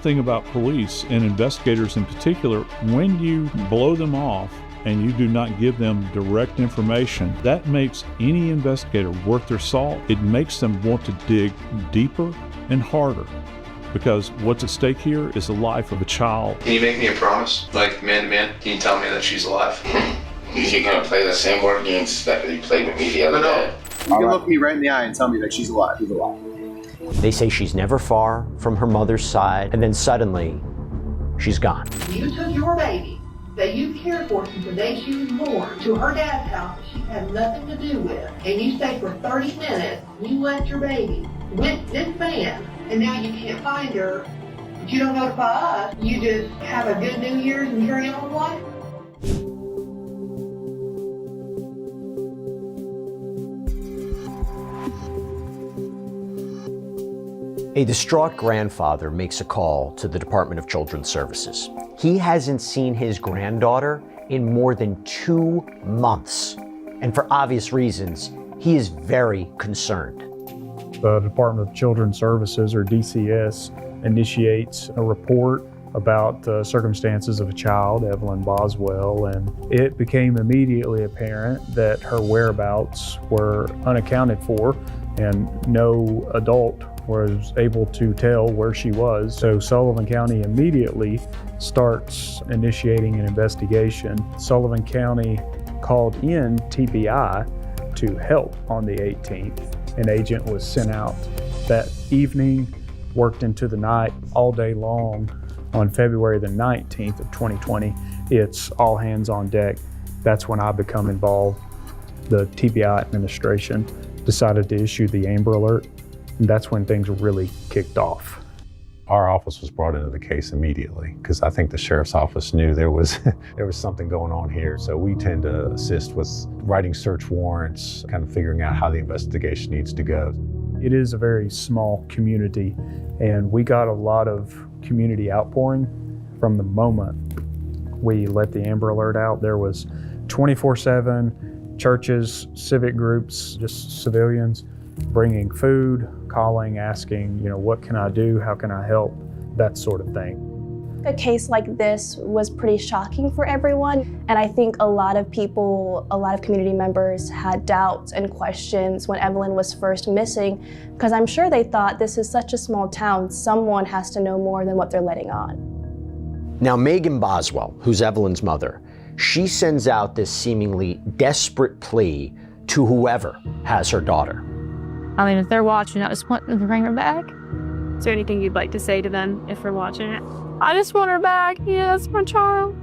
Thing about police and investigators in particular, when you blow them off and you do not give them direct information, that makes any investigator worth their salt. It makes them want to dig deeper and harder, because what's at stake here is the life of a child. Can you make me a promise, like man to man? Can you tell me that she's alive? You're gonna play the same board games that you played with me the other day? You can look me right in the eye and tell me that she's alive. She's alive. They say she's never far from her mother's side, and then suddenly, she's gone. You took your baby that you cared for since the day she was born to her dad's house that she had nothing to do with, and you stayed for 30 minutes, you left your baby with this man, and now you can't find her, but you don't notify us. You just have a good New Year's and carry on with life? A distraught grandfather makes a call to the Department of Children's Services. He hasn't seen his granddaughter in more than 2 months. And for obvious reasons, he is very concerned. The Department of Children's Services, or DCS, initiates a report about the circumstances of a child, Evelyn Boswell, and it became immediately apparent that her whereabouts were unaccounted for and no adult was able to tell where she was. So Sullivan County immediately starts initiating an investigation. Sullivan County called in TBI to help on the 18th. An agent was sent out that evening, worked into the night all day long. On February the 19th of 2020, it's all hands on deck. That's when I become involved. The TBI administration decided to issue the Amber Alert. And that's when things really kicked off. Our office was brought into the case immediately because I think the sheriff's office knew there was something going on here. So we tend to assist with writing search warrants, kind of figuring out how the investigation needs to go. It is a very small community, and we got a lot of community outpouring from the moment we let the Amber Alert out. There was 24/7 churches, civic groups, just civilians bringing food, calling, asking, what can I do? How can I help? That sort of thing. A case like this was pretty shocking for everyone. And I think a lot of people, a lot of community members had doubts and questions when Evelyn was first missing, because I'm sure they thought this is such a small town, someone has to know more than what they're letting on. Now, Megan Boswell, who's Evelyn's mother, she sends out this seemingly desperate plea to whoever has her daughter. I mean, if they're watching, I just want them to bring her back. Is there anything you'd like to say to them if they're watching it? I just want her back. Yeah, that's my child.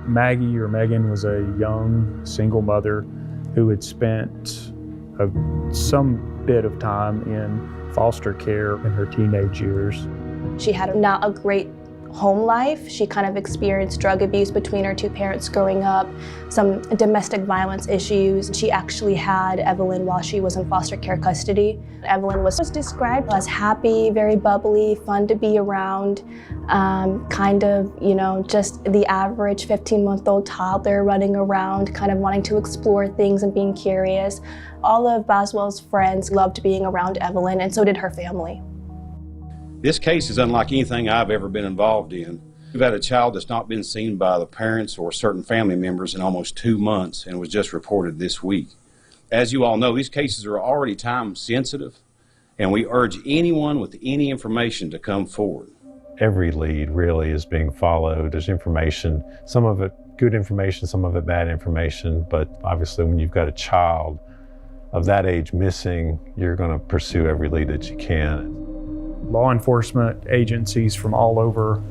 Maggie, or Megan, was a young single mother who had spent some bit of time in foster care in her teenage years. She had not a great home life. She kind of experienced drug abuse between her two parents growing up, some domestic violence issues. She actually had Evelyn while she was in foster care custody. Evelyn was described as happy, very bubbly, fun to be around, kind of, just the average 15-month-old toddler running around, kind of wanting to explore things and being curious. All of Boswell's friends loved being around Evelyn, and so did her family. This case is unlike anything I've ever been involved in. We've had a child that's not been seen by the parents or certain family members in almost 2 months and was just reported this week. As you all know, these cases are already time sensitive, and we urge anyone with any information to come forward. Every lead really is being followed. There's information, some of it good information, some of it bad information, but obviously when you've got a child of that age missing, you're going to pursue every lead that you can. Law enforcement agencies from all over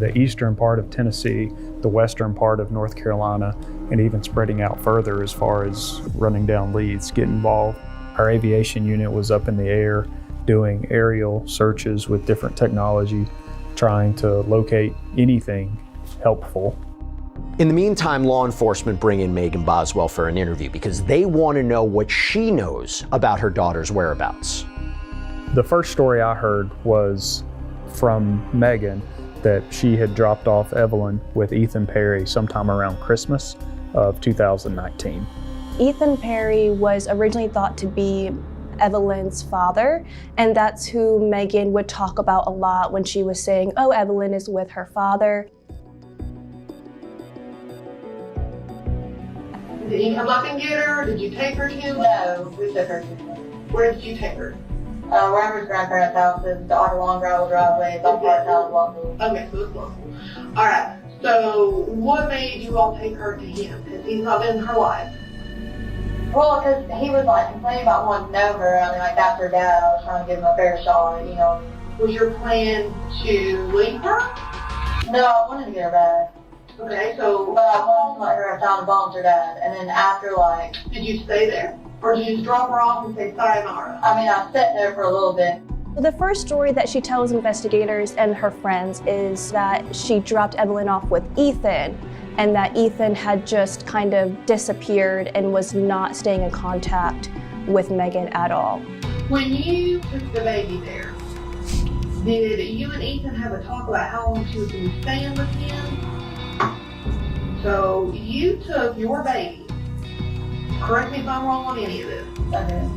the eastern part of Tennessee, the western part of North Carolina, and even spreading out further as far as running down leads get involved. Our aviation unit was up in the air doing aerial searches with different technology, trying to locate anything helpful. In the meantime, law enforcement bring in Megan Boswell for an interview because they want to know what she knows about her daughter's whereabouts. The first story I heard was from Megan that she had dropped off Evelyn with Ethan Perry sometime around Christmas of 2019. Ethan Perry was originally thought to be Evelyn's father, and that's who Megan would talk about a lot when she was saying, oh, Evelyn is with her father. Did he come up and get her? Did you take her to him? No, we took her to him. Where did you take her? Wherever his grandparents' house is, on a long gravel driveway, it's on part of local. Okay, so it's local. All right. So what made you all take her to him? Because he's not been in her life. Well, because he was like complaining about wanting to know her. I mean, like that's her dad. I was trying to give him a fair shot, you know. Was your plan to leave her? No, I wanted to get her back. Okay, so. But I wanted to let her have time to bond with her dad. And then after, like. Did you stay there? Or did you just drop her off and say sayonara? I mean, I sat there for a little bit. The first story that she tells investigators and her friends is that she dropped Evelyn off with Ethan, and that Ethan had just kind of disappeared and was not staying in contact with Megan at all. When you took the baby there, did you and Ethan have a talk about how long she was going to be staying with him? So you took your baby, correct me if I'm wrong on any of this,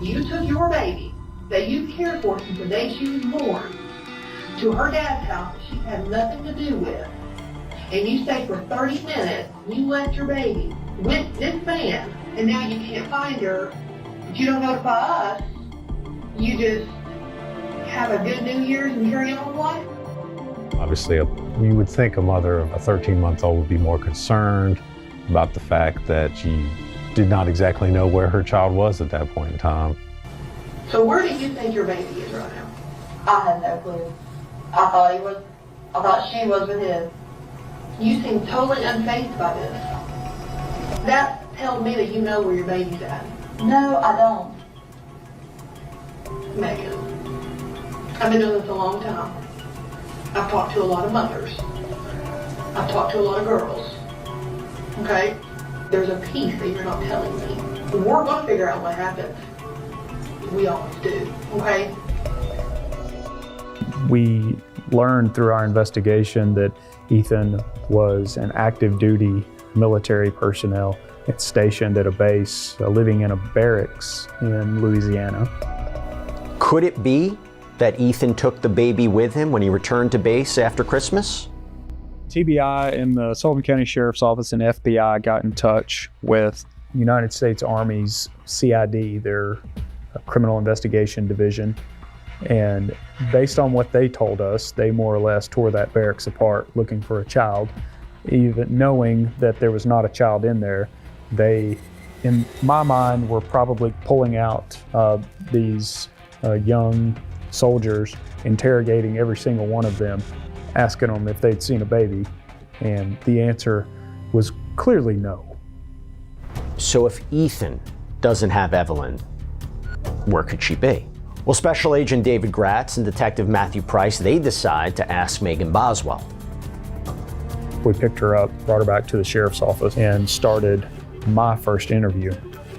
you took your baby that you cared for since the day she was born to her dad's house that she had nothing to do with, and you stayed for 30 minutes, you left your baby with this man, and now you can't find her, but you don't notify us, you just have a good New Year's and carry on with life? Obviously, you would think a mother of a 13-month-old would be more concerned about the fact that she did not exactly know where her child was at that point in time. So where do you think your baby is right now? I have no clue. I thought she was with his. You seem totally unfazed by this. That tells me that you know where your baby's at. No, I don't. Megan, I've been doing this a long time. I've talked to a lot of mothers. I've talked to a lot of girls. Okay? There's a piece that you're not telling me. We're going to figure out what happened. We always do, okay? We learned through our investigation that Ethan was an active duty military personnel stationed at a base, living in a barracks in Louisiana. Could it be that Ethan took the baby with him when he returned to base after Christmas? TBI and the Sullivan County Sheriff's Office and FBI got in touch with United States Army's CID, their Criminal Investigation Division, and based on what they told us, they more or less tore that barracks apart looking for a child. Even knowing that there was not a child in there, they, in my mind, were probably pulling out these young soldiers, interrogating every single one of them, asking them if they'd seen a baby, and the answer was clearly no. So if Ethan doesn't have Evelyn, where could she be? Well, Special Agent David Gratz and Detective Matthew Price, they decide to ask Megan Boswell. We picked her up, brought her back to the sheriff's office, and started my first interview.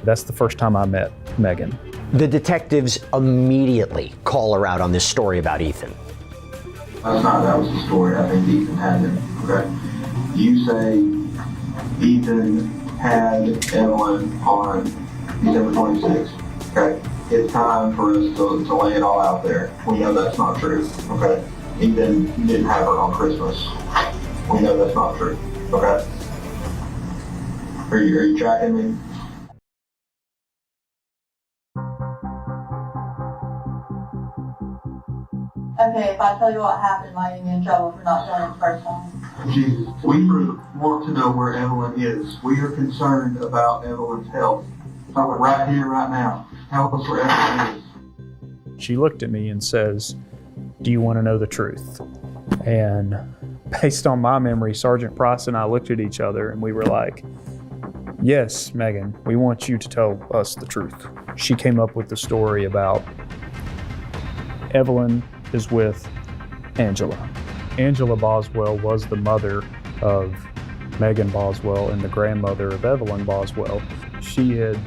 That's the first time I met Megan. The detectives immediately call her out on this story about Ethan. That was the story. I think Ethan had him. Okay. You say Ethan had Evelyn on December 26th. Okay. It's time for us to lay it all out there. We know that's not true. Okay. Ethan didn't have her on Christmas. We know that's not true. Okay. Are you tracking me? Okay, if I tell you what happened, am I going to get in trouble for not telling the first time? Jesus, we want to know where Evelyn is. We are concerned about Evelyn's health. Right here, right now. Help us where Evelyn is. She looked at me and says, "Do you want to know the truth?" And based on my memory, Sergeant Price and I looked at each other and we were like, "Yes, Megan, we want you to tell us the truth." She came up with the story about Evelyn is with Angela. Angela Boswell was the mother of Megan Boswell and the grandmother of Evelyn Boswell. She had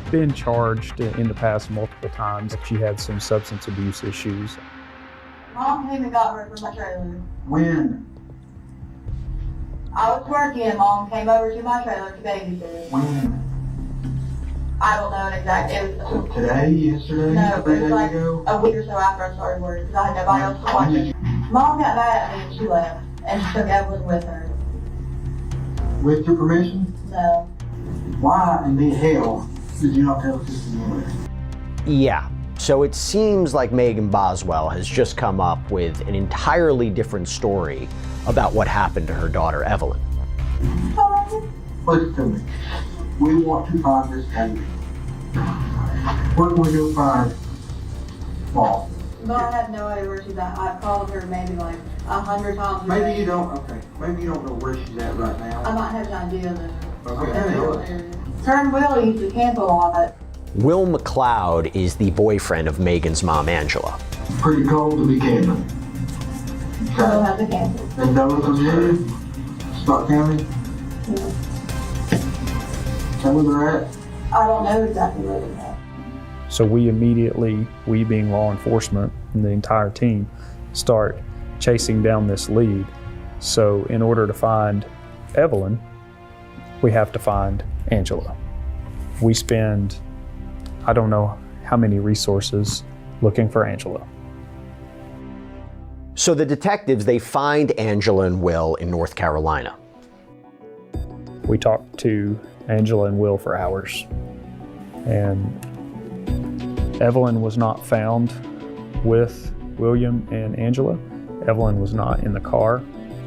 been charged in the past multiple times. She had some substance abuse issues. Mom came and got her from my trailer. When? I was working and Mom came over to my trailer to babysit. When? I don't know an exact, it was, Today, yesterday, no, it 3 was days like ago? a week or so after I started working, because I had nobody else to watch it. Mom got mad at me and she left, and she took Evelyn with her. With your permission? No. Why in the hell did you not tell us this to begin with? Yeah, so it seems like Megan Boswell has just come up with an entirely different story about what happened to her daughter, Evelyn. Listen to me. We want to find this baby. Where can we go find Mom? No, I have no idea where she's at. I've called her maybe like 100 times. Maybe you don't, okay. Maybe you don't know where she's at right now. I might have an idea though. Okay. Her and Will used to camp a lot. Will McLeod is the boyfriend of Megan's mom, Angela. Pretty cold to be camping. Will has a camper. In Dover, Virginia? Scott County? Yeah. Tell me where they're at. I don't know exactly where they're at. So we immediately, we being law enforcement and the entire team, start chasing down this lead. So in order to find Evelyn, we have to find Angela. We spend, I don't know how many resources looking for Angela. So the detectives, they find Angela and Will in North Carolina. We talked to Angela and Will for hours, and Evelyn was not found with William and Angela. Evelyn was not in the car.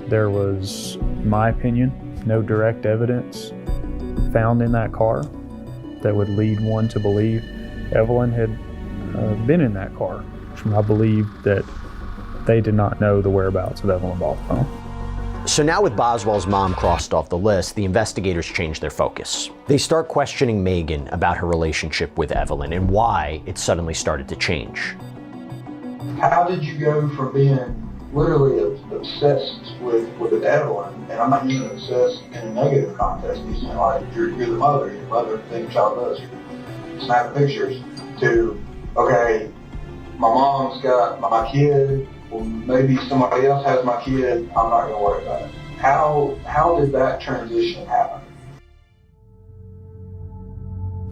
There was, in my opinion, no direct evidence found in that car that would lead one to believe Evelyn had been in that car. I believe that they did not know the whereabouts of Evelyn Boswell. So now with Boswell's mom crossed off the list, the investigators change their focus. They start questioning Megan about her relationship with Evelyn and why it suddenly started to change. How did you go from being literally obsessed with Evelyn, and I'm not using obsessed in a negative context, using like you're the mother, your mother thinks your child does, you're snapping pictures, to, okay, my mom's got my kid, well, maybe somebody else has my kid, I'm not gonna worry about it. How did that transition happen?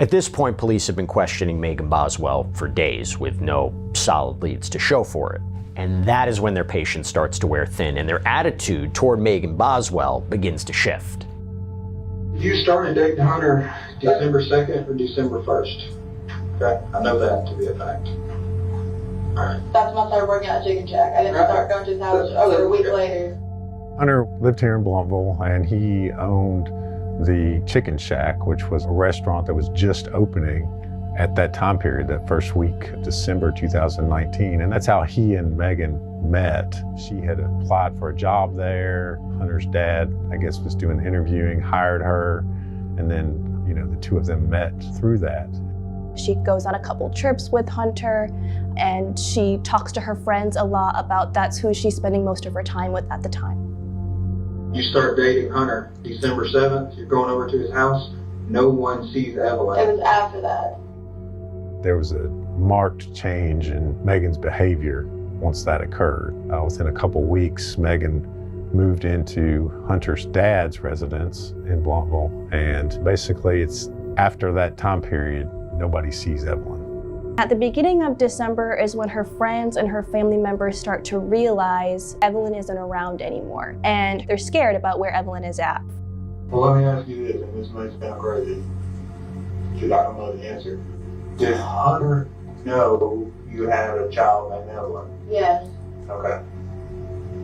At this point, police have been questioning Megan Boswell for days with no solid leads to show for it. And that is when their patience starts to wear thin and their attitude toward Megan Boswell begins to shift. You started dating Hunter December 2nd or December 1st? Okay, I know that to be a fact. Alright. That's when I started working at Chicken Shack. I didn't start going to his house over a week later. Hunter lived here in Blounteville, and he owned the Chicken Shack, which was a restaurant that was just opening at that time period, that first week of December 2019. And that's how he and Megan met. She had applied for a job there. Hunter's dad, I guess, was doing interviewing, hired her, and then, you know, the two of them met through that. She goes on a couple trips with Hunter, and she talks to her friends a lot about that's who she's spending most of her time with at the time. You start dating Hunter December 7th, you're going over to his house, no one sees Evelyn. It was after that. There was a marked change in Megan's behavior once that occurred. Within a couple weeks, Megan moved into Hunter's dad's residence in Blounteville, and basically it's after that time period, nobody sees Evelyn. At the beginning of December is when her friends and her family members start to realize Evelyn isn't around anymore, and they're scared about where Evelyn is at. Well, let me ask you this, and this may sound crazy, because I don't know the answer. Did Hunter know you had a child named Evelyn? Yes. Okay.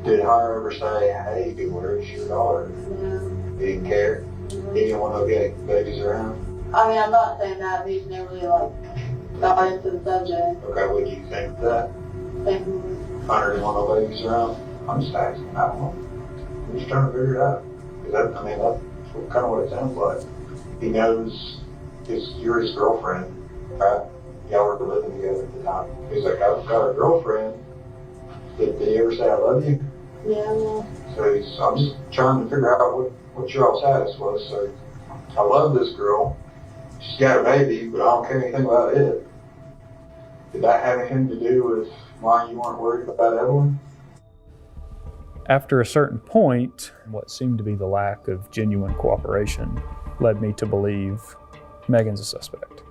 Did Hunter ever say, hey, where's your daughter? No. He didn't care? He didn't want no babies around? I mean, I'm not saying that, but he's never really, like, got into the subject. Okay, what do you think of that? Thank you. Hunter didn't want no babies around? I'm just asking, I don't know. I'm just trying to figure it out. Because I mean, that's kind of what it sounds like. He knows you're his girlfriend, right? Y'all were living together at the time. He's like, I've got a girlfriend. Did he ever say I love you? Yeah, well. So I'm just trying to figure out what your all status was. So I love this girl. She's got a baby, but I don't care anything about it. Did that have anything to do with why you weren't worried about Evelyn? After a certain point, what seemed to be the lack of genuine cooperation led me to believe Megan's a suspect.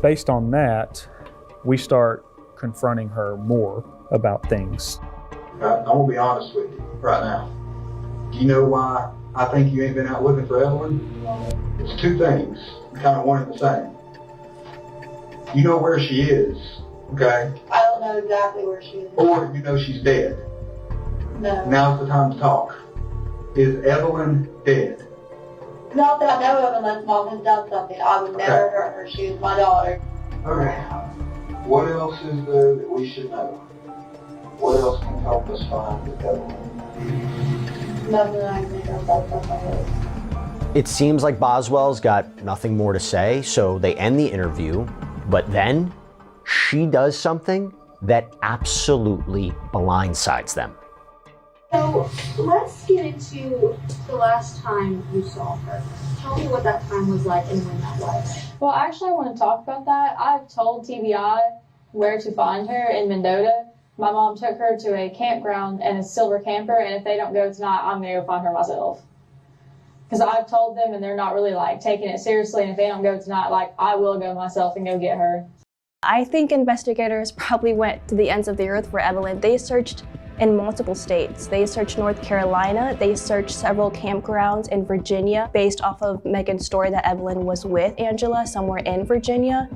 Based on that, we start confronting her more about things. I'm gonna be honest with you right now. Do you know why I think you ain't been out looking for Evelyn? It's two things, kind of one and the same. You know where she is, okay? I don't know exactly where she is. Or you know she's dead. No. Now's the time to talk. Is Evelyn dead? Not that I know of unless mom has done something. I would never hurt her. She was my daughter. Okay. What else is there that we should know? What else can help us find Evelyn? Nothing I can think of off the top of my head. It seems like Boswell's got nothing more to say, so they end the interview, but then she does something that absolutely blindsides them. So let's get into the last time you saw her. Tell me what that time was like and when that was. Well, actually, I want to talk about that. I've told TBI where to find her in Mendota. My mom took her to a campground and a silver camper, and if they don't go tonight, I'm going to go find her myself. Because I've told them, and they're not really, taking it seriously, and if they don't go tonight, I will go myself and go get her. I think investigators probably went to the ends of the earth for Evelyn. They searched in multiple states. They searched North Carolina. They searched several campgrounds in Virginia based off of Megan's story that Evelyn was with Angela somewhere in Virginia.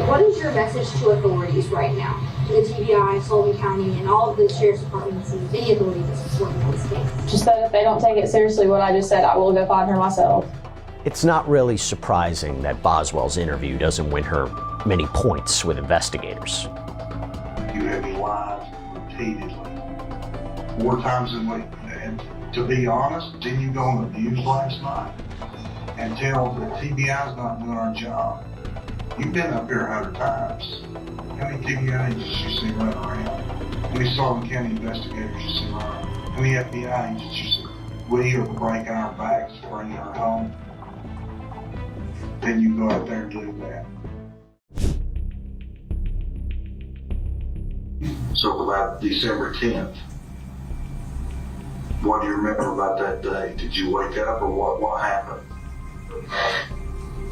What is your message to authorities right now? To the TBI, Sullivan County, and all of the sheriff's departments and any authority that's supporting this case? Just that if they don't take it seriously, what I just said, I will go find her myself. It's not really surprising that Boswell's interview doesn't win her many points with investigators. You have lied repeatedly, more times than we. And to be honest, didn't you go on the news last night and tell that TBI's not doing our job? You've been up here 100 times. How many TBI agents you see running around? How many Sullivan County investigators you see running around? How many FBI agents you see? We are breaking our backs to bring her home. Then you go out there and do that. So about December 10th, what do you remember about that day? Did you wake up or what happened?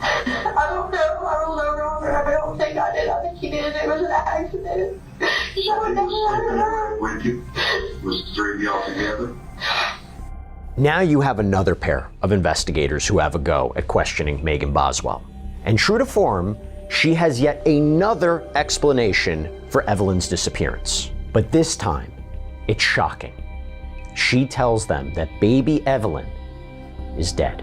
I don't know. I rolled over on her. I don't think I did. I think he did. It was an accident. With you? Was the three of y'all together? Now you have another pair of investigators who have a go at questioning Megan Boswell. And true to form, she has yet another explanation for Evelyn's disappearance. But this time, it's shocking. She tells them that baby Evelyn is dead.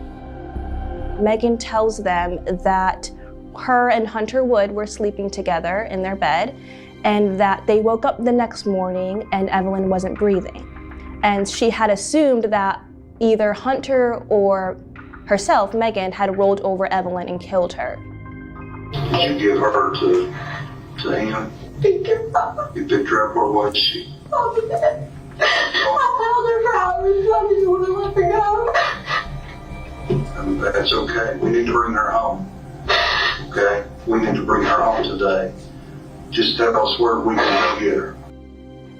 Megan tells them that her and Hunter Wood were sleeping together in their bed and that they woke up the next morning and Evelyn wasn't breathing. And she had assumed that either Hunter or herself, Megan, had rolled over Evelyn and killed her. Did you give her to him? You picked her up, where was she? On the bed. I held her for hours. I didn't want to let her go. That's okay. We need to bring her home. Okay? We need to bring her home today. Just tell us where we can go get her.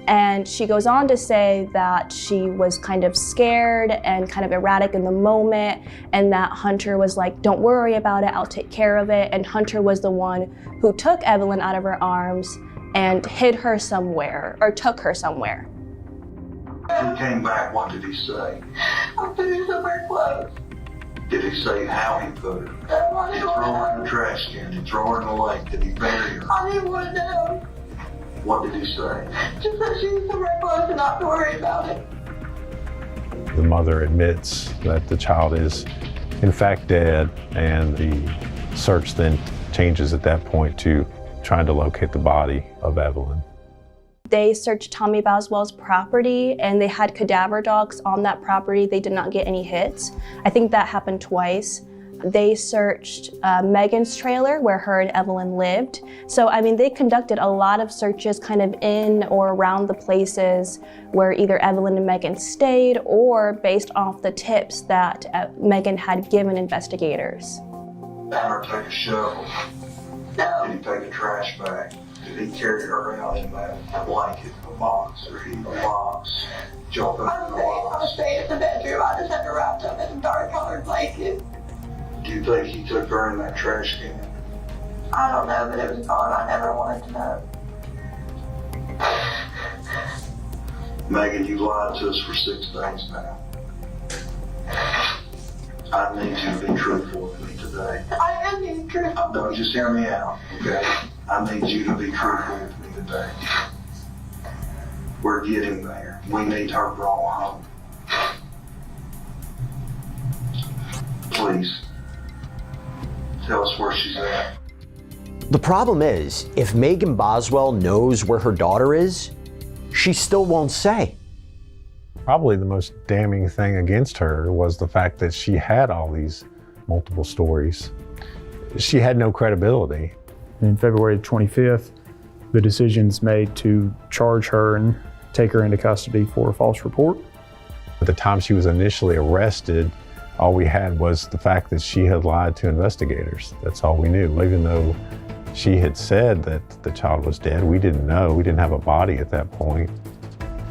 And she goes on to say that she was kind of scared and kind of erratic in the moment, and that Hunter was like, don't worry about it, I'll take care of it. And Hunter was the one who took Evelyn out of her arms and hid her somewhere, or took her somewhere. He came back, what did he say? I put her somewhere close. Did he say how he put her? Did he throw her in the trash can? Did he throw her in the lake? Did he bury her? I didn't want to know. What did he say? Just that she was somewhere close and not to worry about it. The mother admits that the child is in fact dead, and the search then changes at that point to trying to locate the body of Evelyn. They searched Tommy Boswell's property and they had cadaver dogs on that property. They did not get any hits. I think that happened twice. They searched Megan's trailer where her and Evelyn lived. So, I mean, they conducted a lot of searches kind of in or around the places where either Evelyn and Megan stayed or based off the tips that Megan had given investigators. Had her take a shovel? No. Did he take a trash bag? Did he carry her out in that blanket, a box, or heat a box, jump in the box? I was staying in the bedroom. I just had her wrapped up in a dark colored blanket. Do you think he took her in that trash can? I don't know, but it was gone. I never wanted to know. Megan, you lied to us for 6 days now. I need you to be truthful with me today. I am being truthful. No, just hear me out, okay? I need you to be truthful with me today. We're getting there. We need her brought home. Please, tell us where she's at. The problem is, if Megan Boswell knows where her daughter is, she still won't say. Probably the most damning thing against her was the fact that she had all these multiple stories. She had no credibility. On February 25th, the decision's made to charge her and take her into custody for a false report. At the time she was initially arrested, all we had was the fact that she had lied to investigators. That's all we knew. Even though she had said that the child was dead, we didn't know. We didn't have a body at that point.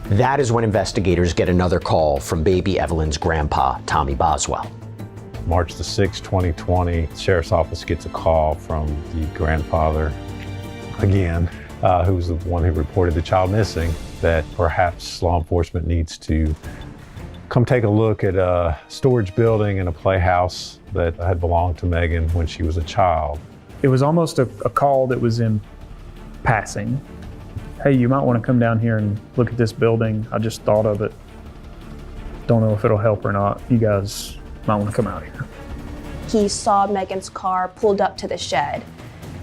That is when investigators get another call from baby Evelyn's grandpa, Tommy Boswell. March the 6th, 2020, the sheriff's office gets a call from the grandfather, again, who was the one who reported the child missing, that perhaps law enforcement needs to come take a look at a storage building and a playhouse that had belonged to Megan when she was a child. It was almost a call that was in passing. Hey, you might want to come down here and look at this building. I just thought of it. Don't know if it'll help or not. You guys might want to come out here. He saw Megan's car pulled up to the shed.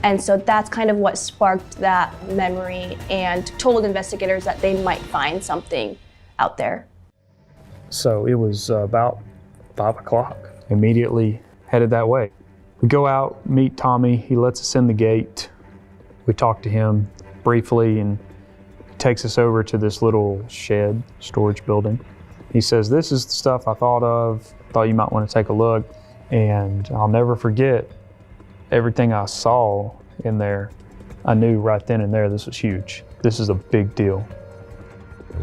And so that's kind of what sparked that memory and told investigators that they might find something out there. So it was about 5 o'clock. Immediately headed that way. We go out, meet Tommy. He lets us in the gate. We talk to him briefly and takes us over to this little shed storage building. He says, this is the stuff I thought of. Thought you might want to take a look. And I'll never forget everything I saw in there. I knew right then and there this was huge. This is a big deal.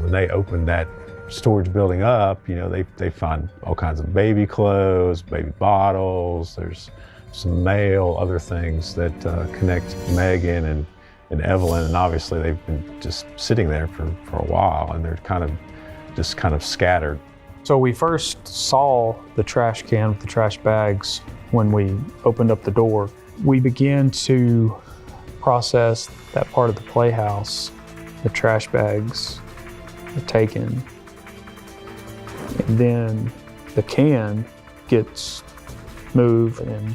When they opened that storage building up, you know, they find all kinds of baby clothes, baby bottles, there's some mail, other things that connect Megan and Evelyn, and obviously they've been just sitting there for a while, and they're kind of scattered. So we first saw the trash can with the trash bags when we opened up the door. We began to process that part of the playhouse. The trash bags are taken. And then the can gets moved, and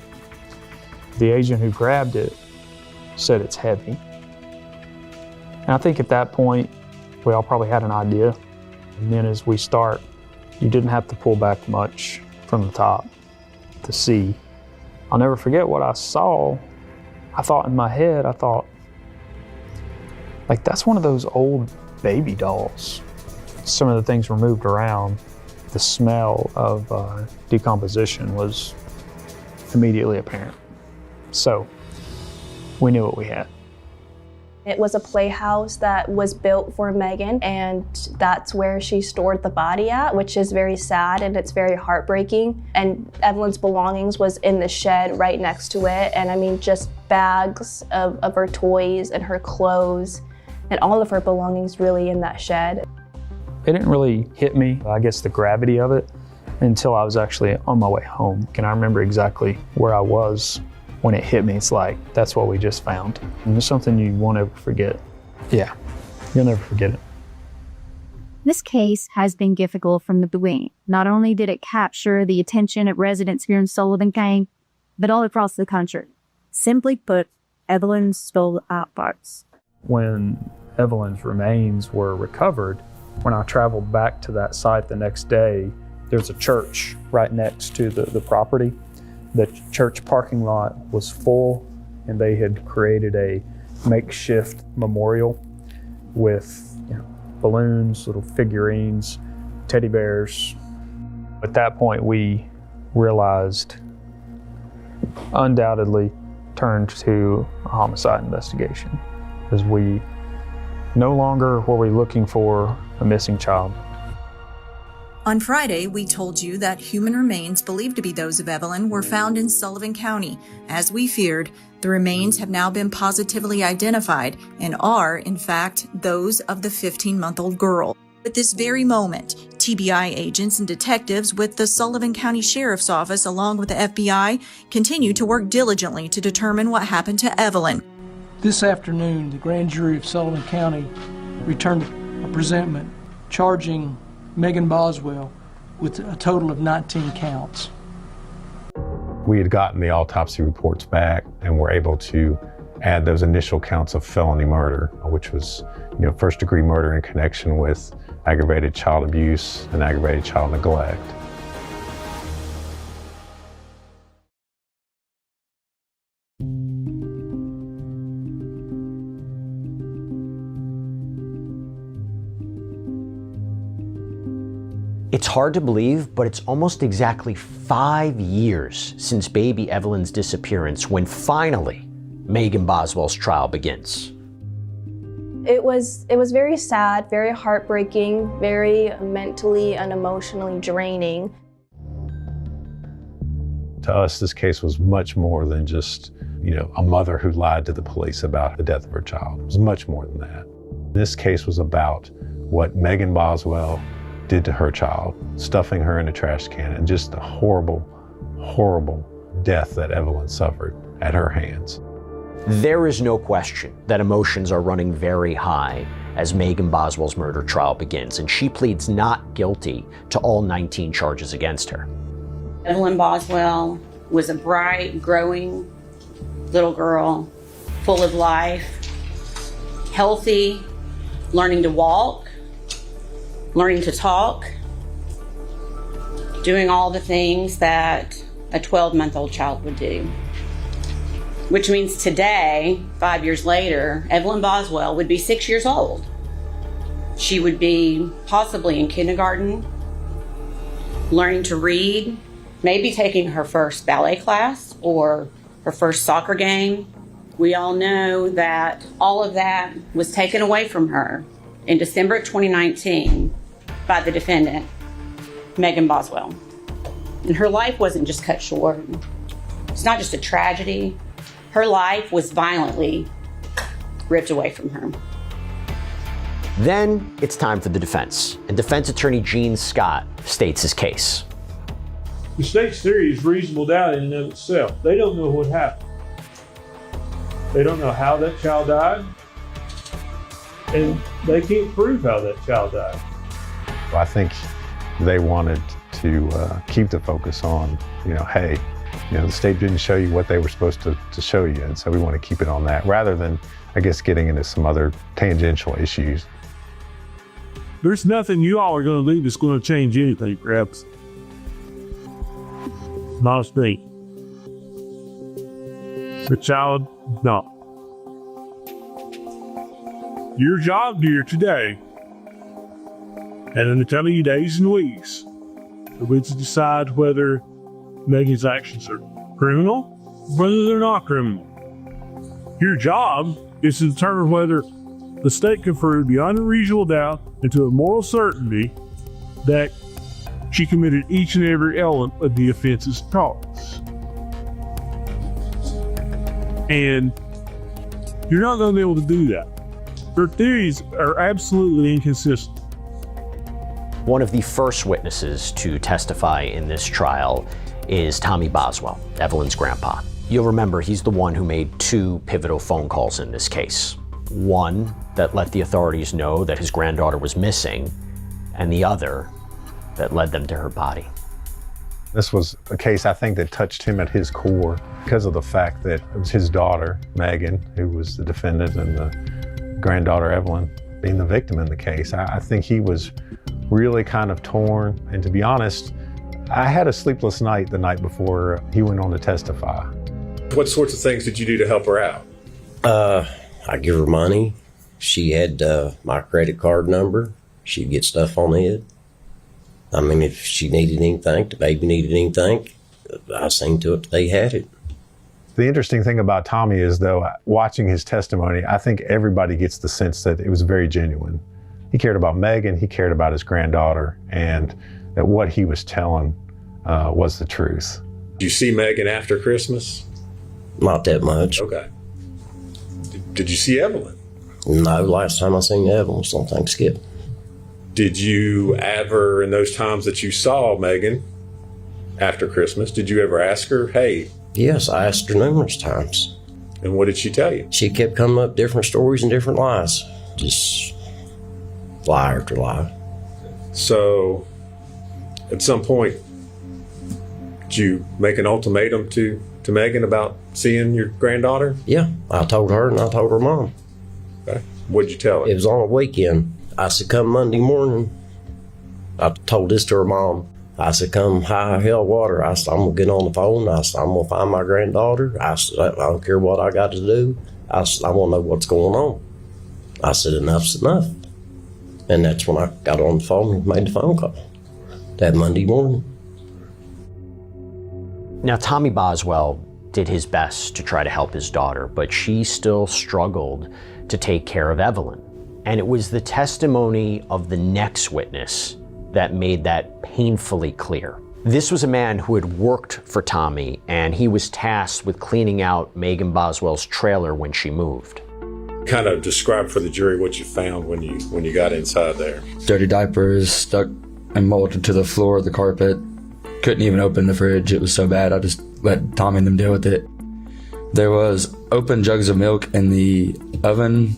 the agent who grabbed it said it's heavy. And I think at that point, we all probably had an idea. And then as we start, you didn't have to pull back much from the top to see. I'll never forget what I saw. I thought in my head, like, that's one of those old baby dolls. Some of the things were moved around. The smell of decomposition was immediately apparent. So we knew what we had. It was a playhouse that was built for Megan, and that's where she stored the body at, which is very sad and it's very heartbreaking. And Evelyn's belongings was in the shed right next to it. And I mean, just bags of her toys and her clothes and all of her belongings really in that shed. It didn't really hit me, I guess, the gravity of it until I was actually on my way home. And I remember exactly where I was when it hit me. It's like, that's what we just found. And it's something you won't ever forget. Yeah, you'll never forget it. This case has been difficult from the beginning. Not only did it capture the attention of residents here in Sullivan County, but all across the country. Simply put, Evelyn stole our parts. When Evelyn's remains were recovered, when I traveled back to that site the next day, there's a church right next to the property. The church parking lot was full, and they had created a makeshift memorial with balloons, little figurines, teddy bears. At that point, we realized, undoubtedly turned to a homicide investigation, because we no longer were we looking for a missing child. On Friday, we told you that human remains believed to be those of Evelyn were found in Sullivan County. As we feared, the remains have now been positively identified and are, in fact, those of the 15-month-old girl. At this very moment, TBI agents and detectives with the Sullivan County Sheriff's Office, along with the FBI, continue to work diligently to determine what happened to Evelyn. This afternoon, the grand jury of Sullivan County returned a presentment charging Megan Boswell with a total of 19 counts. We had gotten the autopsy reports back and were able to add those initial counts of felony murder, which was, first-degree murder in connection with aggravated child abuse and aggravated child neglect. It's hard to believe, but it's almost exactly 5 years since baby Evelyn's disappearance when finally Megan Boswell's trial begins. It was very sad, very heartbreaking, very mentally and emotionally draining. To us, this case was much more than just, a mother who lied to the police about the death of her child. It was much more than that. This case was about what Megan Boswell did to her child, stuffing her in a trash can, and just the horrible, horrible death that Evelyn suffered at her hands. There is no question that emotions are running very high as Megan Boswell's murder trial begins, and she pleads not guilty to all 19 charges against her. Evelyn Boswell was a bright, growing little girl, full of life, healthy, learning to walk, learning to talk, doing all the things that a 12-month-old child would do. Which means today, 5 years later, Evelyn Boswell would be 6 years old. She would be possibly in kindergarten, learning to read, maybe taking her first ballet class or her first soccer game. We all know that all of that was taken away from her in December of 2019 by the defendant, Megan Boswell. And her life wasn't just cut short. It's not just a tragedy. Her life was violently ripped away from her. Then it's time for the defense, and defense attorney Gene Scott states his case. The state's theory is reasonable doubt in and of itself. They don't know what happened. They don't know how that child died, and they can't prove how that child died. I think they wanted to keep the focus on, hey, the state didn't show you what they were supposed to show you, and so we want to keep it on that, rather than, I guess, getting into some other tangential issues. There's nothing you all are going to do that's going to change anything, perhaps. Not a thing. The child, no. Your job here today, and in the coming days and weeks, will to decide whether Megan's actions are criminal, whether they're not criminal. Your job is to determine whether the state can prove beyond a reasonable doubt and to a moral certainty that she committed each and every element of the offenses charged. And you're not going to be able to do that. Their theories are absolutely inconsistent. One of the first witnesses to testify in this trial is Tommy Boswell, Evelyn's grandpa. You'll remember he's the one who made two pivotal phone calls in this case. One that let the authorities know that his granddaughter was missing, and the other that led them to her body. This was a case, I think, that touched him at his core because of the fact that it was his daughter, Megan, who was the defendant, and the granddaughter, Evelyn, being the victim in the case. I think he was really kind of torn, and to be honest, I had a sleepless night the night before he went on to testify. What sorts of things did you do to help her out? I give her money. She had my credit card number. She'd get stuff on it. I mean, if she needed anything, the baby needed anything, I seen to it they had it. The interesting thing about Tommy is, though, watching his testimony, I think everybody gets the sense that it was very genuine. He cared about Megan, he cared about his granddaughter, and that what he was telling was the truth. Did you see Megan after Christmas? Not that much. Okay. Did you see Evelyn? No, last time I seen Evelyn was on Thanksgiving. Did you ever, in those times that you saw Megan after Christmas, did you ever ask her, hey? Yes, I asked her numerous times. And what did she tell you? She kept coming up different stories and different lies. Just lie after lie. So, at some point, did you make an ultimatum to Megan about seeing your granddaughter? Yeah, I told her and I told her mom. Okay. What'd you tell her? It was on a weekend. I said, come Monday morning. I told this to her mom. I said, come high hell water. I said, I'm going to get on the phone. I said, I'm going to find my granddaughter. I said, I don't care what I got to do. I said, I want to know what's going on. I said, enough's enough. And that's when I got on the phone and made the phone call that Monday morning. Now, Tommy Boswell did his best to try to help his daughter, but she still struggled to take care of Evelyn. And it was the testimony of the next witness that made that painfully clear. This was a man who had worked for Tommy, and he was tasked with cleaning out Megan Boswell's trailer when she moved. Kind of describe for the jury what you found when you got inside there. Dirty diapers stuck and molded to the floor of the carpet. Couldn't even open the fridge. It was so bad. I just let Tommy and them deal with it. There was open jugs of milk in the oven,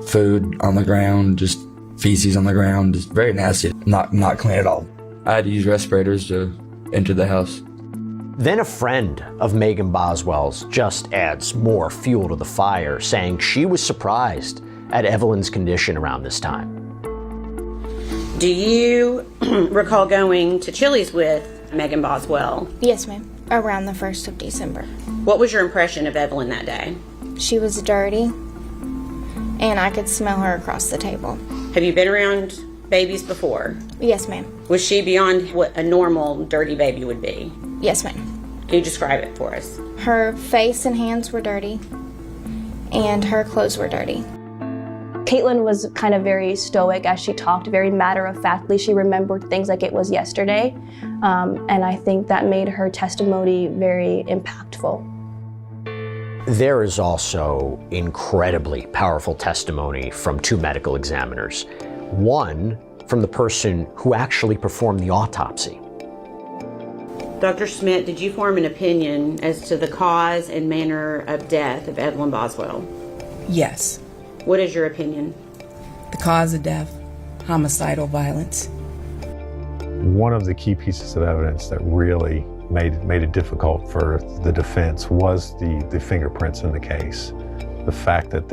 food on the ground, just feces on the ground, just very nasty. Not clean at all. I had to use respirators to enter the house. Then a friend of Megan Boswell's just adds more fuel to the fire, saying she was surprised at Evelyn's condition around this time. Do you recall going to Chili's with Megan Boswell? Yes, ma'am. Around the 1st of December. What was your impression of Evelyn that day? She was dirty, and I could smell her across the table. Have you been around babies before? Yes, ma'am. Was she beyond what a normal dirty baby would be? Yes, ma'am. Can you describe it for us? Her face and hands were dirty, and her clothes were dirty. Caitlin was kind of very stoic as she talked, very matter-of-factly. She remembered things like it was yesterday, and I think that made her testimony very impactful. There is also incredibly powerful testimony from 2 medical examiners. One from the person who actually performed the autopsy. Dr. Schmidt, did you form an opinion as to the cause and manner of death of Evelyn Boswell? Yes. What is your opinion? The cause of death, homicidal violence. One of the key pieces of evidence that really made it difficult for the defense was the fingerprints in the case. The fact that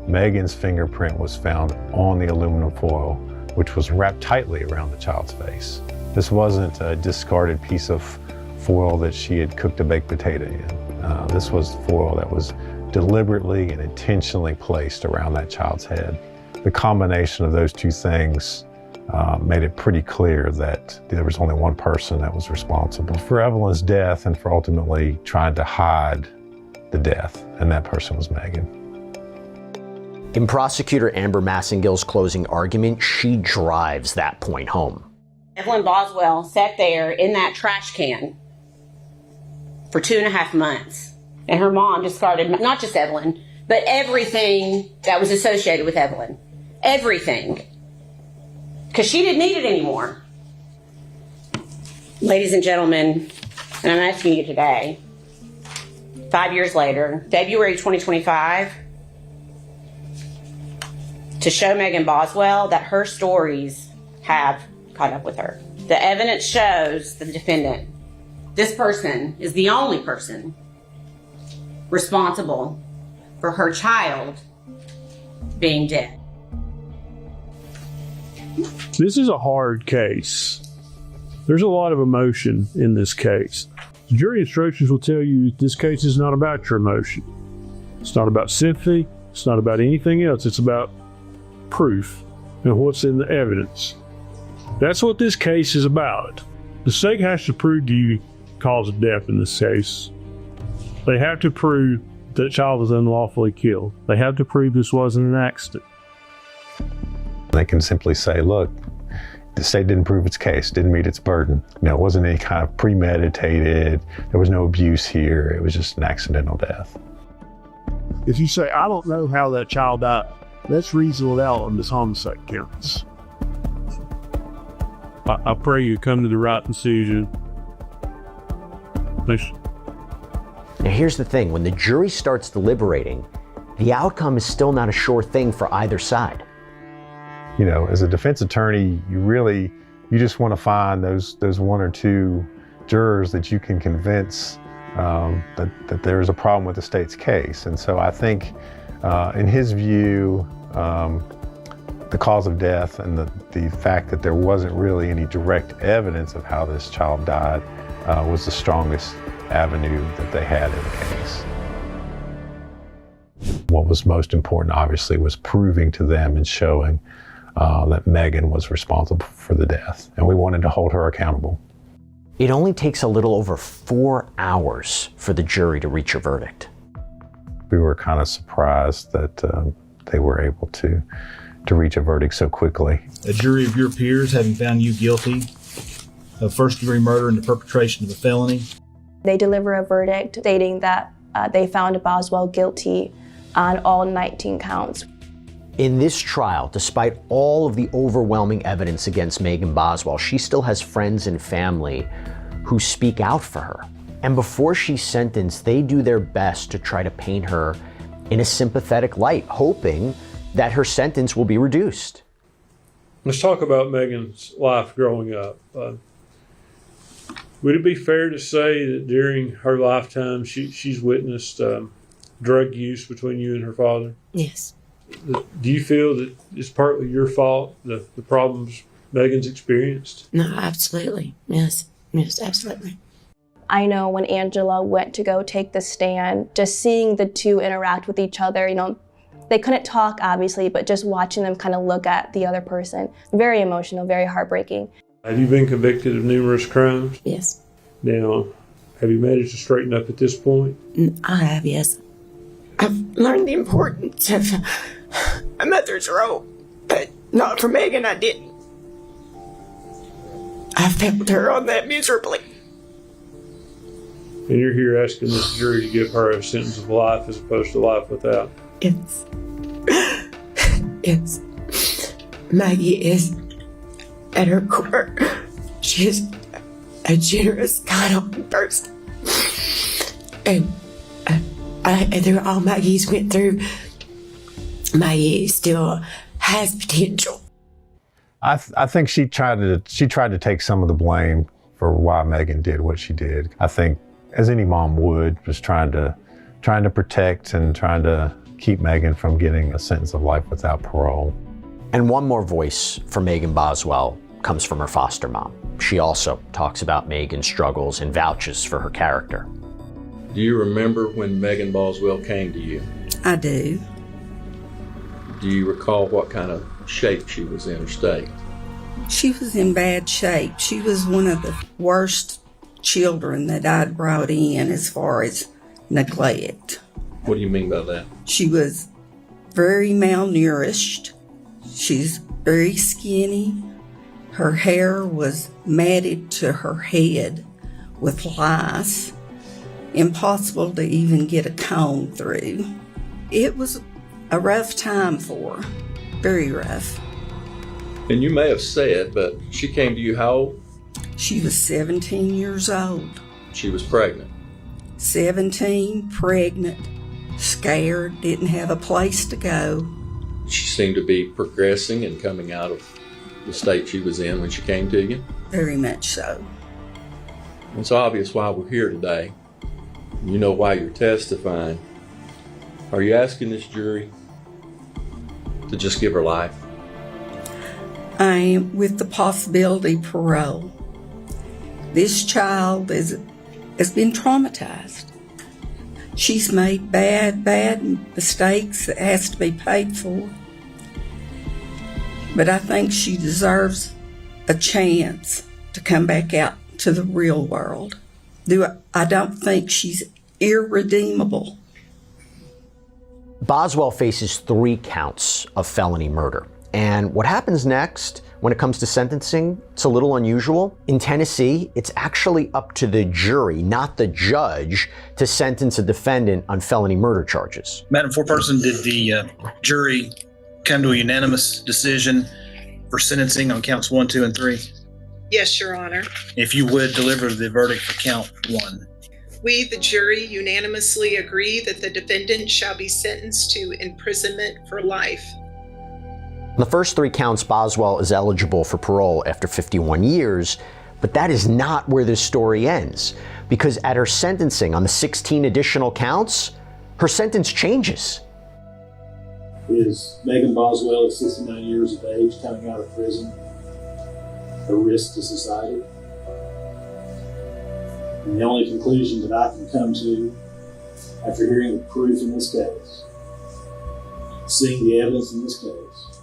Megan's fingerprint was found on the aluminum foil, which was wrapped tightly around the child's face. This wasn't a discarded piece of foil that she had cooked a baked potato in. This was foil that was deliberately and intentionally placed around that child's head. The combination of those 2 things made it pretty clear that there was only one person that was responsible for Evelyn's death and for ultimately trying to hide the death, and that person was Megan. In prosecutor Amber Massengill's closing argument, she drives that point home. Evelyn Boswell sat there in that trash can for 2.5 months. And her mom discarded not just Evelyn, but everything that was associated with Evelyn. Everything. Because she didn't need it anymore. Ladies and gentlemen, and I'm asking you today, 5 years later, February 2025, to show Megan Boswell that her stories have caught up with her. The evidence shows the defendant, this person is the only person responsible for her child being dead. This is a hard case. There's a lot of emotion in this case. The jury instructions will tell you this case is not about your emotion. It's not about sympathy. It's not about anything else. It's about proof and what's in the evidence. That's what this case is about. The state has to prove to you cause of death in this case. They have to prove that the child was unlawfully killed. They have to prove this wasn't an accident. They can simply say, look, The state didn't prove its case, didn't meet its burden. You know, it wasn't any kind of premeditated, there was no abuse here, it was just an accidental death. If you say, I don't know how that child died, let's reasonable it out on this homicide counts. I pray you come to the right decision. Now here's the thing, when the jury starts deliberating, the outcome is still not a sure thing for either side. You know, as a defense attorney, you just want to find those one or two jurors that you can convince that there is a problem with the state's case. And so I think, in his view, the cause of death and the fact that there wasn't really any direct evidence of how this child died was the strongest avenue that they had in the case. What was most important, obviously, was proving to them and showing that Megan was responsible for the death, and we wanted to hold her accountable. It only takes a little over 4 hours for the jury to reach a verdict. We were kind of surprised that they were able to reach a verdict so quickly. A jury of your peers having found you guilty of first-degree murder and the perpetration of a felony. They deliver a verdict stating that they found Boswell guilty on all 19 counts. In this trial, despite all of the overwhelming evidence against Megan Boswell, she still has friends and family who speak out for her. And before she's sentenced, they do their best to try to paint her in a sympathetic light, hoping that her sentence will be reduced. Let's talk about Megan's life growing up. Would it be fair to say that during her lifetime she's witnessed drug use between you and her father? Yes. Do you feel that it's partly your fault, the problems Megan's experienced? No, absolutely. Yes, absolutely. I know when Angela went to go take the stand, just seeing the two interact with each other, they couldn't talk obviously, but just watching them kind of look at the other person, very emotional, very heartbreaking. Have you been convicted of numerous crimes? Yes. Now, have you managed to straighten up at this point? I have, yes. I've learned the importance of a mother's role, but not for Megan, I didn't. I failed her on that miserably. And you're here asking this jury to give her a sentence of life as opposed to life without? Yes. Maggie is, at her core, she is a generous, kind person. And through all Maggie's went through, Maggie still has potential. I think she tried to take some of the blame for why Megan did what she did. I think, as any mom would, just trying to protect and trying to keep Megan from getting a sentence of life without parole. And one more voice for Megan Boswell comes from her foster mom. She also talks about Megan's struggles and vouches for her character. Do you remember when Megan Boswell came to you? I do. Do you recall what kind of shape she was in or state? She was in bad shape. She was one of the worst children that I'd brought in as far as neglect. What do you mean by that? She was very malnourished. She's very skinny. Her hair was matted to her head with lice. Impossible to even get a comb through. It was a rough time for her. Very rough. And you may have said, but she came to you how old? She was 17 years old. She was pregnant. 17, pregnant, scared, didn't have a place to go. She seemed to be progressing and coming out of the state she was in when she came to you? Very much so. It's obvious why we're here today. You know why you're testifying. Are you asking this jury to just give her life? I am, with the possibility parole. This child has been traumatized. She's made bad mistakes that has to be paid for. But I think she deserves a chance to come back out to the real world. I don't think she's irredeemable. Boswell faces 3 counts of felony murder. And what happens next when it comes to sentencing, it's a little unusual. In Tennessee, it's actually up to the jury, not the judge, to sentence a defendant on felony murder charges. Madam Foreperson, did the jury come to a unanimous decision for sentencing on counts 1, 2, and 3? Yes, Your Honor. If you would deliver the verdict for count 1. We, the jury, unanimously agree that the defendant shall be sentenced to imprisonment for life. On the first 3 counts, Boswell is eligible for parole after 51 years, but that is not where this story ends, because at her sentencing on the 16 additional counts, her sentence changes. Is Megan Boswell, at 69 years of age, coming out of prison, a risk to society? And the only conclusion that I can come to, after hearing the proof in this case, seeing the evidence in this case,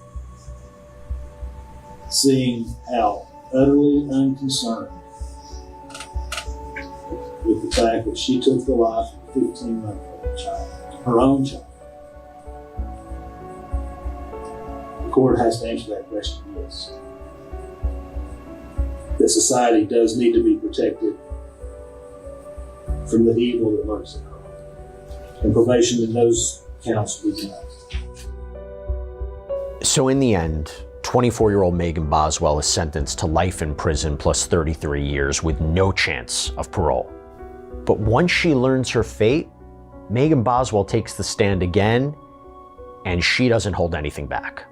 seeing how utterly unconcerned with the fact that she took the life of a 15-month-old child, her own child. The court has to answer that question, yes. That society does need to be protected from the evil that lurks in her. And probation in those counts will be denied. So in the end, 24-year-old Megan Boswell is sentenced to life in prison plus 33 years with no chance of parole. But once she learns her fate, Megan Boswell takes the stand again, and she doesn't hold anything back.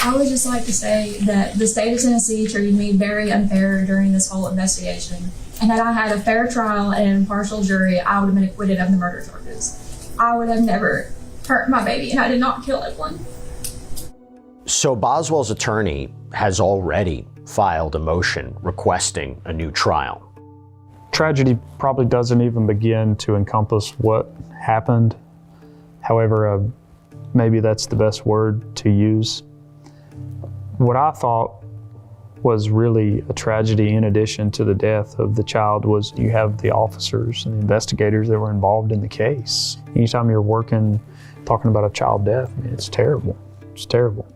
I would just like to say that the state of Tennessee treated me very unfair during this whole investigation, and that I had a fair trial and impartial jury, I would have been acquitted of the murder charges. I would have never hurt my baby, and I did not kill anyone. So Boswell's attorney has already filed a motion requesting a new trial. Tragedy probably doesn't even begin to encompass what happened. However, maybe that's the best word to use. What I thought was really a tragedy in addition to the death of the child was you have the officers and the investigators that were involved in the case. Anytime you're talking about a child death, I mean, it's terrible. It's terrible.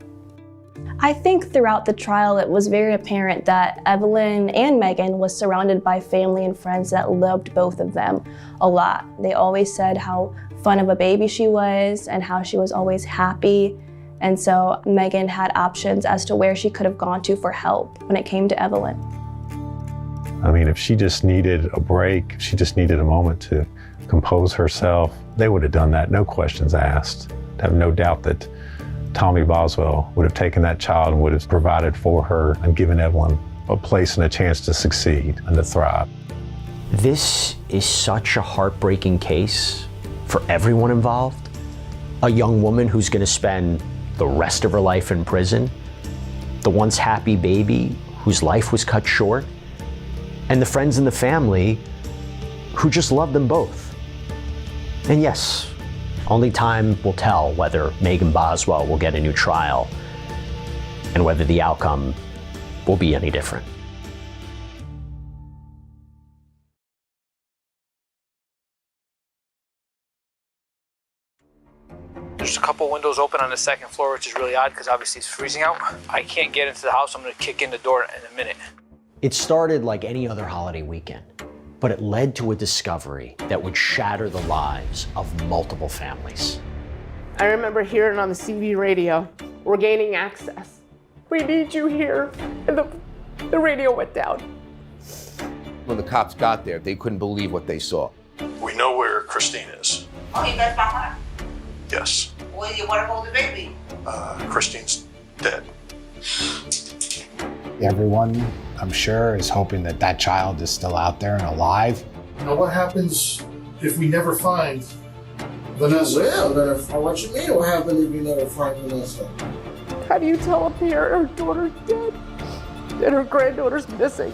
I think throughout the trial, it was very apparent that Evelyn and Megan was surrounded by family and friends that loved both of them a lot. They always said how fun of a baby she was and how she was always happy. And so Megan had options as to where she could have gone to for help when it came to Evelyn. I mean, if she just needed a break, if she just needed a moment to compose herself, they would have done that, no questions asked. I have no doubt that Tommy Boswell would have taken that child and would have provided for her and given Evelyn a place and a chance to succeed and to thrive. This is such a heartbreaking case for everyone involved. A young woman who's going to spend the rest of her life in prison, the once happy baby whose life was cut short, and the friends and the family who just loved them both. And yes, only time will tell whether Megan Boswell will get a new trial and whether the outcome will be any different. There's a couple windows open on the second floor, which is really odd because obviously it's freezing out. I can't get into the house. I'm going to kick in the door in a minute. It started like any other holiday weekend, but it led to a discovery that would shatter the lives of multiple families. I remember hearing on the CB radio, "We're gaining access. We need you here." And the radio went down. When the cops got there, they couldn't believe what they saw. We know where Christine is. Okay, that's not her. Yes. Well, what about the baby? Christine's dead. Everyone, I'm sure, is hoping that that child is still out there and alive. Now, what happens if we never find Vanessa? Well, what you mean what happens if we never find Vanessa? How do you tell a parent her daughter's dead and her granddaughter's missing?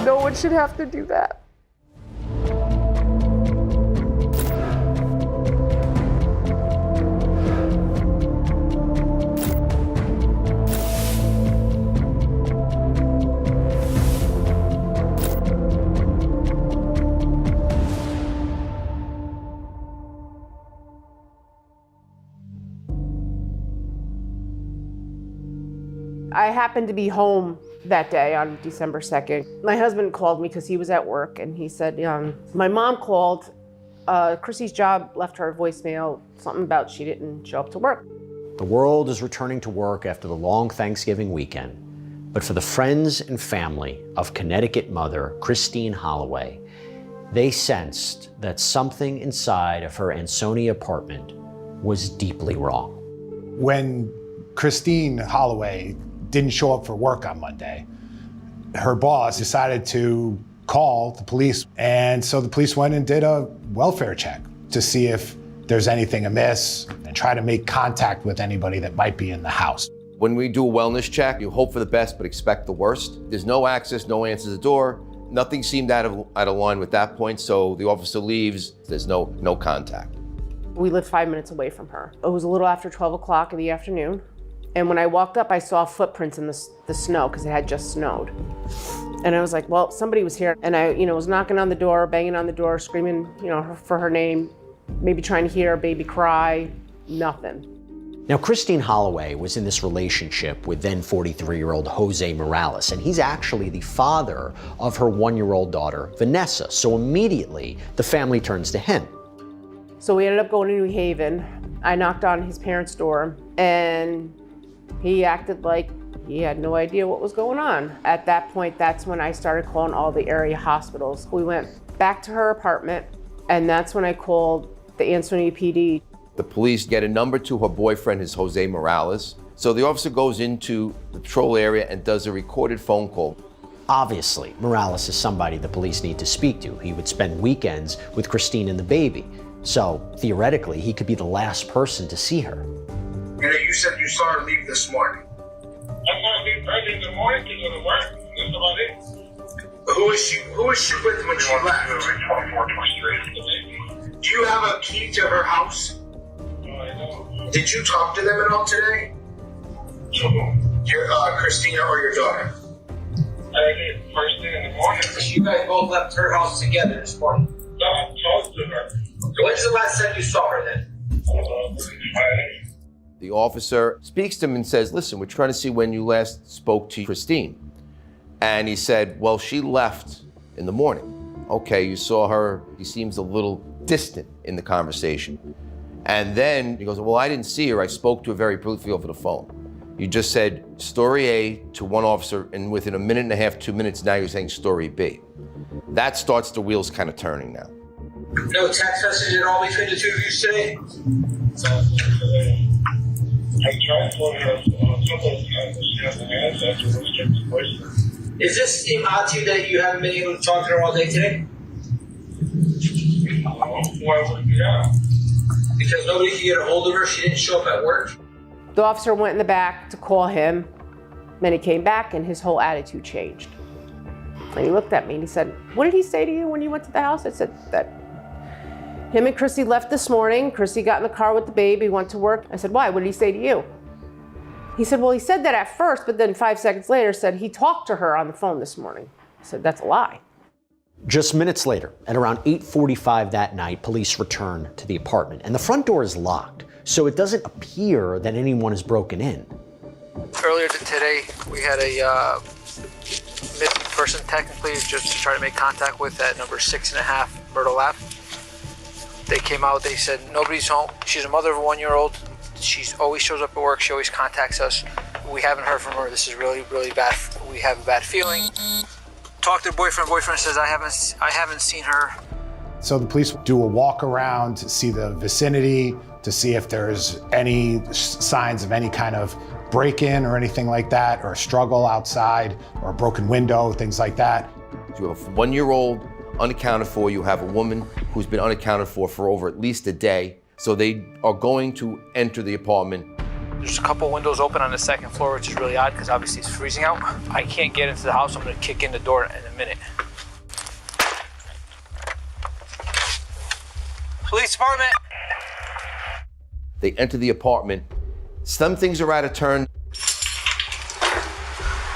No one should have to do that. I happened to be home that day on December 2nd. My husband called me because he was at work, and he said, my mom called. Chrissy's job left her a voicemail, something about she didn't show up to work. The world is returning to work after the long Thanksgiving weekend. But for the friends and family of Connecticut mother Christine Holloway, they sensed that something inside of her Ansonia apartment was deeply wrong. When Christine Holloway didn't show up for work on Monday, her boss decided to call the police. And so the police went and did a welfare check to see if there's anything amiss and try to make contact with anybody that might be in the house. When we do a wellness check, you hope for the best but expect the worst. There's no access, no answer to the door. Nothing seemed out of line with that point, so the officer leaves. There's no contact. We lived 5 minutes away from her. It was a little after 12 o'clock in the afternoon. And when I walked up, I saw footprints in the snow because it had just snowed. And I was like, well, somebody was here. And I, was knocking on the door, banging on the door, screaming, for her name, maybe trying to hear a baby cry, nothing. Now, Christine Holloway was in this relationship with then 43-year-old Jose Morales, and he's actually the father of her 1-year-old daughter, Vanessa. So immediately, the family turns to him. So we ended up going to New Haven. I knocked on his parents' door, and he acted like he had no idea what was going on. At that point, that's when I started calling all the area hospitals. We went back to her apartment, and that's when I called the Ansonia PD. The police get a number to her boyfriend, his Jose Morales. So the officer goes into the patrol area and does a recorded phone call. Obviously, Morales is somebody the police need to speak to. He would spend weekends with Christine and the baby. So theoretically, he could be the last person to see her. And you said you saw her leave this morning. I saw her leave early in the morning to go to work. That's about it. Who was she with when she left? 24th. Do you have a key to her house? Did you talk to them at all today? Your Christina or your daughter? I did first thing in the morning. You guys both left her house together this morning. No, I talked to her. When's the last time you saw her then? Friday. The officer speaks to him and says, listen, we're trying to see when you last spoke to Christine. And he said, well, she left in the morning. Okay, you saw her. He seems a little distant in the conversation. And then he goes, well, I didn't see her. I spoke to her very briefly over the phone. You just said story A to one officer, and within a minute and a half, 2 minutes, now you're saying story B. That starts the wheels kind of turning now. No text message at all between the two of you today? I tried for her a couple of times, but she hasn't answered. So let's check the voicemail. Does this seem odd to you that you haven't been able to talk to her all day today? Why would yeah? Because nobody could get a hold of her. She didn't show up at work. The officer went in the back to call him. Then he came back and his whole attitude changed. And he looked at me and he said, what did he say to you when you went to the house? I said that him and Chrissy left this morning. Chrissy got in the car with the baby, went to work. I said, why? What did he say to you? He said, well, he said that at first, but then 5 seconds later said he talked to her on the phone this morning. I said, that's a lie. Just minutes later, at around 8:45 that night, police return to the apartment, and the front door is locked, so it doesn't appear that anyone has broken in. Earlier today, we had a missing person, technically, just to try to make contact with at number 6.5 Myrtle Ave. They came out, they said, nobody's home. She's a mother of a 1-year-old. She always shows up at work. She always contacts us. We haven't heard from her. This is really, really bad. We have a bad feeling. Talked to her boyfriend. Boyfriend says, I haven't seen her. So the police do a walk around to see the vicinity, to see if there's any signs of any kind of break-in or anything like that, or a struggle outside, or a broken window, things like that. You have a 1-year-old unaccounted for. You have a woman who's been unaccounted for over at least a day. So they are going to enter the apartment. There's a couple windows open on the second floor, which is really odd because obviously it's freezing out. I can't get into the house. I'm going to kick in the door in a minute. Police department. They enter the apartment. Some things are out of turn.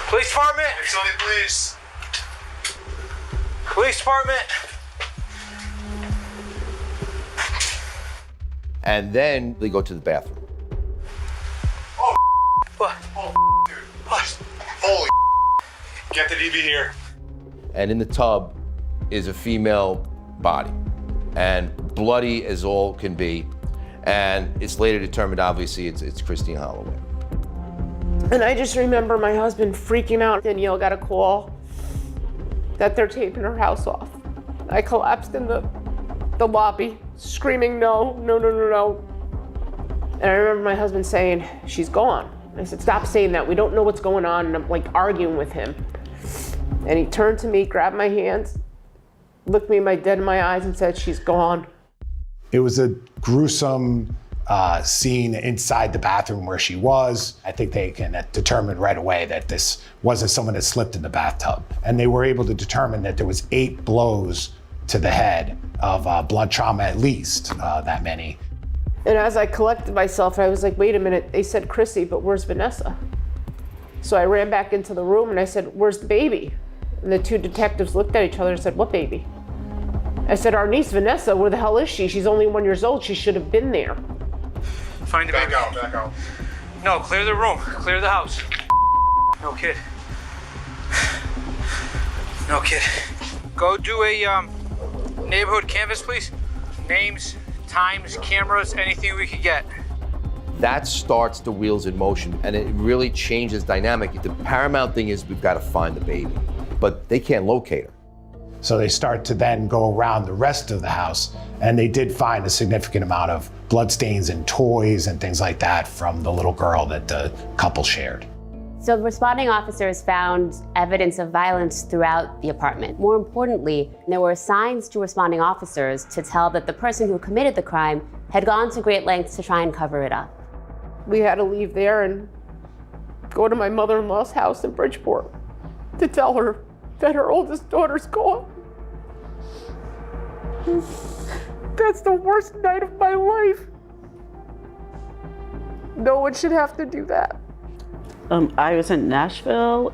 Police department. Police. Police department. And then they go to the bathroom. What? Oh, dude. What? Get the DV here. And in the tub is a female body, and bloody as all can be. And it's later determined, obviously, it's Christine Holloway. And I just remember my husband freaking out. Danielle got a call that they're taping her house off. I collapsed in the lobby, screaming, no, no, no, no, no. And I remember my husband saying, she's gone. I said, stop saying that. We don't know what's going on. And I'm like arguing with him. And he turned to me, grabbed my hands, looked me dead in my eyes and said, she's gone. It was a gruesome scene inside the bathroom where she was. I think they can determine right away that this wasn't someone that slipped in the bathtub. And they were able to determine that there was 8 blows to the head of blunt trauma, at least that many. And as I collected myself, I was like, wait a minute, they said Chrissy, but where's Vanessa? So I ran back into the room and I said, where's the baby? And the 2 detectives looked at each other and said, what baby? I said, our niece Vanessa, where the hell is she? She's only 1 year old, she should have been there. Find the baby. Back out. No, clear the room, clear the house. No kid. No kid. Go do a neighborhood canvas, please. Names, times, cameras, anything we could get. That starts the wheels in motion, and it really changes dynamic. The paramount thing is we've got to find the baby, but they can't locate her. So they start to then go around the rest of the house, and they did find a significant amount of bloodstains and toys and things like that from the little girl that the couple shared. So the responding officers found evidence of violence throughout the apartment. More importantly, there were signs to responding officers to tell that the person who committed the crime had gone to great lengths to try and cover it up. We had to leave there and go to my mother-in-law's house in Bridgeport to tell her that her oldest daughter's gone. That's the worst night of my life. No one should have to do that. I was in Nashville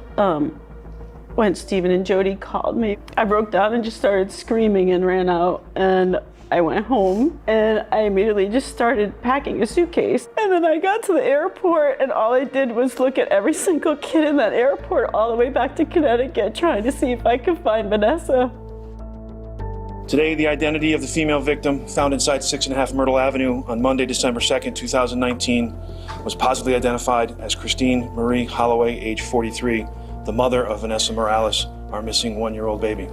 when Stephen and Jody called me. I broke down and just started screaming and ran out, and I went home and I immediately just started packing a suitcase. And then I got to the airport and all I did was look at every single kid in that airport all the way back to Connecticut, trying to see if I could find Vanessa. Today, the identity of the female victim found inside 6.5 Myrtle Avenue on Monday, December 2nd, 2019, was positively identified as Christine Marie Holloway, age 43, the mother of Vanessa Morales, our missing 1-year-old baby.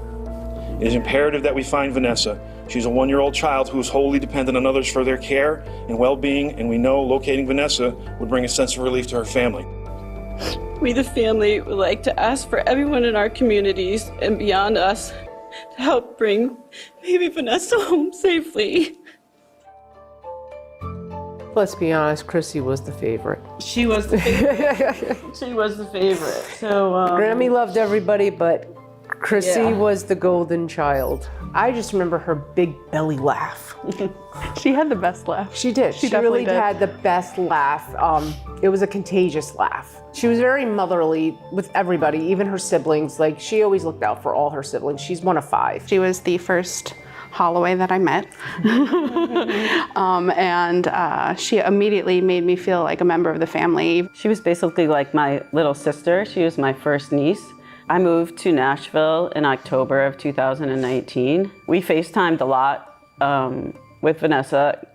It is imperative that we find Vanessa. She's a 1-year-old child who is wholly dependent on others for their care and well-being, and we know locating Vanessa would bring a sense of relief to her family. We, the family, would like to ask for everyone in our communities and beyond us to help bring baby Vanessa home safely. Let's be honest, Chrissy was the favorite. She was the favorite. She was the favorite. So Grammy loved everybody, but Chrissy Yeah. was the golden child. I just remember her big belly laugh. She had the best laugh. She did. She definitely really did. had the best laugh. It was a contagious laugh. She was very motherly with everybody, even her siblings. Like, she always looked out for all her siblings. She's one of 5. She was the first Holloway that I met. And she immediately made me feel like a member of the family. She was basically like my little sister. She was my first niece. I moved to Nashville in October of 2019. We FaceTimed a lot with Vanessa.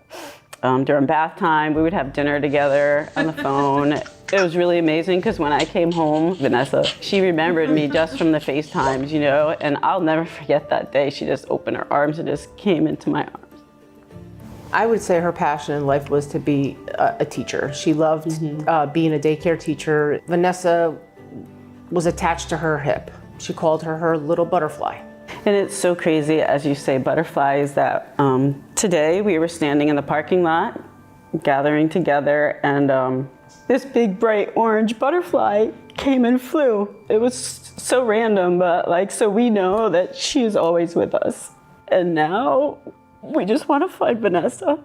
During bath time, we would have dinner together on the phone. It was really amazing because when I came home, Vanessa, she remembered me just from the FaceTimes, you know, and I'll never forget that day. She just opened her arms and just came into my arms. I would say her passion in life was to be a teacher. She loved being a daycare teacher. Vanessa was attached to her hip. She called her little butterfly. And it's so crazy, as you say, butterflies, that today we were standing in the parking lot, gathering together, and this big bright orange butterfly came and flew. It was so random, but like, so we know that she's always with us. And now we just want to find Vanessa.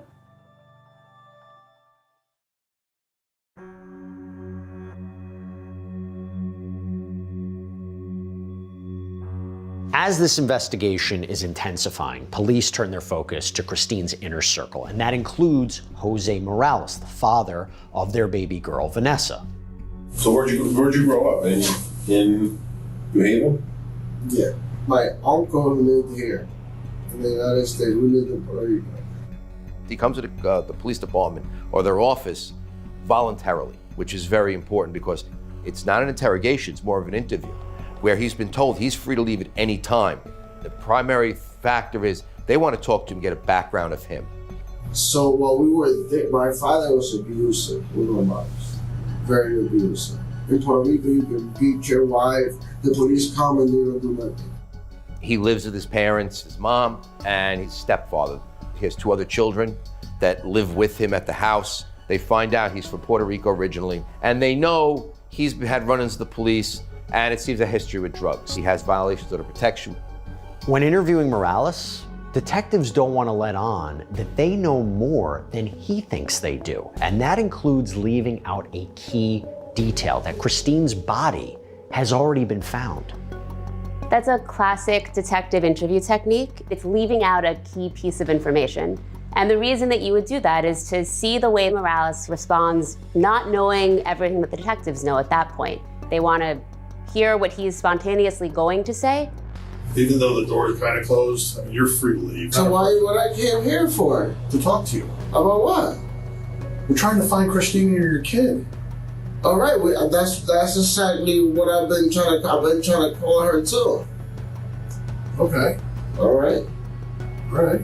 As this investigation is intensifying, police turn their focus to Christine's inner circle, and that includes Jose Morales, the father of their baby girl, Vanessa. So where'd you grow up? In You hate him? Yeah. My uncle lived here in the United States. We lived in Puerto Rico. He comes to the police department or their office voluntarily, which is very important because it's not an interrogation, it's more of an interview, where he's been told he's free to leave at any time. The primary factor is they want to talk to him, get a background of him. So while we were there, my father was abusive with my moms. Very abusive. In Puerto Rico, you can beat your wife, the police come and they don't do nothing. He lives with his parents, his mom, and his stepfather. He has 2 other children that live with him at the house. They find out he's from Puerto Rico originally, and they know he's had run-ins with the police, and it seems a history with drugs. He has violations of the protection. When interviewing Morales, detectives don't want to let on that they know more than he thinks they do. And that includes leaving out a key detail, that Christine's body has already been found. That's a classic detective interview technique. It's leaving out a key piece of information. And the reason that you would do that is to see the way Morales responds, not knowing everything that the detectives know at that point. They want to hear what he's spontaneously going to say. Even though the door is kind of closed, I mean, you're free to leave. So what I came here for? To talk to you. About what? We're trying to find Christine and your kid. All right, that's exactly what I've been trying to call her too. Okay. All right. All right.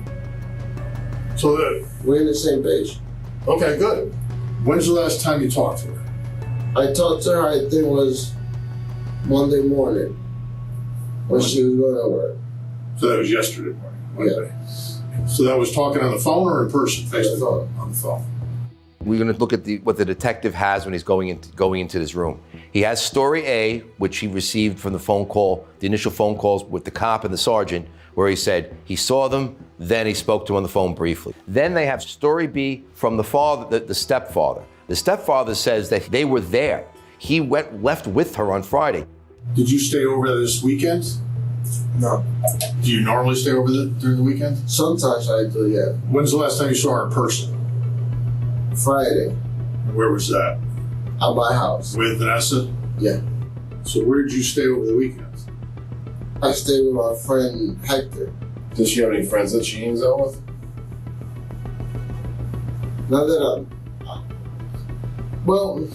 So we're in the same page. Okay, good. When's the last time you talked to her? I talked to her, I think it was Monday morning when she was going to work. So that was yesterday morning. Okay. Yeah. So that was talking on the phone or in person? Face to face? On the phone. We're going to look at what the detective has when he's going into this room. He has story A, which he received from the phone call, the initial phone calls with the cop and the sergeant, where he said he saw them, then he spoke to him on the phone briefly. Then they have story B from the father, the stepfather. The stepfather says that they were there. He left with her on Friday. Did you stay over there this weekend? No. Do you normally stay over there during the weekend? Sometimes I do, yeah. When's the last time you saw her in person? Friday. And where was that? At my house. With Vanessa? Yeah. So where did you stay over the weekend? I stayed with my friend Hector. Does she have any friends that she hangs out with? Not that well,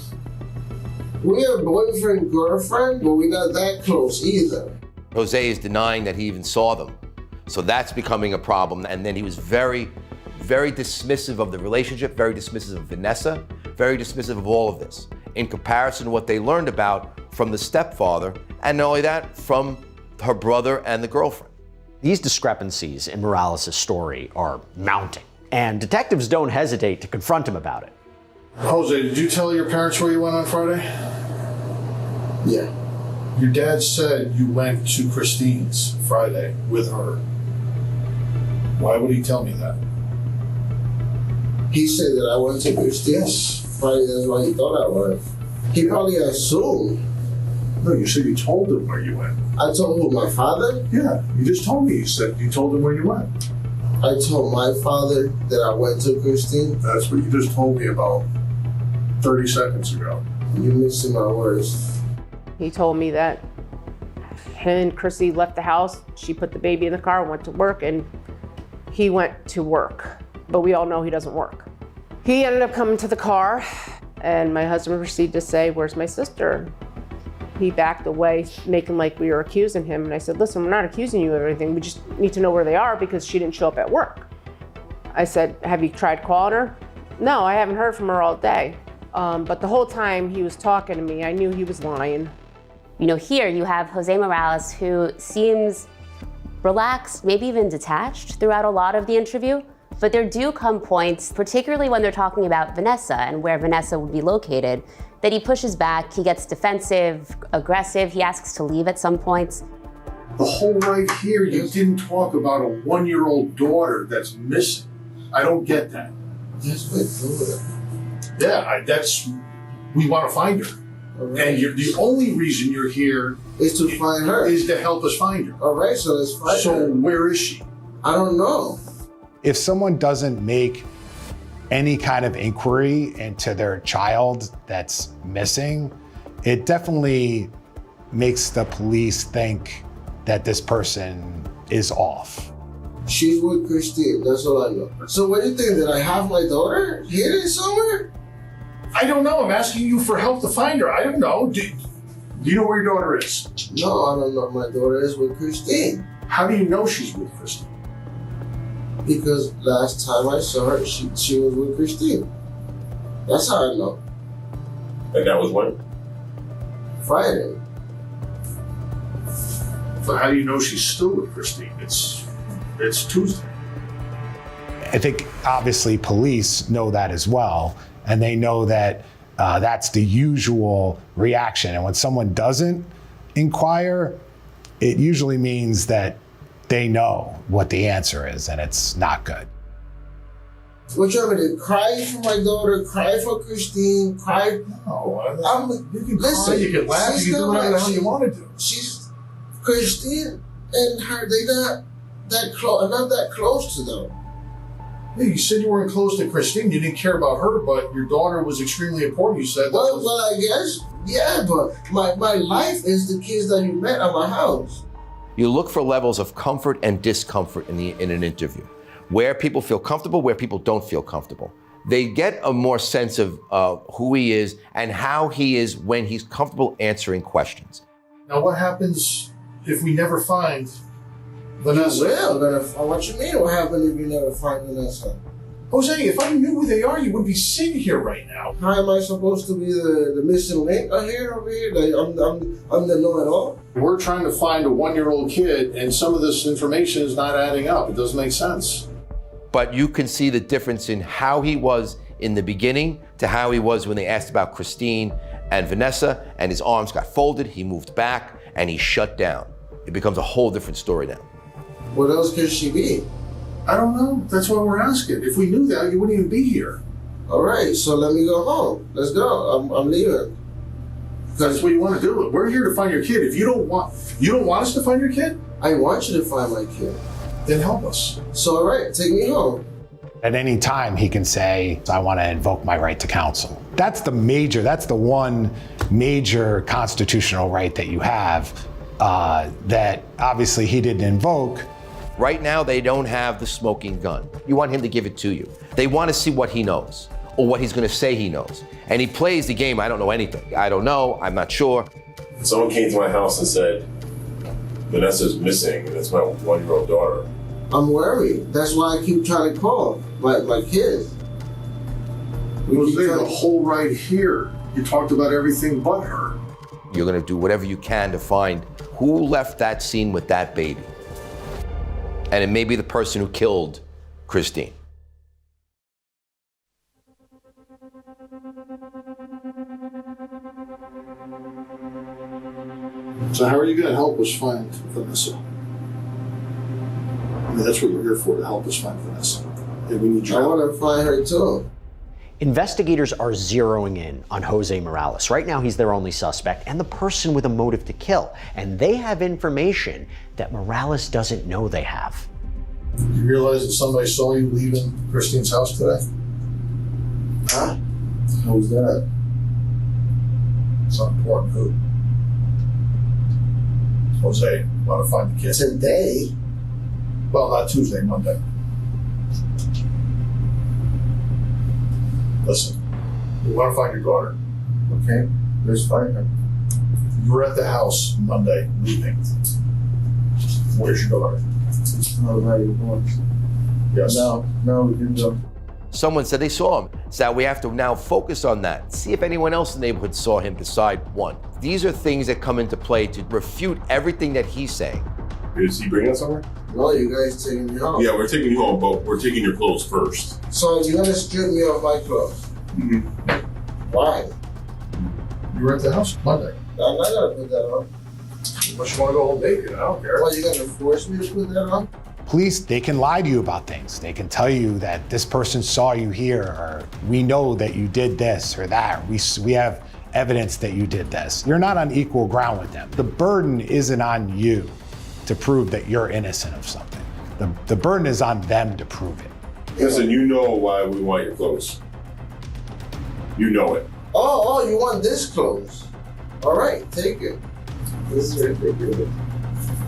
we're boyfriend, girlfriend, but we're not that close either. Jose is denying that he even saw them. So that's becoming a problem. And then he was very, very dismissive of the relationship, very dismissive of Vanessa, very dismissive of all of this in comparison to what they learned about from the stepfather, and not only that, from her brother and the girlfriend. These discrepancies in Morales' story are mounting, and detectives don't hesitate to confront him about it. Jose, did you tell your parents where you went on Friday? Yeah. Your dad said you went to Christine's Friday with her. Why would he tell me that? He said that I went to Christine's Friday, that's why he thought I went. He probably assumed. No, you said you told him where you went. I told him my father? Yeah, you just told me. You said you told him where you went. I told my father that I went to Christine. That's what you just told me about 30 seconds ago. You're missing my words. He told me that him and Chrissy left the house. She put the baby in the car, went to work, and he went to work. But we all know he doesn't work. He ended up coming to the car, and my husband proceeded to say, "Where's my sister?" He backed away, making like we were accusing him. And I said, "Listen, we're not accusing you of anything. We just need to know where they are because she didn't show up at work." I said, "Have you tried calling her?" "No, I haven't heard from her all day." But the whole time he was talking to me, I knew he was lying. You know, here you have Jose Morales, who seems relaxed, maybe even detached throughout a lot of the interview. But there do come points, particularly when they're talking about Vanessa and where Vanessa would be located, that he pushes back, he gets defensive, aggressive, he asks to leave at some points. The whole right here, you didn't talk about a 1-year-old daughter that's missing. I don't get that. That's my daughter. Yeah, we want to find her. Right. And the only reason you're here is to find her. Is to help us find her. All right, so let's find her. So where is she? I don't know. If someone doesn't make any kind of inquiry into their child that's missing, it definitely makes the police think that this person is off? She's with Christine, that's all I know. So what do you think, that I have my daughter hidden somewhere? I don't know, I'm asking you for help to find her. I don't know. Do you know where your daughter is? No, I don't know. My daughter is with Christine. How do you know she's with Christine? Because last time I saw her, she was with Christine. That's how I know. And that was when? Friday. So how do you know she's still with Christine? It's Tuesday. I think obviously police know that as well, and they know that that's the usual reaction. And when someone doesn't inquire, it usually means that they know what the answer is, and it's not good. What you want me to cry for my daughter, cry for Christine, cry? No, you can cry, you can laugh, you can do whatever the hell you want to do. She's Christine and her, they not that close. I'm not that close to them. Yeah, you said you weren't close to Christine. You didn't care about her, but your daughter was extremely important. You said that. Well, I guess, yeah, but my life is the kids that you met at my house. You look for levels of comfort and discomfort in an interview. Where people feel comfortable, where people don't feel comfortable. They get a more sense of who he is and how he is when he's comfortable answering questions. Now, what happens if we never find Vanessa? What you mean? What happens if you never find Vanessa? Jose, if I knew who they are, you wouldn't be sitting here right now. How am I supposed to be the missing link over here? Like, I'm the know-it-all. We're trying to find a 1-year-old kid, and some of this information is not adding up. It doesn't make sense. But you can see the difference in how he was in the beginning to how he was when they asked about Christine and Vanessa, and his arms got folded, he moved back, and he shut down. It becomes a whole different story now. What else could she be? I don't know. That's why we're asking. If we knew that, you wouldn't even be here. All right, so let me go home. Let's go. I'm leaving. That's what you want to do. We're here to find your kid. If you don't want us to find your kid? I want you to find my kid. Then help us. So, all right, take me home. At any time, he can say, I want to invoke my right to counsel. That's the one major constitutional right that you have that obviously he didn't invoke. Right now, they don't have the smoking gun. You want him to give it to you. They want to see what he knows or what he's going to say he knows. And he plays the game, I don't know anything. I don't know, I'm not sure. Someone came to my house and said, Vanessa's missing, and it's my 1-year-old daughter. I'm worried. That's why I keep trying to call my kids. There's a whole right here. You talked about everything but her. You're going to do whatever you can to find who left that scene with that baby. And it may be the person who killed Christine. So how are you going to help us find Vanessa? I mean, that's what you're here for, to help us find Vanessa. And we need your help. I want to find her too. Investigators are zeroing in on Jose Morales. Right now, he's their only suspect and the person with a motive to kill. And they have information that Morales doesn't know they have. You realize that somebody saw you leaving Christine's house today? Huh? Who's that? It's not important who. Jose, want to find the kid. Today? Well, not Tuesday, Monday. Listen, we want to find your daughter. Okay, let's find her. You were at the house Monday, leaving. Where's your daughter? All right, Yes. No, we didn't go. Someone said they saw him. So we have to now focus on that. See if anyone else in the neighborhood saw him beside one. These are things that come into play to refute everything that he's saying. Is he bringing us somewhere? No, you guys taking me home. Yeah, we're taking you home, but we're taking your clothes first. So you're gonna strip me of my clothes? Mm-hmm. Why? You were at the house Monday. I'm not gonna put that on. Unless you want to go home naked, I don't care. Why, you gonna force me to put that on? Police, they can lie to you about things. They can tell you that this person saw you here, or we know that you did this or that. We have evidence that you did this. You're not on equal ground with them. The burden isn't on you to prove that you're innocent of something. The burden is on them to prove it. Listen, you know why we want your clothes. You know it. Oh, you want this clothes? All right, take it. This is ridiculous.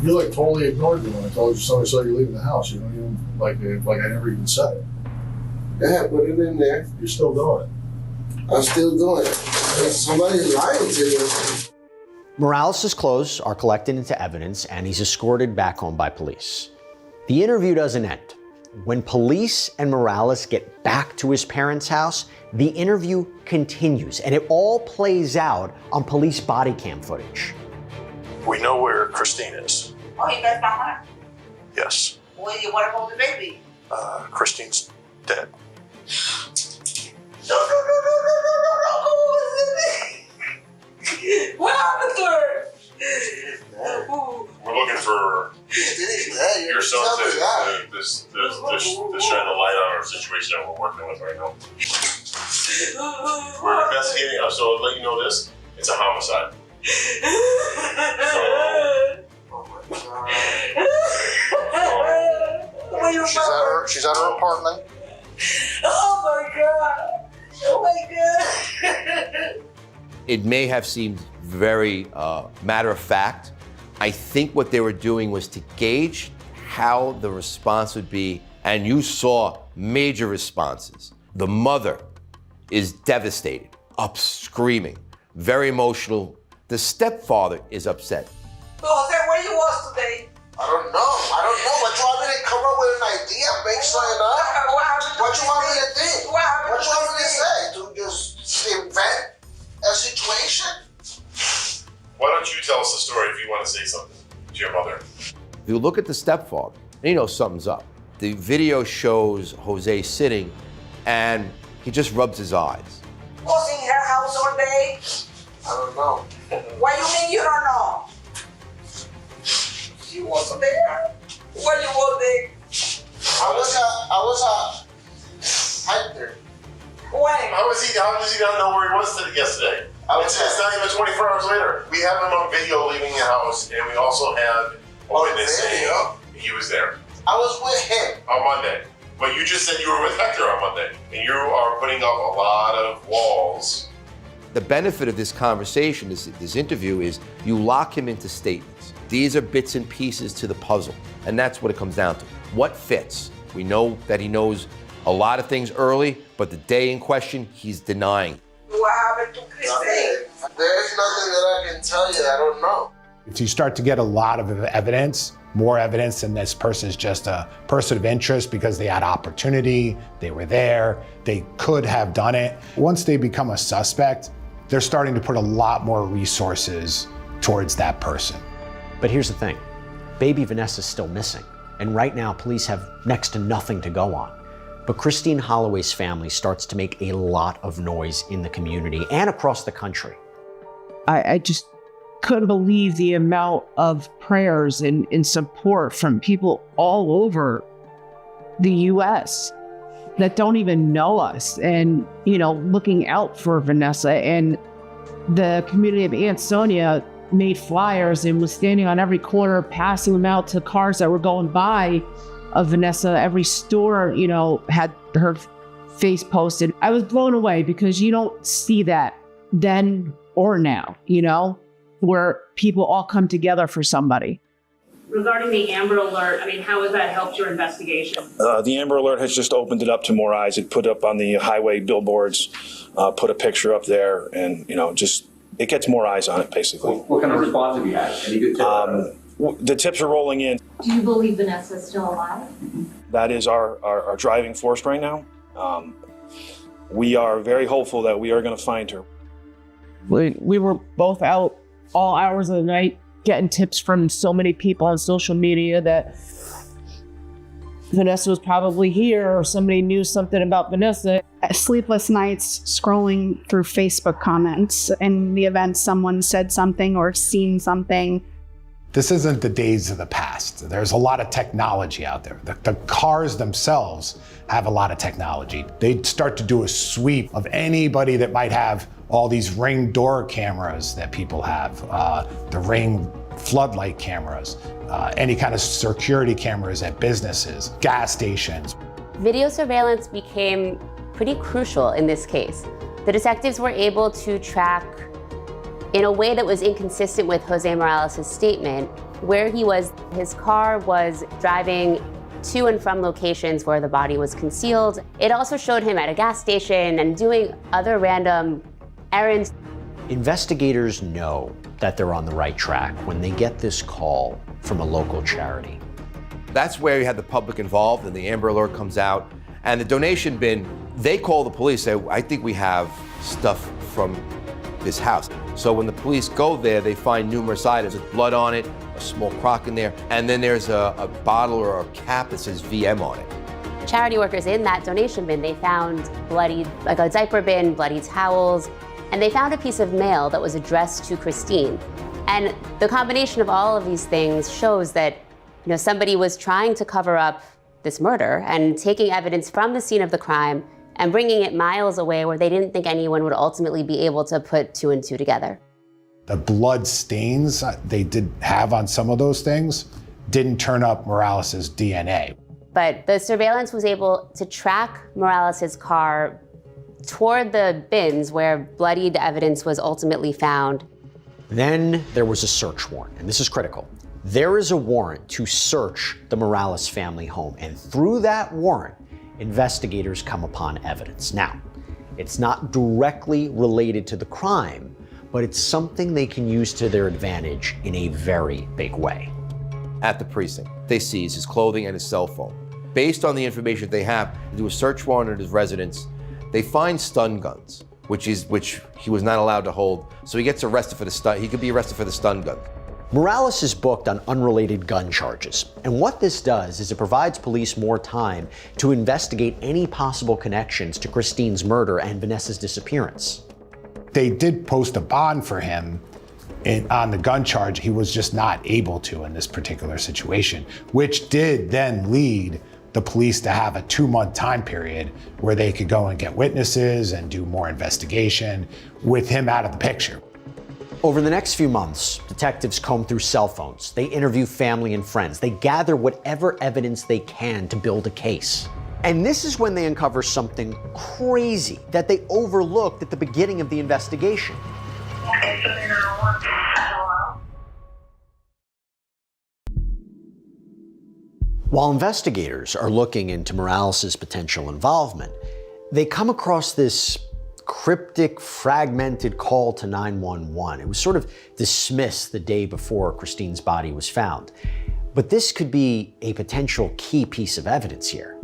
You like totally ignored me when I told you somebody saw you leaving the house. You don't even like I never even said it. Yeah, put it in there. You're still doing it. I'm still doing it. Somebody's lying to you. Morales' clothes are collected into evidence and he's escorted back home by police. The interview doesn't end. When police and Morales get back to his parents' house, the interview continues and it all plays out on police body cam footage. We know where Christine is. Oh, you guys found her? Yes. Well, you want to hold the baby? Christine's dead. No. What happened to her? We're looking for your son to shine a light on our situation that we're working with right now. We're investigating, so I'll let you know this. It's a homicide. She's at her apartment. Oh my God. Oh my God. It may have seemed very matter of fact. I think what they were doing was to gauge how the response would be, and you saw major responses. The mother is devastated, up screaming, very emotional. The stepfather is upset. Jose, where you was today? I don't know. What you want me to come up with an idea, make something up? What you want me to think? What you want me to say? To just invent a situation? Why don't you tell us the story if you want to say something to your mother? If you look at the stepfather, you know something's up. The video shows Jose sitting and he just rubs his eyes. Was in her house all day? I don't know. What do you mean you don't know? She wasn't there. Where you was there? I was hiker. When? How does he not know where he was yesterday? It's not even 24 hours later. We have him on video leaving the house, and we also have a witness saying he was there. I was with him. On Monday. But you just said you were with Hector on Monday, and you are putting up a lot of walls. The benefit of this conversation, this interview, is you lock him into statements. These are bits and pieces to the puzzle, and that's what it comes down to. What fits? We know that he knows a lot of things early, but the day in question, he's denying. What happened to Christine? There's nothing that I can tell you. I don't know. If you start to get a lot of evidence, more evidence than this person is just a person of interest because they had opportunity, they were there, they could have done it. Once they become a suspect, they're starting to put a lot more resources towards that person. But here's the thing, baby Vanessa's still missing. And right now, police have next to nothing to go on. But Christine Holloway's family starts to make a lot of noise in the community and across the country. I just couldn't believe the amount of prayers and support from people all over the U.S. that don't even know us and, looking out for Vanessa. And the community of Ansonia made flyers and was standing on every corner, passing them out to cars that were going by of Vanessa. Every store, had her face posted. I was blown away because you don't see that then or now, where people all come together for somebody. Regarding the Amber Alert, how has that helped your investigation? The Amber Alert has just opened it up to more eyes. It put up on the highway billboards, put a picture up there, and it gets more eyes on it, basically. What kind of response have you had? Any good tips? The tips are rolling in. Do you believe Vanessa's still alive? That is our driving force right now. We are very hopeful that we are going to find her. We were both out all hours of the night getting tips from so many people on social media that Vanessa was probably here or somebody knew something about Vanessa. Sleepless nights scrolling through Facebook comments in the event someone said something or seen something. This isn't the days of the past. There's a lot of technology out there. The cars themselves have a lot of technology. They'd start to do a sweep of anybody that might have all these Ring door cameras that people have, the Ring floodlight cameras, any kind of security cameras at businesses, gas stations. Video surveillance became pretty crucial in this case. The detectives were able to track in a way that was inconsistent with Jose Morales' statement. Where he was, his car was driving to and from locations where the body was concealed. It also showed him at a gas station and doing other random errands. Investigators know that they're on the right track when they get this call from a local charity. That's where you had the public involved and the Amber Alert comes out. And the donation bin, they call the police, say, I think we have stuff from this house. So when the police go there, they find numerous items with blood on it, a small crock in there, and then there's a bottle or a cap that says VM on it. Charity workers in that donation bin, they found bloody, like a diaper bin, bloody towels, and they found a piece of mail that was addressed to Christine. And the combination of all of these things shows that, somebody was trying to cover up this murder and taking evidence from the scene of the crime and bringing it miles away where they didn't think anyone would ultimately be able to put two and two together. The blood stains they did have on some of those things didn't turn up Morales' DNA. But the surveillance was able to track Morales' car toward the bins where bloodied evidence was ultimately found. Then there was a search warrant, and this is critical. There is a warrant to search the Morales family home, and through that warrant, investigators come upon evidence. Now, it's not directly related to the crime, but it's something they can use to their advantage in a very big way. At the precinct, they seize his clothing and his cell phone. Based on the information they have, they do a search warrant at his residence. They find stun guns, which he was not allowed to hold, so he gets arrested for the stun. He could be arrested for the stun gun. Morales is booked on unrelated gun charges, and what this does is it provides police more time to investigate any possible connections to Christine's murder and Vanessa's disappearance. They did post a bond for him on the gun charge. He was just not able to in this particular situation, which did then lead the police to have a 2-month time period where they could go and get witnesses and do more investigation with him out of the picture. Over the next few months, detectives comb through cell phones. They interview family and friends. They gather whatever evidence they can to build a case. And this is when they uncover something crazy that they overlooked at the beginning of the investigation. While investigators are looking into Morales' potential involvement, they come across this cryptic, fragmented call to 911. It was sort of dismissed the day before Christine's body was found. But this could be a potential key piece of evidence here.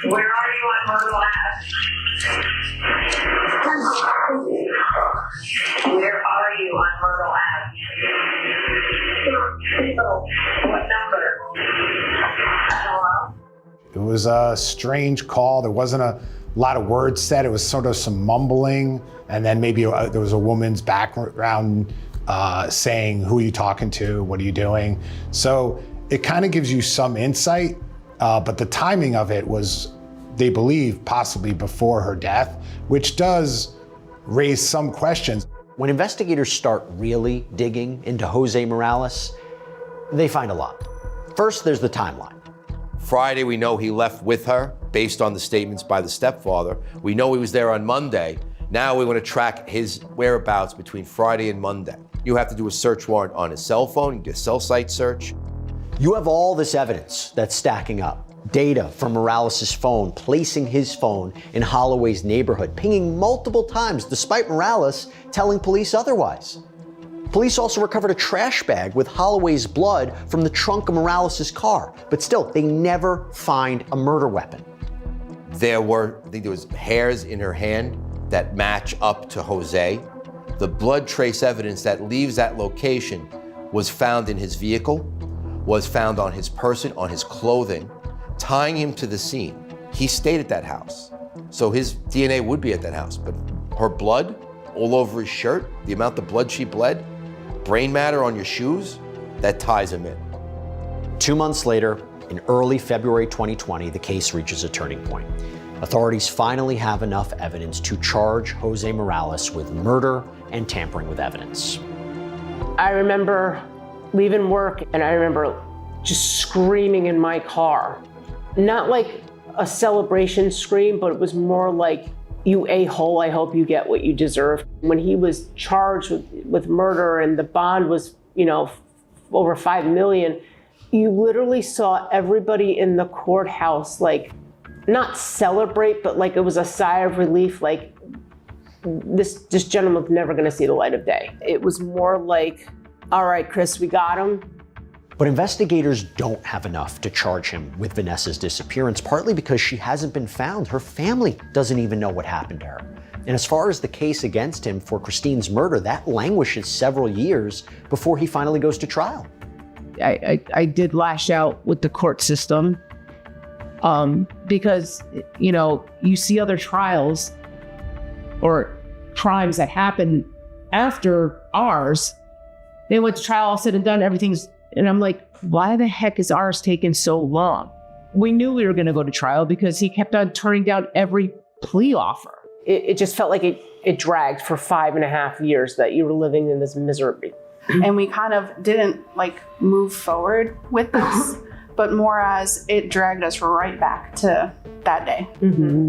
Where are you on Myrtle Ave? Where are you on Myrtle Ave? What number? Hello? It was a strange call. There wasn't a lot of words said. It was sort of some mumbling, and then maybe there was a woman's background saying, who are you talking to? What are you doing? So it kind of gives you some insight, but the timing of it was, they believe, possibly before her death, which does raise some questions. When investigators start really digging into Jose Morales, they find a lot. First, there's the timeline. Friday, we know he left with her based on the statements by the stepfather. We know he was there on Monday. Now we want to track his whereabouts between Friday and Monday. You have to do a search warrant on his cell phone, you do a cell site search. You have all this evidence that's stacking up. Data from Morales' phone, placing his phone in Holloway's neighborhood, pinging multiple times despite Morales telling police otherwise. Police also recovered a trash bag with Holloway's blood from the trunk of Morales' car, but still, they never find a murder weapon. I think there was hairs in her hand that match up to Jose. The blood trace evidence that leaves that location was found in his vehicle, was found on his person, on his clothing, tying him to the scene. He stayed at that house, so his DNA would be at that house, but her blood all over his shirt, the amount of blood she bled, brain matter on your shoes, that ties him in. 2 months later, in early February 2020, the case reaches a turning point. Authorities finally have enough evidence to charge Jose Morales with murder and tampering with evidence. I remember leaving work and I remember just screaming in my car. Not like a celebration scream, but it was more like, you a-hole, I hope you get what you deserve. When he was charged with murder and the bond was, over $5 million, you literally saw everybody in the courthouse, like, not celebrate, but like it was a sigh of relief, like this gentleman's never gonna see the light of day. It was more like, all right, Chris, we got him. But investigators don't have enough to charge him with Vanessa's disappearance, partly because she hasn't been found. Her family doesn't even know what happened to her. And as far as the case against him for Christine's murder, that languishes several years before he finally goes to trial. I did lash out with the court system because, you see other trials or crimes that happen after ours. They went to trial, all said and done, everything's, and I'm like, why the heck is ours taking so long? We knew we were going to go to trial because he kept on turning down every plea offer. It just felt like it dragged for 5.5 years that you were living in this misery. And we kind of didn't move forward with this, but more as it dragged us right back to that day,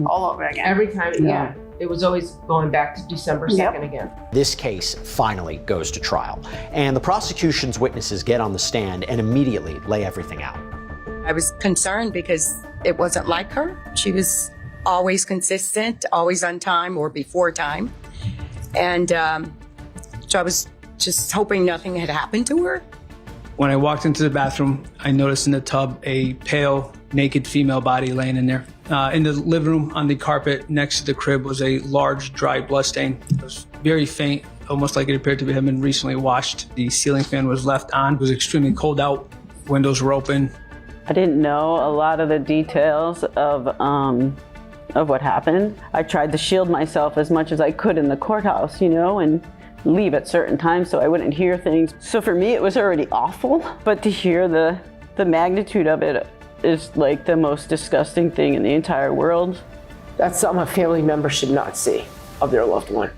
all over again. Every time, yeah. It was always going back to December 2nd again. This case finally goes to trial, and the prosecution's witnesses get on the stand and immediately lay everything out. I was concerned because it wasn't like her. She was always consistent, always on time or before time. And so I was just hoping nothing had happened to her. When I walked into the bathroom, I noticed in the tub a pale, naked female body laying in there. In the living room on the carpet next to the crib was a large dry blood stain. It was very faint, almost like it appeared to have been recently washed. The ceiling fan was left on. It was extremely cold out. Windows were open. I didn't know a lot of the details of what happened. I tried to shield myself as much as I could in the courthouse, and leave at certain times so I wouldn't hear things. So for me, it was already awful, but to hear the magnitude of it is like the most disgusting thing in the entire world. That's something a family member should not see of their loved one.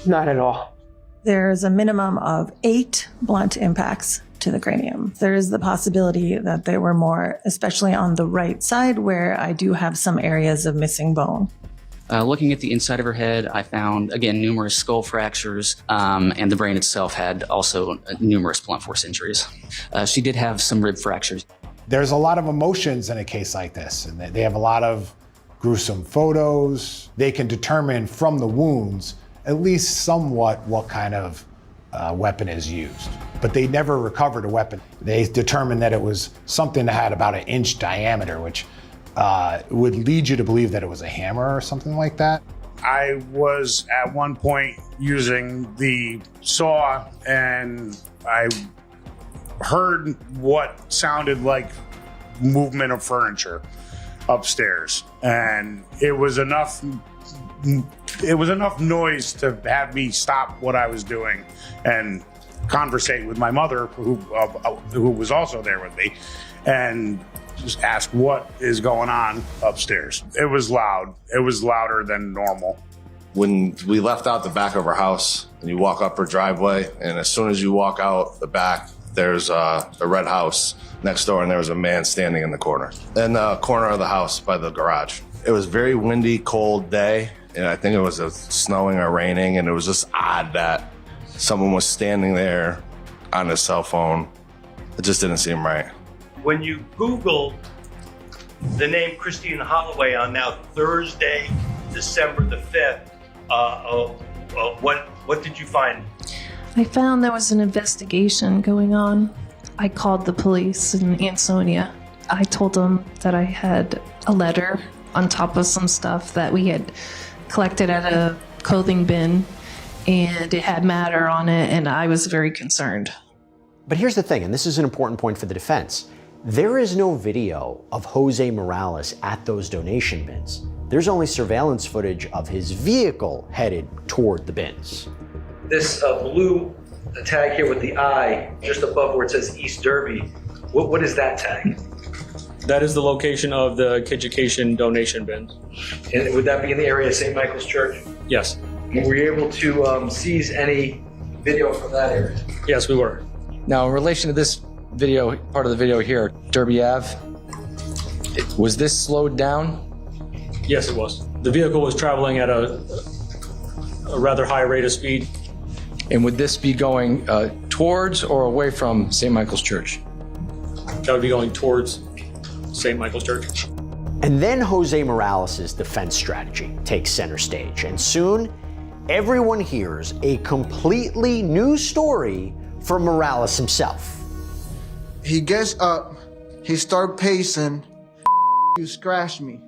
Not at all. There's a minimum of 8 blunt impacts to the cranium. There is the possibility that there were more, especially on the right side where I do have some areas of missing bone. Looking at the inside of her head, I found, again, numerous skull fractures, and the brain itself had also numerous blunt force injuries. She did have some rib fractures. There's a lot of emotions in a case like this, and they have a lot of gruesome photos. They can determine from the wounds at least somewhat what kind of weapon is used. But they never recovered a weapon. They determined that it was something that had about 1 inch diameter, which would lead you to believe that it was a hammer or something like that. I was at one point using the saw and I heard what sounded like movement of furniture upstairs, and it was enough noise to have me stop what I was doing and conversate with my mother, who was also there with me, and just ask what is going on upstairs. It was loud. It was louder than normal. When we left out the back of our house and you walk up her driveway, and as soon as you walk out the back, there's a red house next door, and there was a man standing in the corner of the house by the garage. It was a very windy, cold day, and I think it was snowing or raining, and it was just odd that someone was standing there on his cell phone. It just didn't seem right. When you Googled the name Christine Holloway on now Thursday, December the 5th, what did you find? I found there was an investigation going on. I called the police in Ansonia. I told them that I had a letter on top of some stuff that we had collected at a clothing bin, and it had matter on it, and I was very concerned. But here's the thing, and this is an important point for the defense. There is no video of Jose Morales at those donation bins. There's only surveillance footage of his vehicle headed toward the bins. This blue tag here with the eye just above where it says East Derby, what is that tag? That is the location of the Kiducation donation bin. And would that be in the area of St. Michael's Church? Yes. And were you able to seize any video from that area? Yes, we were. Now, in relation to this video, part of the video here, Derby Ave, was this slowed down? Yes, it was. The vehicle was traveling at a rather high rate of speed. And would this be going towards or away from St. Michael's Church? That would be going towards St. Michael's Church. And then Jose Morales' defense strategy takes center stage, and soon everyone hears a completely new story from Morales himself. He gets up, he start pacing, you scratched me.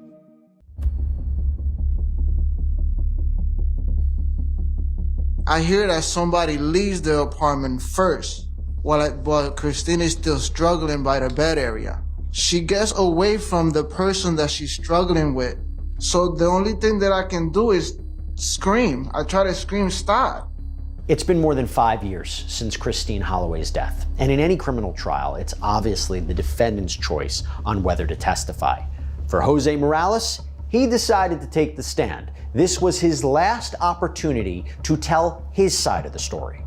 I hear that somebody leaves the apartment first, while Christine is still struggling by the bed area. She gets away from the person that she's struggling with. So the only thing that I can do is scream. I try to scream, stop. It's been more than 5 years since Christine Holloway's death, and in any criminal trial, it's obviously the defendant's choice on whether to testify. For Jose Morales, he decided to take the stand. This was his last opportunity to tell his side of the story.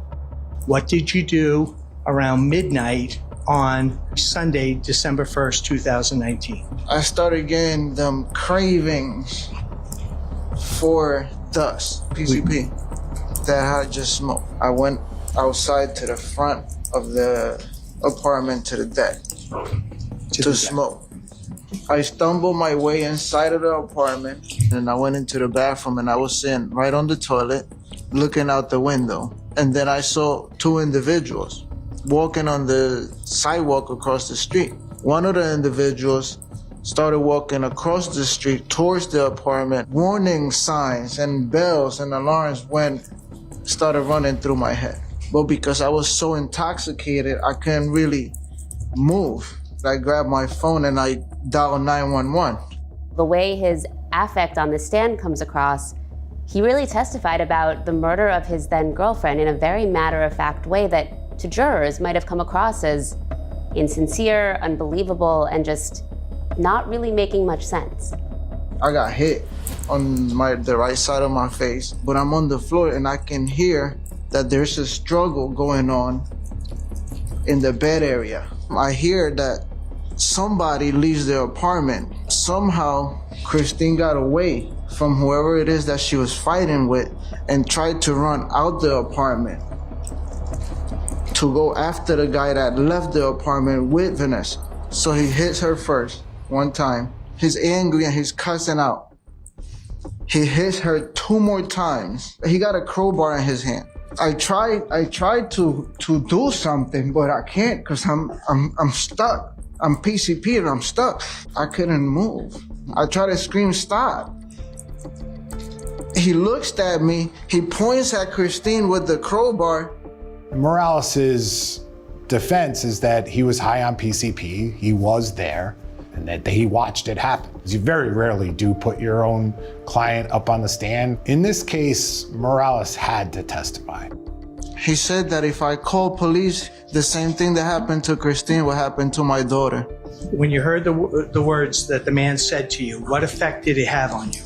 What did you do around midnight on Sunday, December 1st, 2019? I started getting them cravings for dust, PCP, that I just smoked. I went outside to the front of the apartment to the deck to smoke. I stumbled my way inside of the apartment and I went into the bathroom and I was sitting right on the toilet looking out the window. And then I saw two individuals walking on the sidewalk across the street. One of the individuals started walking across the street towards the apartment. Warning signs and bells and alarms started running through my head. But because I was so intoxicated, I couldn't really move. I grabbed my phone and I dialed 911. The way his affect on the stand comes across, he really testified about the murder of his then girlfriend in a very matter-of-fact way that to jurors might have come across as insincere, unbelievable, and just not really making much sense. I got hit on the right side of my face, but I'm on the floor and I can hear that there's a struggle going on in the bed area. I hear that somebody leaves the apartment. Somehow, Christine got away from whoever it is that she was fighting with and tried to run out the apartment to go after the guy that left the apartment with Vanessa. So he hits her first, one time. He's angry and he's cussing out. He hits her 2 more times. He got a crowbar in his hand. I tried to do something, but I can't because I'm stuck. I'm PCP and I'm stuck. I couldn't move. I tried to scream, stop. He looks at me, he points at Christine with the crowbar. Morales' defense is that he was high on PCP, he was there, and that he watched it happen. You very rarely do put your own client up on the stand. In this case, Morales had to testify. He said that if I call police, the same thing that happened to Christine will happen to my daughter. When you heard the words that the man said to you, what effect did it have on you?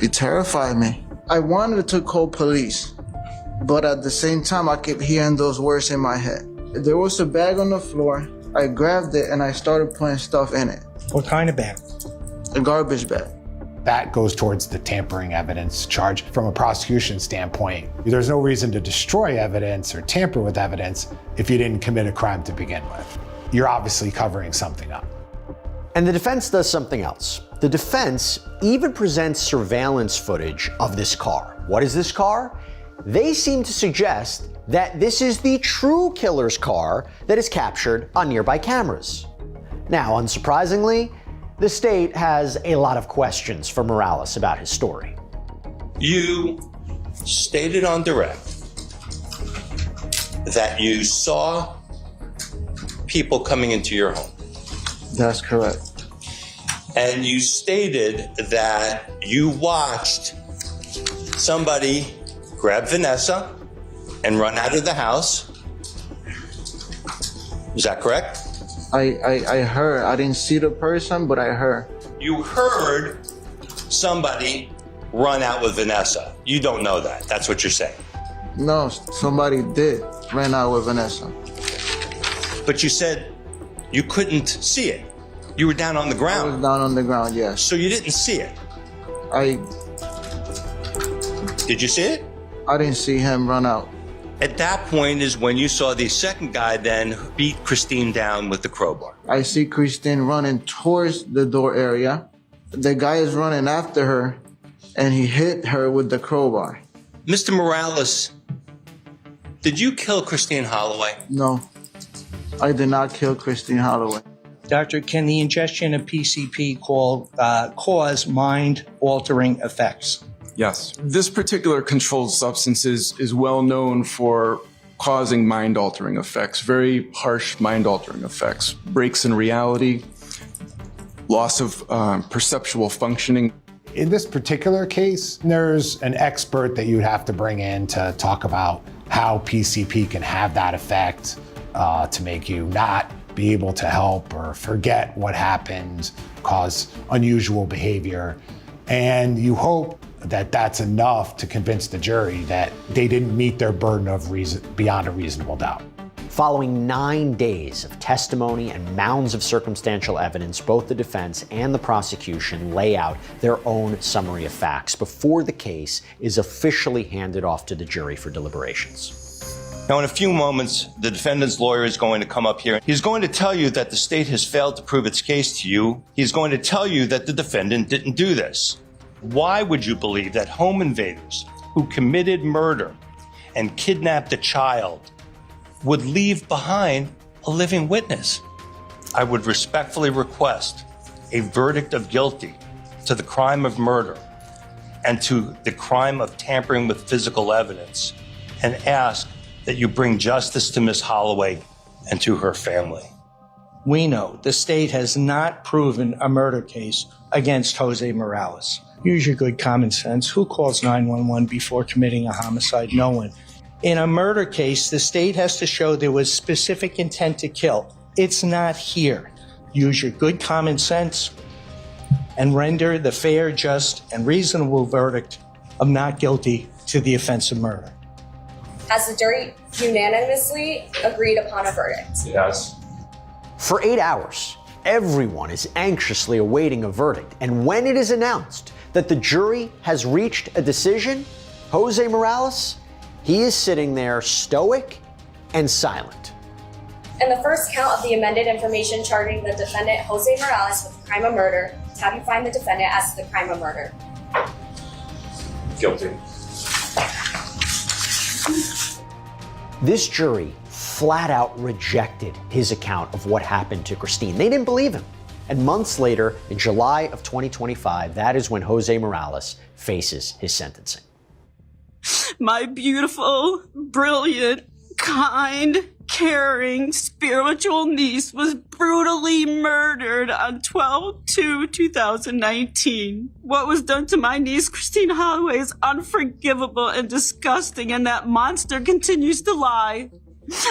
It terrified me. I wanted to call police, but at the same time, I kept hearing those words in my head. There was a bag on the floor. I grabbed it and I started putting stuff in it. What kind of bag? A garbage bag. That goes towards the tampering evidence charge. From a prosecution standpoint, there's no reason to destroy evidence or tamper with evidence if you didn't commit a crime to begin with. You're obviously covering something up. And the defense does something else. The defense even presents surveillance footage of this car. What is this car? They seem to suggest that this is the true killer's car that is captured on nearby cameras. Now, unsurprisingly, the state has a lot of questions for Morales about his story. You stated on direct that you saw people coming into your home. That's correct. And you stated that you watched somebody grab Vanessa and run out of the house. Is that correct? I heard. I didn't see the person, but I heard. You heard somebody run out with Vanessa. You don't know that. That's what you're saying. No, somebody did ran out with Vanessa. But you said you couldn't see it. You were down on the ground. I was down on the ground, yes. So you didn't see it. Did you see it? I didn't see him run out. At that point is when you saw the second guy then beat Christine down with the crowbar. I see Christine running towards the door area. The guy is running after her, and he hit her with the crowbar. Mr. Morales, did you kill Christine Holloway? No, I did not kill Christine Holloway. Doctor, can the ingestion of PCP cause mind-altering effects? Yes. This particular controlled substance is well known for causing mind-altering effects, very harsh mind-altering effects, breaks in reality, loss of perceptual functioning. In this particular case, there's an expert that you'd have to bring in to talk about how PCP can have that effect to make you not be able to help or forget what happened, cause unusual behavior. And you hope that that's enough to convince the jury that they didn't meet their burden of reason beyond a reasonable doubt. Following 9 days of testimony and mounds of circumstantial evidence, both the defense and the prosecution lay out their own summary of facts before the case is officially handed off to the jury for deliberations. Now, in a few moments, the defendant's lawyer is going to come up here. He's going to tell you that the state has failed to prove its case to you. He's going to tell you that the defendant didn't do this. Why would you believe that home invaders who committed murder and kidnapped a child would leave behind a living witness? I would respectfully request a verdict of guilty to the crime of murder and to the crime of tampering with physical evidence, and ask that you bring justice to Ms. Holloway and to her family. We know the state has not proven a murder case against Jose Morales. Use your good common sense. Who calls 911 before committing a homicide? No one. In a murder case, the state has to show there was specific intent to kill. It's not here. Use your good common sense and render the fair, just, and reasonable verdict of not guilty to the offense of murder. Has the jury unanimously agreed upon a verdict? Yes. For 8 hours, everyone is anxiously awaiting a verdict, and when it is announced that the jury has reached a decision, Jose Morales, he is sitting there stoic and silent. In the first count of the amended information charging the defendant Jose Morales with the crime of murder, how do you find the defendant as to the crime of murder? Guilty. This jury flat out rejected his account of what happened to Christine. They didn't believe him. And months later, in July of 2025, that is when Jose Morales faces his sentencing. My beautiful, brilliant, kind, caring, spiritual niece was brutally murdered on 12/2/2019. What was done to my niece, Christine Holloway, is unforgivable and disgusting, and that monster continues to lie.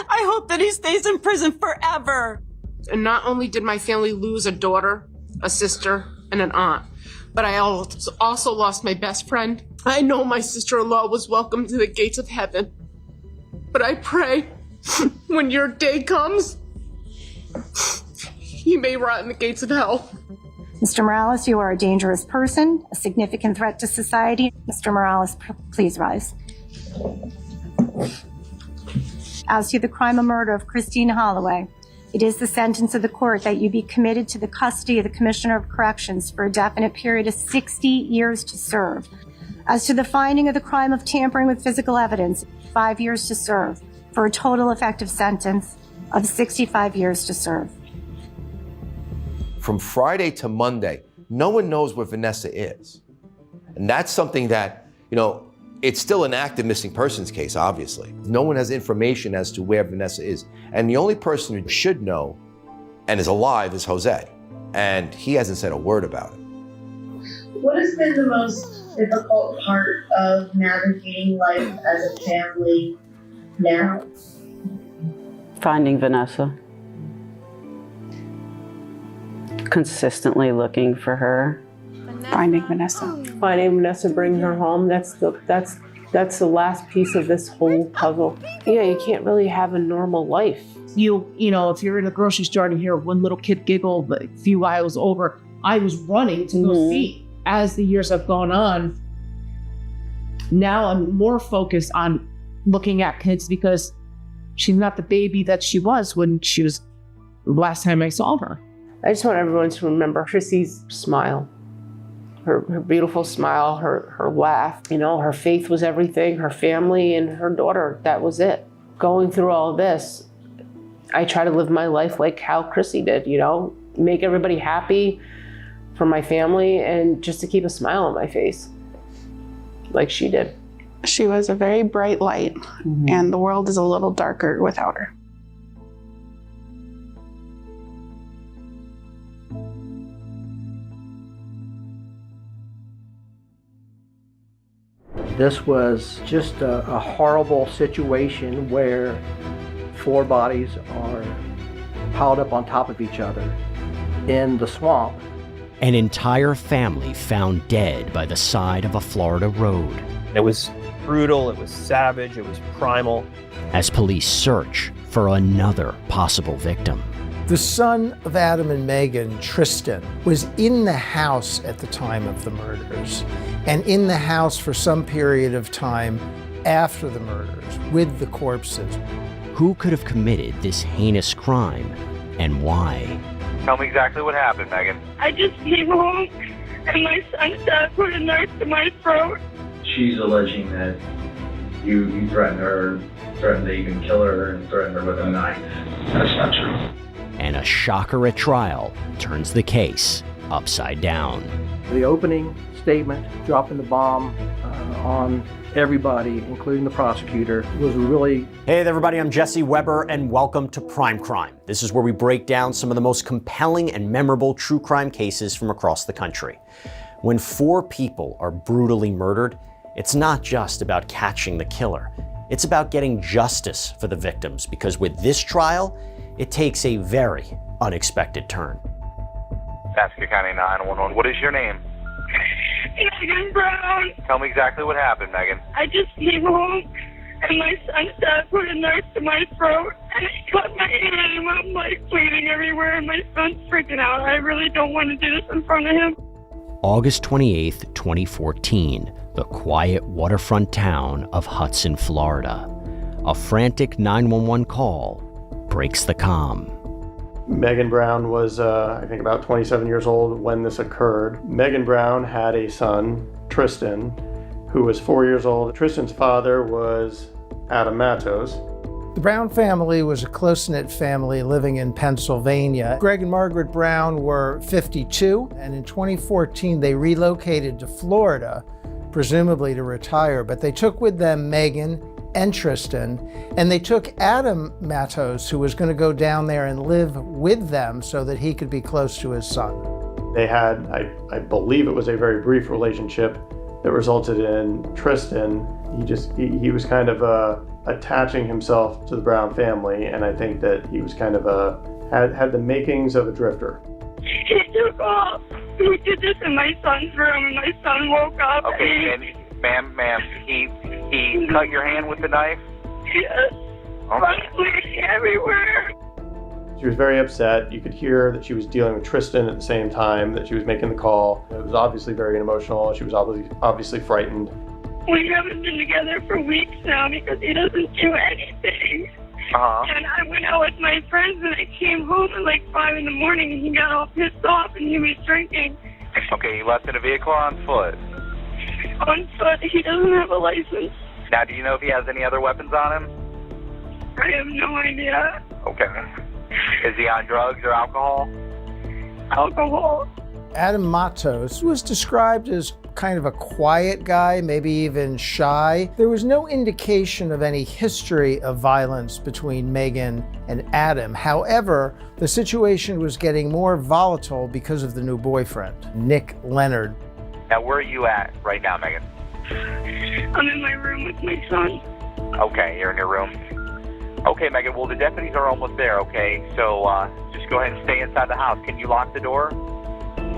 I hope that he stays in prison forever. And not only did my family lose a daughter, a sister, and an aunt, but I also lost my best friend. I know my sister-in-law was welcome to the gates of heaven, but I pray when your day comes, he may rot in the gates of hell. Mr. Morales, you are a dangerous person, a significant threat to society. Mr. Morales, please rise. As to the crime of murder of Christine Holloway, it is the sentence of the court that you be committed to the custody of the Commissioner of Corrections for a definite period of 60 years to serve. As to the finding of the crime of tampering with physical evidence, 5 years to serve, for a total effective sentence of 65 years to serve. From Friday to Monday, no one knows where Vanessa is. And that's something that, it's still an active missing persons case, obviously. No one has information as to where Vanessa is. And the only person who should know and is alive is Jose. And he hasn't said a word about it. What has been the most difficult part of navigating life as a family now? Finding Vanessa. consistently looking for her. Finding Vanessa. Finding Vanessa, bringing her home. That's the last piece of this whole puzzle. Yeah, you can't really have a normal life. You know, if you're in a grocery store and you hear one little kid giggle, but a few aisles over, I was running to go see. As the years have gone on, now I'm more focused on looking at kids because she's not the baby that she was when she was the last time I saw her. I just want everyone to remember Chrissy's smile. Her beautiful smile, her laugh. You know, her faith was everything, her family and her daughter, that was it. Going through all this, I try to live my life like how Chrissy did, you know, make everybody happy for my family and just to keep a smile on my face, like she did. She was a very bright light, and the world is a little darker without her. This was just a horrible situation where 4 bodies are piled up on top of each other in the swamp. An entire family found dead by the side of a Florida road. It was brutal, it was savage, it was primal. As police search for another possible victim. The son of Adam and Megan, Tristan, was in the house at the time of the murders and in the house for some period of time after the murders with the corpses. Who could have committed this heinous crime and why? Tell me exactly what happened, Megan. I just came home and my son's dad put a knife to my throat. She's alleging that you threatened her, threatened to even kill her, and threatened her with a knife. That's not true. And a shocker at trial turns the case upside down. The opening statement, dropping the bomb on everybody, including the prosecutor, was really... Hey there, everybody, I'm Jesse Weber, and welcome to Prime Crime. This is where we break down some of the most compelling and memorable true crime cases from across the country. When 4 people are brutally murdered, it's not just about catching the killer. It's about getting justice for the victims, because with this trial, it takes a very unexpected turn. Pasco County 911, what is your name? Megan Brown. Tell me exactly what happened, Megan. I just came home and my son's dad put a knife to my throat and he cut my hand and I'm like bleeding everywhere and my son's freaking out. I really don't want to do this in front of him. August 28th, 2014, the quiet waterfront town of Hudson, Florida. A frantic 911 call breaks the calm. Megan Brown was, I think, about 27 years old when this occurred. Megan Brown had a son, Tristan, who was 4 years old. Tristan's father was Adam Matos. The Brown family was a close-knit family living in Pennsylvania. Greg and Margaret Brown were 52, and in 2014 they relocated to Florida, presumably to retire, but they took with them Megan and Tristan, and they took Adam Matos, who was going to go down there and live with them so that he could be close to his son. They had, I believe it was a very brief relationship that resulted in Tristan. He was kind of attaching himself to the Brown family, and I think that he was kind of had the makings of a drifter. He took off. Who did this in my son's room and my son woke up. Okay, and ma'am, he cut your hand with the knife? Yes. Okay. Bleeding everywhere. She was very upset. You could hear that she was dealing with Tristan at the same time that she was making the call. It was obviously very emotional. She was obviously frightened. We haven't been together for weeks now because he doesn't do anything. And I went out with my friends and I came home at like 5 in the morning and he got all pissed off and he was drinking. Okay, he left in a vehicle or on foot? On foot. He doesn't have a license. Now, do you know if he has any other weapons on him? I have no idea. Okay. Is he on drugs or alcohol? Alcohol. Adam Matos was described as kind of a quiet guy, maybe even shy. There was no indication of any history of violence between Megan and Adam. However, the situation was getting more volatile because of the new boyfriend, Nick Leonard. Now, where are you at right now, Megan? I'm in my room with my son. Okay, you're in your room. Okay, Megan. Well, the deputies are almost there, okay? So just go ahead and stay inside the house. Can you lock the door?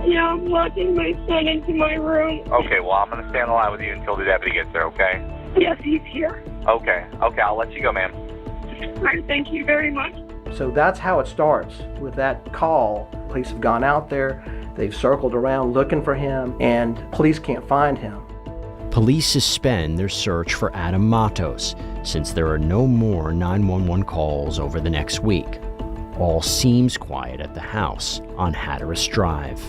Yeah, I'm locking my son into my room. Okay, well, I'm going to stay on the line with you until the deputy gets there, okay? Yes, he's here. Okay, I'll let you go, ma'am. All right, thank you very much. So that's how it starts with that call. Police have gone out there, they've circled around looking for him, and police can't find him. Police suspend their search for Adam Matos since there are no more 911 calls over the next week. All seems quiet at the house on Hatteras Drive.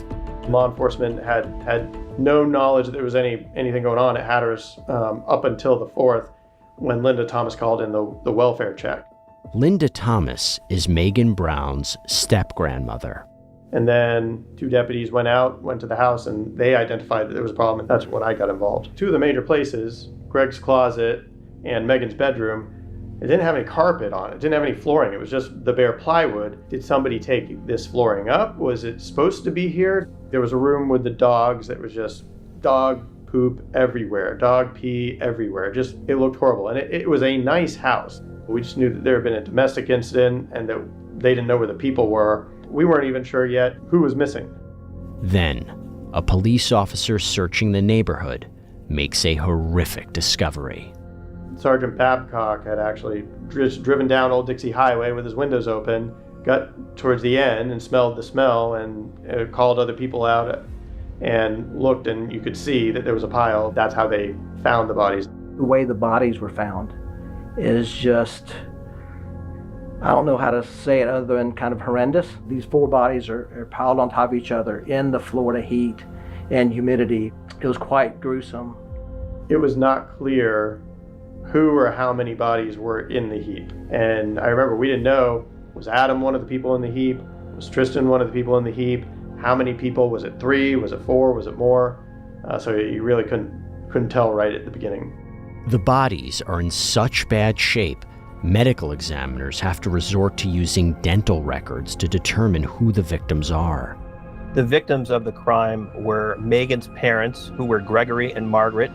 Law enforcement had no knowledge that there was anything going on at Hatteras up until the 4th when Linda Thomas called in the welfare check. Linda Thomas is Megan Brown's step-grandmother. And then 2 deputies went to the house, and they identified that there was a problem, and that's when I got involved. 2 of the major places, Greg's closet and Megan's bedroom, it didn't have any carpet on it. It didn't have any flooring. It was just the bare plywood. Did somebody take this flooring up? Was it supposed to be here? There was a room with the dogs that was just dog poop everywhere, dog pee everywhere. It looked horrible. And it was a nice house. We just knew that there had been a domestic incident and that they didn't know where the people were. We weren't even sure yet who was missing. Then, a police officer searching the neighborhood makes a horrific discovery. Sergeant Babcock had actually just driven down Old Dixie Highway with his windows open, got towards the end and smelled the smell and called other people out and looked, and you could see that there was a pile. That's how they found the bodies. The way the bodies were found is just, I don't know how to say it other than kind of horrendous. These 4 bodies are piled on top of each other in the Florida heat and humidity. It was quite gruesome. It was not clear who or how many bodies were in the heap. And I remember we didn't know, was Adam one of the people in the heap? Was Tristan one of the people in the heap? How many people? Was it 3? Was it 4? Was it more? So you really couldn't tell right at the beginning. The bodies are in such bad shape, medical examiners have to resort to using dental records to determine who the victims are. The victims of the crime were Megan's parents, who were Gregory and Margaret,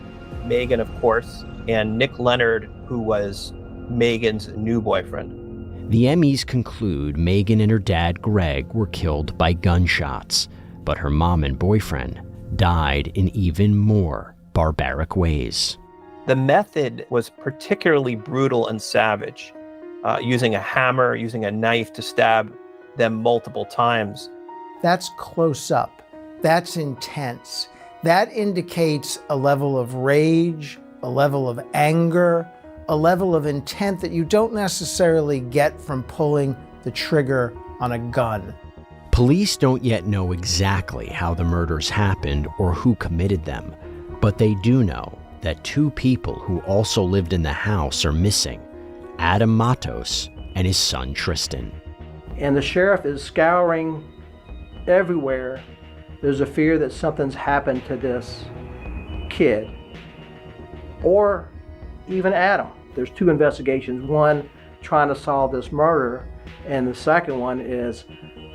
Megan, of course, and Nick Leonard, who was Megan's new boyfriend. The MEs conclude Megan and her dad, Greg, were killed by gunshots, but her mom and boyfriend died in even more barbaric ways. The method was particularly brutal and savage, using a hammer, using a knife to stab them multiple times. That's close up. That's intense. That indicates a level of rage, a level of anger, a level of intent that you don't necessarily get from pulling the trigger on a gun. Police don't yet know exactly how the murders happened or who committed them, but they do know that 2 people who also lived in the house are missing, Adam Matos and his son Tristan. And the sheriff is scouring everywhere. There's a fear that something's happened to this kid, or even Adam. There's 2 investigations, one trying to solve this murder, and the second one is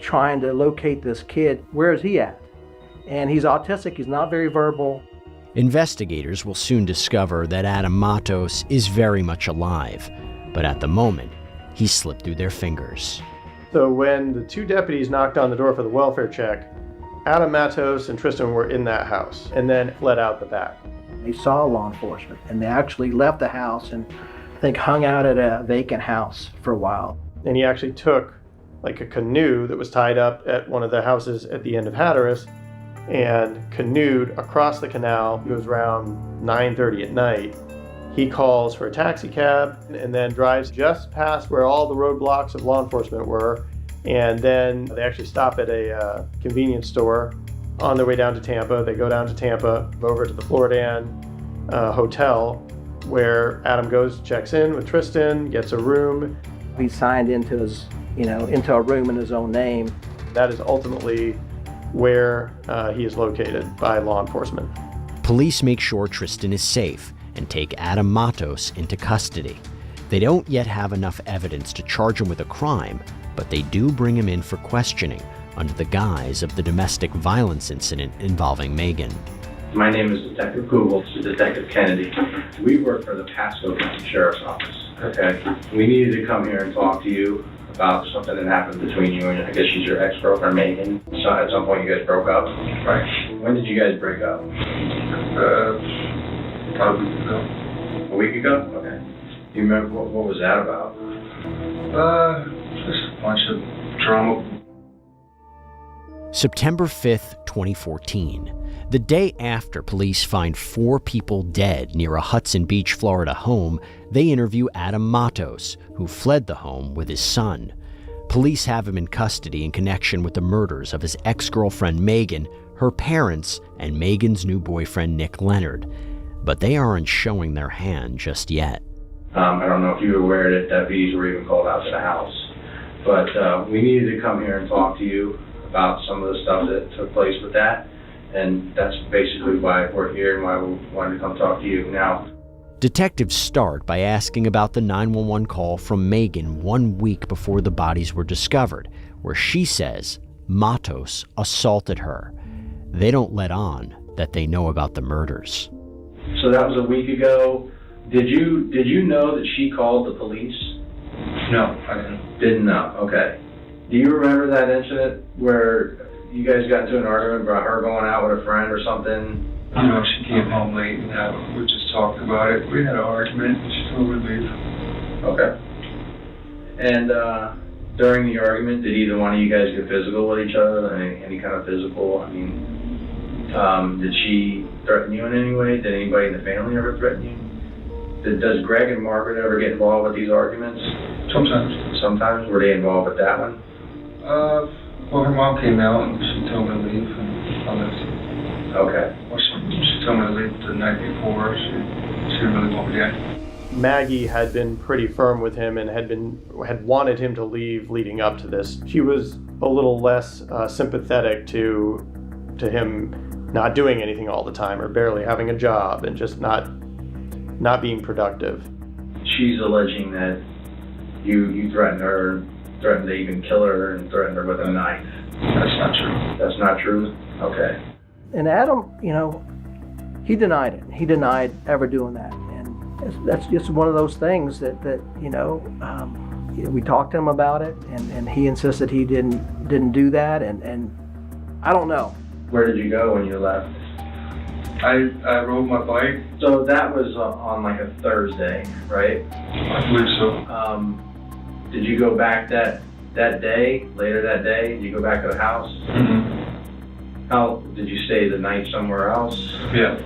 trying to locate this kid. Where is he at? And he's autistic, he's not very verbal. Investigators will soon discover that Adam Matos is very much alive, but at the moment, he's slipped through their fingers. So when the 2 deputies knocked on the door for the welfare check, Adam Matos and Tristan were in that house and then fled out the back. They saw law enforcement, and they actually left the house and I think hung out at a vacant house for a while. And he actually took like a canoe that was tied up at one of the houses at the end of Hatteras and canoed across the canal. It was around 9:30 at night. He calls for a taxi cab and then drives just past where all the roadblocks of law enforcement were. And then they actually stop at a convenience store on their way down to Tampa. They go down to Tampa, over to the Floridan hotel, where Adam goes, checks in with Tristan, gets a room. He signed into his, into a room in his own name. That is ultimately where he is located by law enforcement. Police make sure Tristan is safe and take Adam Matos into custody. They don't yet have enough evidence to charge him with a crime, but they do bring him in for questioning under the guise of the domestic violence incident involving Megan. My name is Detective Google, this is Detective Kennedy. We work for the Pasco County Sheriff's Office, okay? We needed to come here and talk to you about something that happened between you and, I guess she's your ex-girlfriend, Megan. So at some point you guys broke up? Right. When did you guys break up? About a week ago. A week ago? Okay. Do you remember what was that about? Just a bunch of drama. September 5th, 2014. The day after police find 4 people dead near a Hudson Beach, Florida home, they interview Adam Matos, who fled the home with his son. Police have him in custody in connection with the murders of his ex-girlfriend Megan, her parents, and Megan's new boyfriend Nick Leonard. But they aren't showing their hand just yet. I don't know if you were aware that deputies were even called out to the house, but we needed to come here and talk to you about some of the stuff that took place with that. And that's basically why we're here and why we wanted to come talk to you now. Detectives start by asking about the 911 call from Megan 1 week before the bodies were discovered, where she says Matos assaulted her. They don't let on that they know about the murders. So that was a week ago. Did you know that she called the police? No, I didn't. Didn't know, okay. Do you remember that incident where you guys got into an argument about her going out with a friend or something? You know, she came home late and we just talked about it. We had an argument and she told me to leave. Okay. And during the argument, did either one of you guys get physical with each other? Any kind of physical? I mean, did she threaten you in any way? Did anybody in the family ever threaten you? Does Greg and Margaret ever get involved with these arguments? Sometimes. Sometimes? Were they involved with that one? Well, her mom came out and she told me to leave and I left. Okay. Well, she told me to leave the night before. She didn't really want me to. Maggie had been pretty firm with him and had wanted him to leave leading up to this. She was a little less sympathetic to him not doing anything all the time or barely having a job and just not being productive. She's alleging that you threatened her, threatened to even kill her, and threatened her with a knife. That's not true. That's not true? Okay. And Adam, he denied it. He denied ever doing that. And that's just one of those things that we talked to him about it, and he insisted he didn't do that, and I don't know. Where did you go when you left? I rode my bike. So that was on like a Thursday, right? I believe so. Did you go back that day, later that day? Did you go back to the house? Mm-hmm. How, did you stay the night somewhere else? Yeah.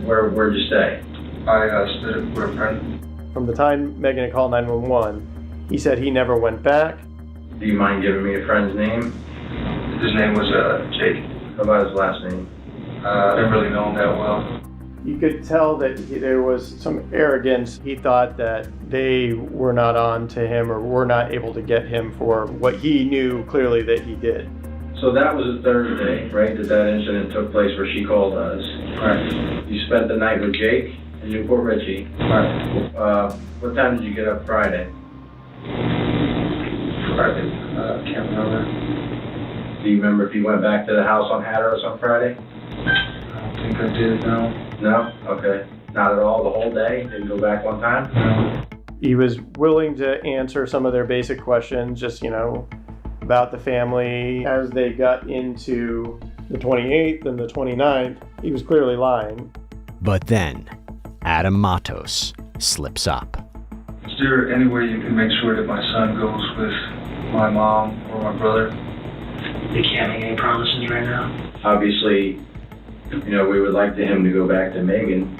Where'd you stay? I stayed with a friend. From the time Megan had called 911, he said he never went back. Do you mind giving me a friend's name? His name was Jake. How about his last name? I didn't really know him that well. You could tell that there was some arrogance. He thought that they were not on to him or were not able to get him for what he knew clearly that he did. So that was a Thursday, right, that incident took place where she called us. Right. You spent the night with Jake in Newport Richie. Right. What time did you get up Friday? Friday. Can't remember. Do you remember if you went back to the house on Hatteras on Friday? I don't think I did, no. No? Okay. Not at all? The whole day? Didn't go back one time? No. He was willing to answer some of their basic questions, just, about the family. As they got into the 28th and the 29th, he was clearly lying. But then, Adam Matos slips up. Is there any way you can make sure that my son goes with my mom or my brother? We can't make any promises right now. Obviously, we would like him to go back to Megan.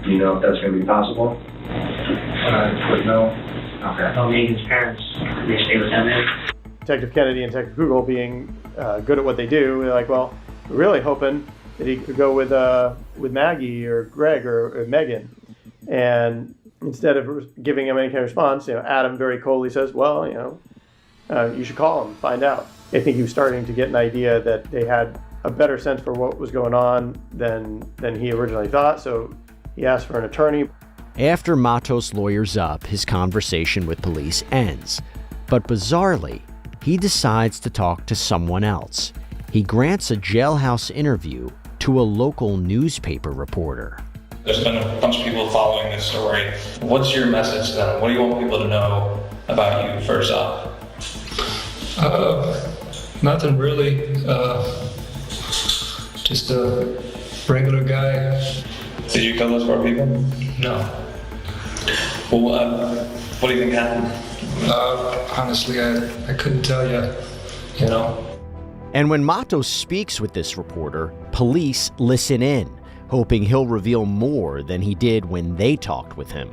Do you know if that's going to be possible? I would know. Okay. Well, Megan's parents, they stay with them there. Detective Kennedy and Detective Google being good at what they do, they're like, well, we're really hoping that he could go with Maggie or Greg or Megan. And instead of giving him any kind of response, Adam very coldly says, well, you should call him, find out. I think he was starting to get an idea that they had a better sense for what was going on than he originally thought, so he asked for an attorney. After Matos lawyers up, his conversation with police ends. But bizarrely, he decides to talk to someone else. He grants a jailhouse interview to a local newspaper reporter. There's been a bunch of people following this story. What's your message to them? What do you want people to know about you first off? Nothing really. Just a regular guy. Did you kill those 4 people? No. Well, what do you think happened? Honestly, I couldn't tell you, you know. And when Matos speaks with this reporter, police listen in, hoping he'll reveal more than he did when they talked with him.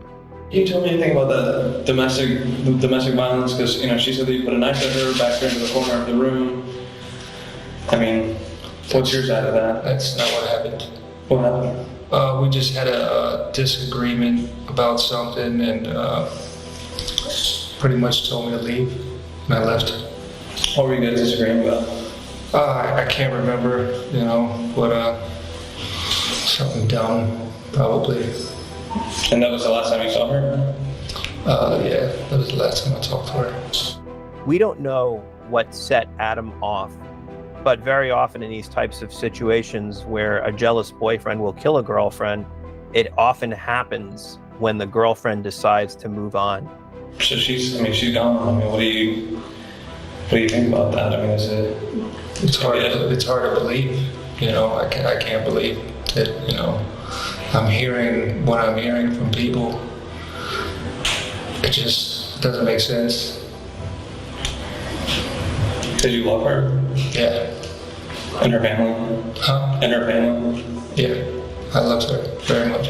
Can you tell me anything about the domestic violence? Because, you know, she said that you put a knife to her, backed her into the corner of the room. I mean, what's your side of that? That's not what happened. What happened? We just had a disagreement about something, and pretty much told me to leave, and I left. What were you guys disagreeing about? I can't remember, you know, but something dumb, probably. And that was the last time you saw her? Yeah, that was the last time I talked to her. We don't know what set Adam off, but very often in these types of situations where a jealous boyfriend will kill a girlfriend, it often happens when the girlfriend decides to move on. So she's gone. I mean, what do you think about that? I mean, it's hard to believe, you know. I can't believe that, you know, I'm hearing what I'm hearing from people. It just doesn't make sense. Did you love her? Yeah. And her family? Huh? And her family? Yeah, I loved her very much.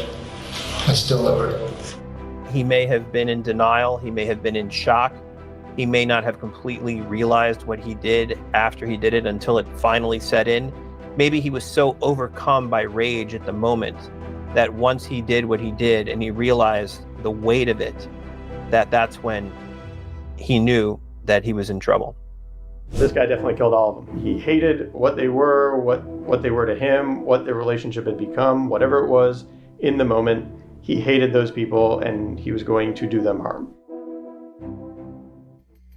I still love her. He may have been in denial. He may have been in shock. He may not have completely realized what he did after he did it until it finally set in. Maybe he was so overcome by rage at the moment that once he did what he did and he realized the weight of it, that's when he knew that he was in trouble. This guy definitely killed all of them. He hated what they were, what they were to him, what their relationship had become, whatever it was in the moment. He hated those people and he was going to do them harm.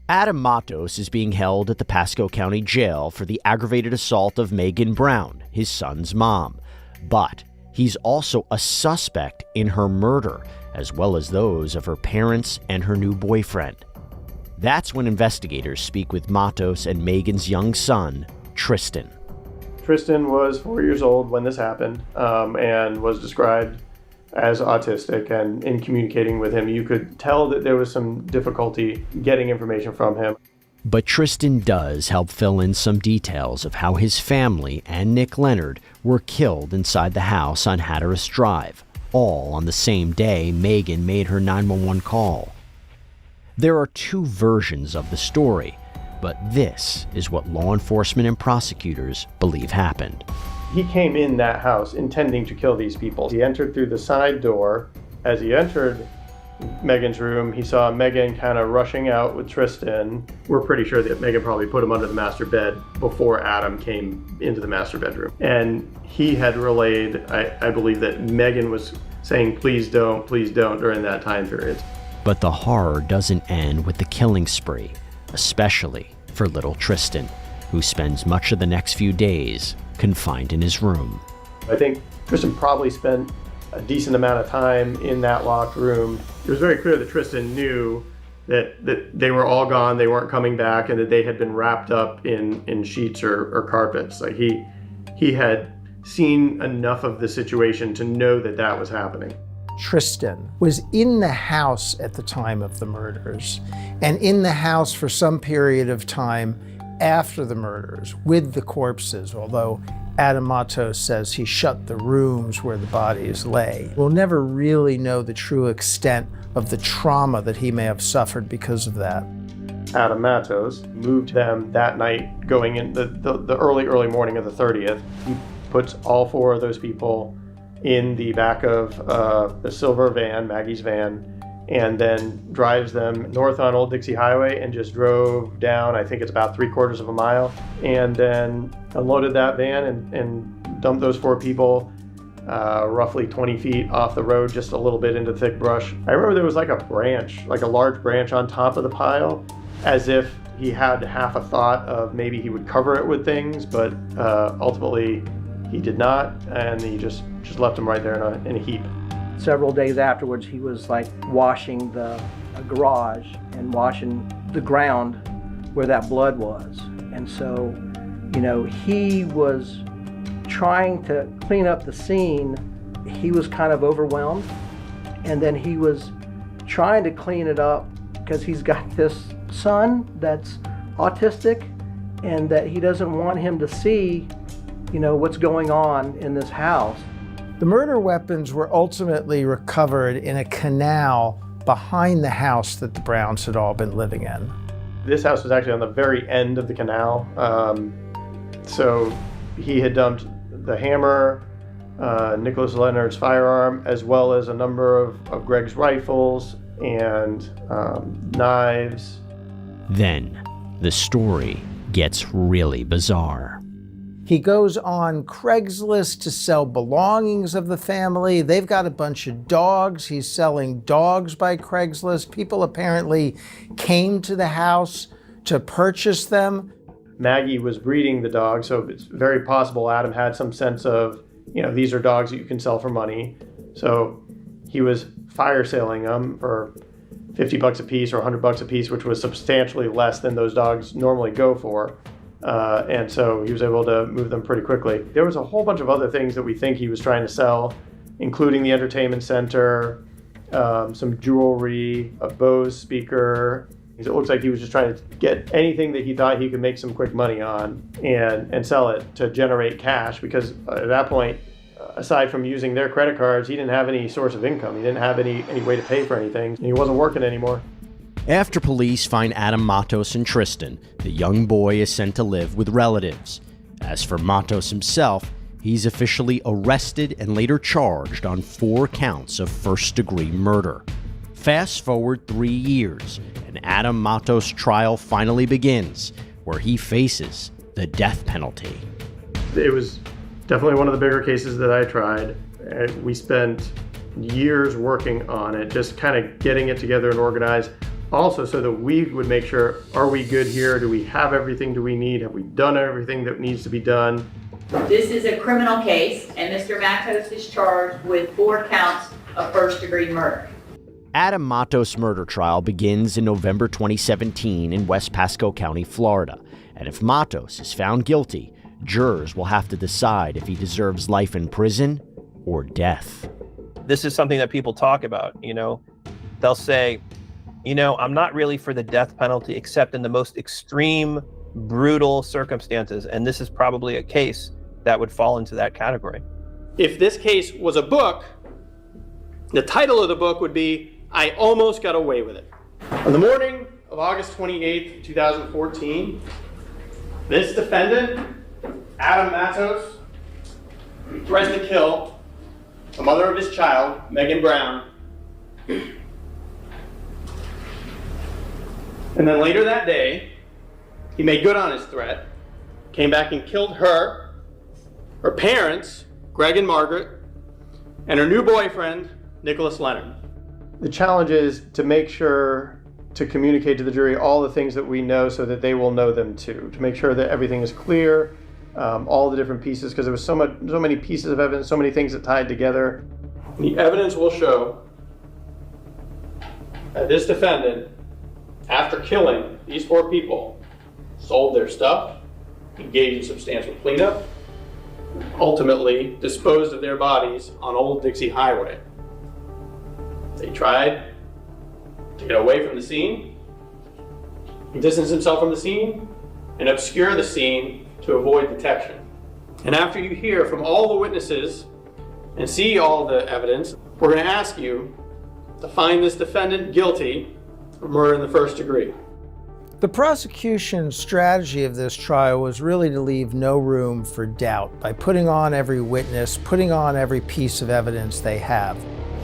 Adam Matos is being held at the Pasco County Jail for the aggravated assault of Megan Brown, his son's mom. But he's also a suspect in her murder, as well as those of her parents and her new boyfriend. That's when investigators speak with Matos and Megan's young son, Tristan. Tristan was 4 years old when this happened and was described as autistic, and in communicating with him, you could tell that there was some difficulty getting information from him. But Tristan does help fill in some details of how his family and Nick Leonard were killed inside the house on Hatteras Drive, all on the same day Megan made her 911 call. There are 2 versions of the story, but this is what law enforcement and prosecutors believe happened. He came in that house intending to kill these people. He entered through the side door. As he entered Megan's room, he saw Megan kind of rushing out with Tristan. We're pretty sure that Megan probably put him under the master bed before Adam came into the master bedroom. And he had relayed, I believe, that Megan was saying, please don't, during that time period. But the horror doesn't end with the killing spree, especially for little Tristan, who spends much of the next few days confined in his room. I think Tristan probably spent a decent amount of time in that locked room. It was very clear that Tristan knew that they were all gone, they weren't coming back, and that they had been wrapped up in sheets or carpets. Like he had seen enough of the situation to know that was happening. Tristan was in the house at the time of the murders, and in the house for some period of time after the murders with the corpses, although Adam Matos says he shut the rooms where the bodies lay. We'll never really know the true extent of the trauma that he may have suffered because of that. Adam Matos moved them that night, going in the early morning of the 30th. He puts all 4 of those people in the back of the silver van, Maggie's van, and then drives them north on Old Dixie Highway and just drove down, I think it's about 3/4 of a mile, and then unloaded that van and dumped those 4 people roughly 20 feet off the road, just a little bit into thick brush. I remember there was like a branch, like a large branch on top of the pile, as if he had half a thought of maybe he would cover it with things, but ultimately he did not, and he just left him right there in a heap. Several days afterwards, he was like washing the garage and washing the ground where that blood was. And so, you know, he was trying to clean up the scene. He was kind of overwhelmed. And then he was trying to clean it up because he's got this son that's autistic and that he doesn't want him to see, you know, what's going on in this house. The murder weapons were ultimately recovered in a canal behind the house that the Browns had all been living in. This house was actually on the very end of the canal. So he had dumped the hammer, Nicholas Leonard's firearm, as well as a number of Greg's rifles and knives. Then the story gets really bizarre. He goes on Craigslist to sell belongings of the family. They've got a bunch of dogs. He's selling dogs by Craigslist. People apparently came to the house to purchase them. Maggie was breeding the dogs, so it's very possible Adam had some sense of, you know, these are dogs that you can sell for money. So he was fire selling them for $50 a piece or $100 a piece, which was substantially less than those dogs normally go for. And so he was able to move them pretty quickly. There was a whole bunch of other things that we think he was trying to sell, including the entertainment center, some jewelry, a Bose speaker. It looks like he was just trying to get anything that he thought he could make some quick money on and sell it to generate cash, because at that point, aside from using their credit cards, he didn't have any source of income. He didn't have any way to pay for anything. He wasn't working anymore. After police find Adam Matos and Tristan, the young boy is sent to live with relatives. As for Matos himself, he's officially arrested and later charged on 4 counts of first-degree murder. Fast forward 3 years, and Adam Matos' trial finally begins, where he faces the death penalty. It was definitely one of the bigger cases that I tried. We spent years working on it, just kind of getting it together and organized. Also, so that we would make sure, are we good here? Do we have everything do we need? Have we done everything that needs to be done? This is a criminal case, and Mr. Matos is charged with 4 counts of first-degree murder. Adam Matos' murder trial begins in November 2017 in West Pasco County, Florida. And if Matos is found guilty, jurors will have to decide if he deserves life in prison or death. This is something that people talk about, you know. They'll say, you know, I'm not really for the death penalty except in the most extreme, brutal circumstances. And this is probably a case that would fall into that category. If this case was a book, the title of the book would be, I Almost Got Away With It. On the morning of August 28th, 2014, this defendant, Adam Matos, threatened to kill the mother of his child, Megan Brown. And then later that day, he made good on his threat, came back and killed her parents, Greg and Margaret, and her new boyfriend, Nicholas Leonard. The challenge is to make sure to communicate to the jury all the things that we know so that they will know them too, to make sure that everything is clear, all the different pieces, because there was so many pieces of evidence, so many things that tied together. The evidence will show that this defendant, after killing these 4 people, sold their stuff, engaged in substantial cleanup, ultimately disposed of their bodies on Old Dixie Highway. They tried to get away from the scene, distance himself from the scene, and obscure the scene to avoid detection. And after you hear from all the witnesses and see all the evidence, we're going to ask you to find this defendant guilty of murder in the first degree. The prosecution's strategy of this trial was really to leave no room for doubt by putting on every witness, putting on every piece of evidence they have.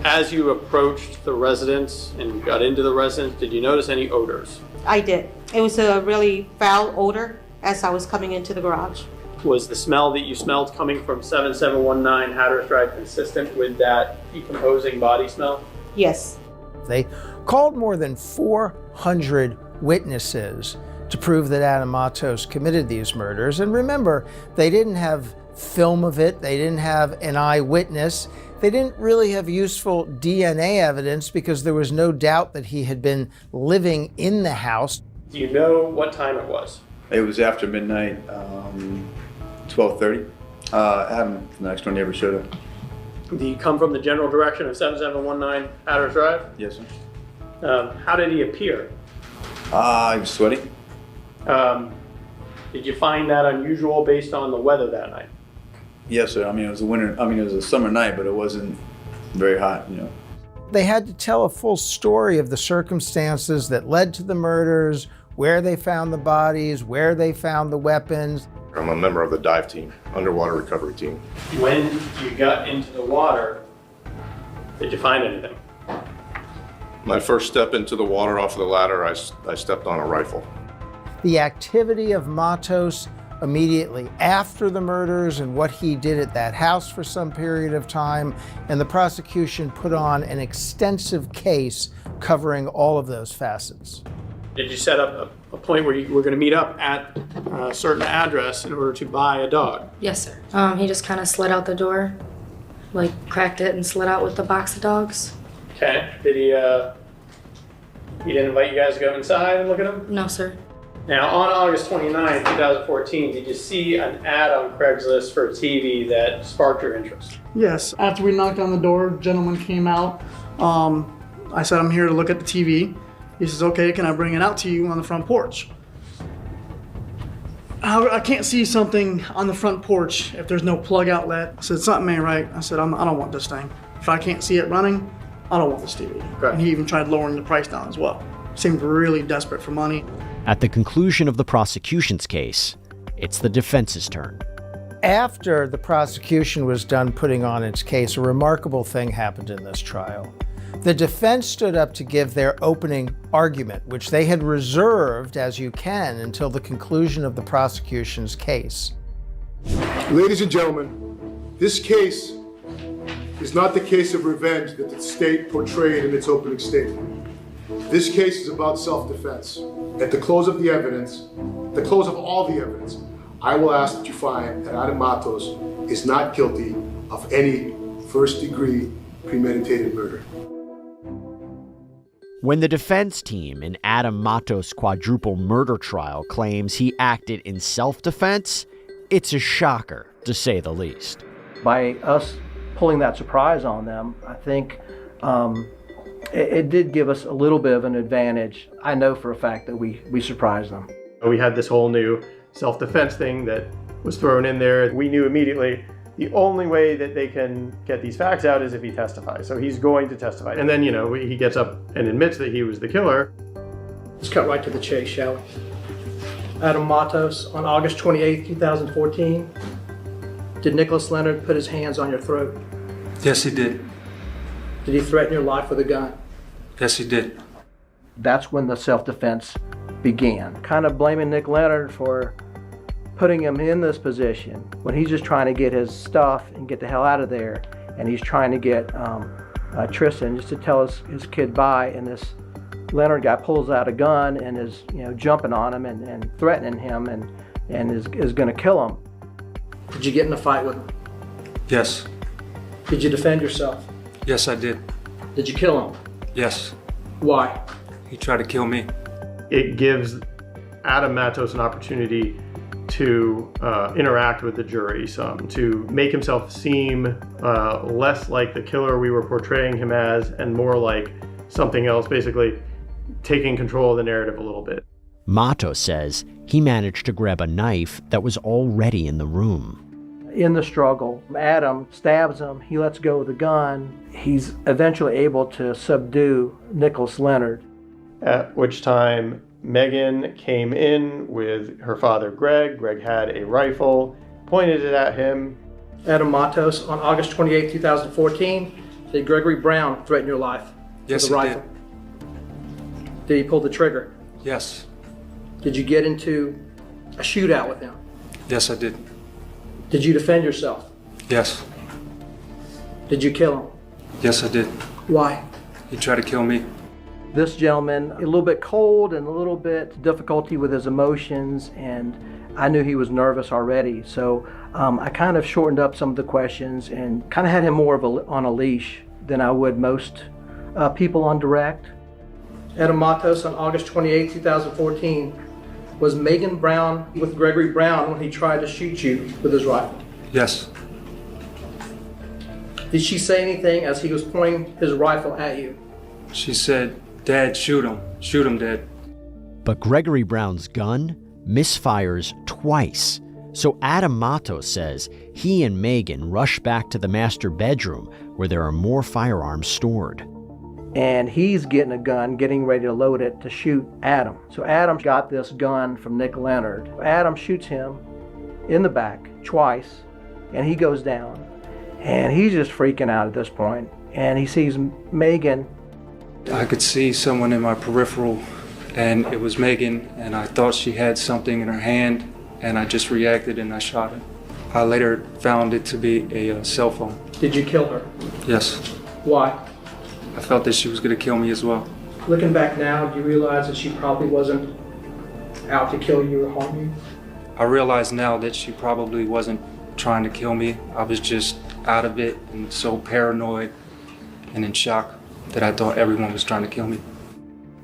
As you approached the residence and got into the residence, did you notice any odors? I did. It was a really foul odor as I was coming into the garage. Was the smell that you smelled coming from 7719 Hatteras Drive consistent with that decomposing body smell? Yes. They called more than 400 witnesses to prove that Adam Matos committed these murders. And remember, they didn't have film of it. They didn't have an eyewitness. They didn't really have useful DNA evidence because there was no doubt that he had been living in the house. Do you know what time it was? It was after midnight, 12:30. Adam, the next door neighbor, showed up. Do you come from the general direction of 7719 Hatters Drive? Yes, sir. How did he appear? He was sweaty. Did you find that unusual based on the weather that night? Yes, sir. I mean, it was a summer night, but it wasn't very hot, you know. They had to tell a full story of the circumstances that led to the murders, where they found the bodies, where they found the weapons. I'm a member of the dive team, underwater recovery team. When you got into the water, did you find anything? My first step into the water off of the ladder, I stepped on a rifle. The activity of Matos immediately after the murders and what he did at that house for some period of time, and the prosecution put on an extensive case covering all of those facets. Did you set up a point where you were going to meet up at a certain address in order to buy a dog? Yes, sir. He just kind of slid out the door, like cracked it and slid out with the box of dogs. Okay. Did he didn't invite you guys to go inside and look at him? No, sir. Now, on August 29, 2014, did you see an ad on Craigslist for a TV that sparked your interest? Yes. After we knocked on the door, a gentleman came out. I said, I'm here to look at the TV. He says, okay, can I bring it out to you on the front porch? I can't see something on the front porch if there's no plug outlet. I said, something ain't right. I said, I don't want this thing. If I can't see it running, I don't want this TV. Okay. And he even tried lowering the price down as well. Seemed really desperate for money. At the conclusion of the prosecution's case, it's the defense's turn. After the prosecution was done putting on its case, a remarkable thing happened in this trial. The defense stood up to give their opening argument, which they had reserved, as you can, until the conclusion of the prosecution's case. Ladies and gentlemen, this case is not the case of revenge that the state portrayed in its opening statement. This case is about self-defense. At the close of the evidence, the close of all the evidence, I will ask that you find that Adam Matos is not guilty of any first-degree premeditated murder. When the defense team in Adam Matos' quadruple murder trial claims he acted in self-defense, it's a shocker, to say the least. By us pulling that surprise on them, I think it did give us a little bit of an advantage. I know for a fact that we surprised them. We had this whole new self-defense thing that was thrown in there. We knew immediately the only way that they can get these facts out is if he testifies. So he's going to testify. And then, he gets up and admits that he was the killer. Let's cut right to the chase, shall we? Adam Matos, on August 28, 2014, did Nicholas Leonard put his hands on your throat? Yes, he did. Did he threaten your life with a gun? Yes, he did. That's when the self-defense began. Kind of blaming Nick Leonard for putting him in this position when he's just trying to get his stuff and get the hell out of there, and he's trying to get Tristan just to tell his kid bye, and this Leonard guy pulls out a gun and is jumping on him and threatening him and is going to kill him. Did you get in a fight with him? Yes. Did you defend yourself? Yes, I did. Did you kill him? Yes. Why? He tried to kill me. It gives Adam Matos an opportunity to interact with the jury some, to make himself seem less like the killer we were portraying him as and more like something else, basically taking control of the narrative a little bit. Matos says he managed to grab a knife that was already in the room. In the struggle, Adam stabs him, he lets go of the gun. He's eventually able to subdue Nicholas Leonard. At which time Megan came in with her father Greg. Greg had a rifle, pointed it at him. Adam Matos, on August 28, 2014, did Gregory Brown threaten your life Yes, with a rifle? Did he pull the trigger? Yes. Did you get into a shootout with him? Yes, I did. Did you defend yourself? Yes. Did you kill him? Yes, I did. Why? He tried to kill me. This gentleman, a little bit cold and a little bit difficulty with his emotions, and I knew he was nervous already, so I kind of shortened up some of the questions and kind of had him more on a leash than I would most people on direct. Adam Matos on August 28, 2014, was Megan Brown with Gregory Brown when he tried to shoot you with his rifle? Yes. Did she say anything as he was pointing his rifle at you? She said, "Dad, shoot him. Shoot him, Dad." But Gregory Brown's gun misfires twice. So Adam Matos says he and Megan rush back to the master bedroom where there are more firearms stored. And he's getting a gun, getting ready to load it to shoot Adam. So Adam got this gun from Nick Leonard. Adam shoots him in the back twice, and he goes down. And he's just freaking out at this point. And he sees Megan. I could see someone in my peripheral, and it was Megan, and I thought she had something in her hand, and I just reacted and I shot her. I later found it to be a cell phone. Did you kill her? Yes. Why? I felt that she was going to kill me as well. Looking back now, do you realize that she probably wasn't out to kill you or harm you? I realize now that she probably wasn't trying to kill me. I was just out of it and so paranoid and in shock that I thought everyone was trying to kill me.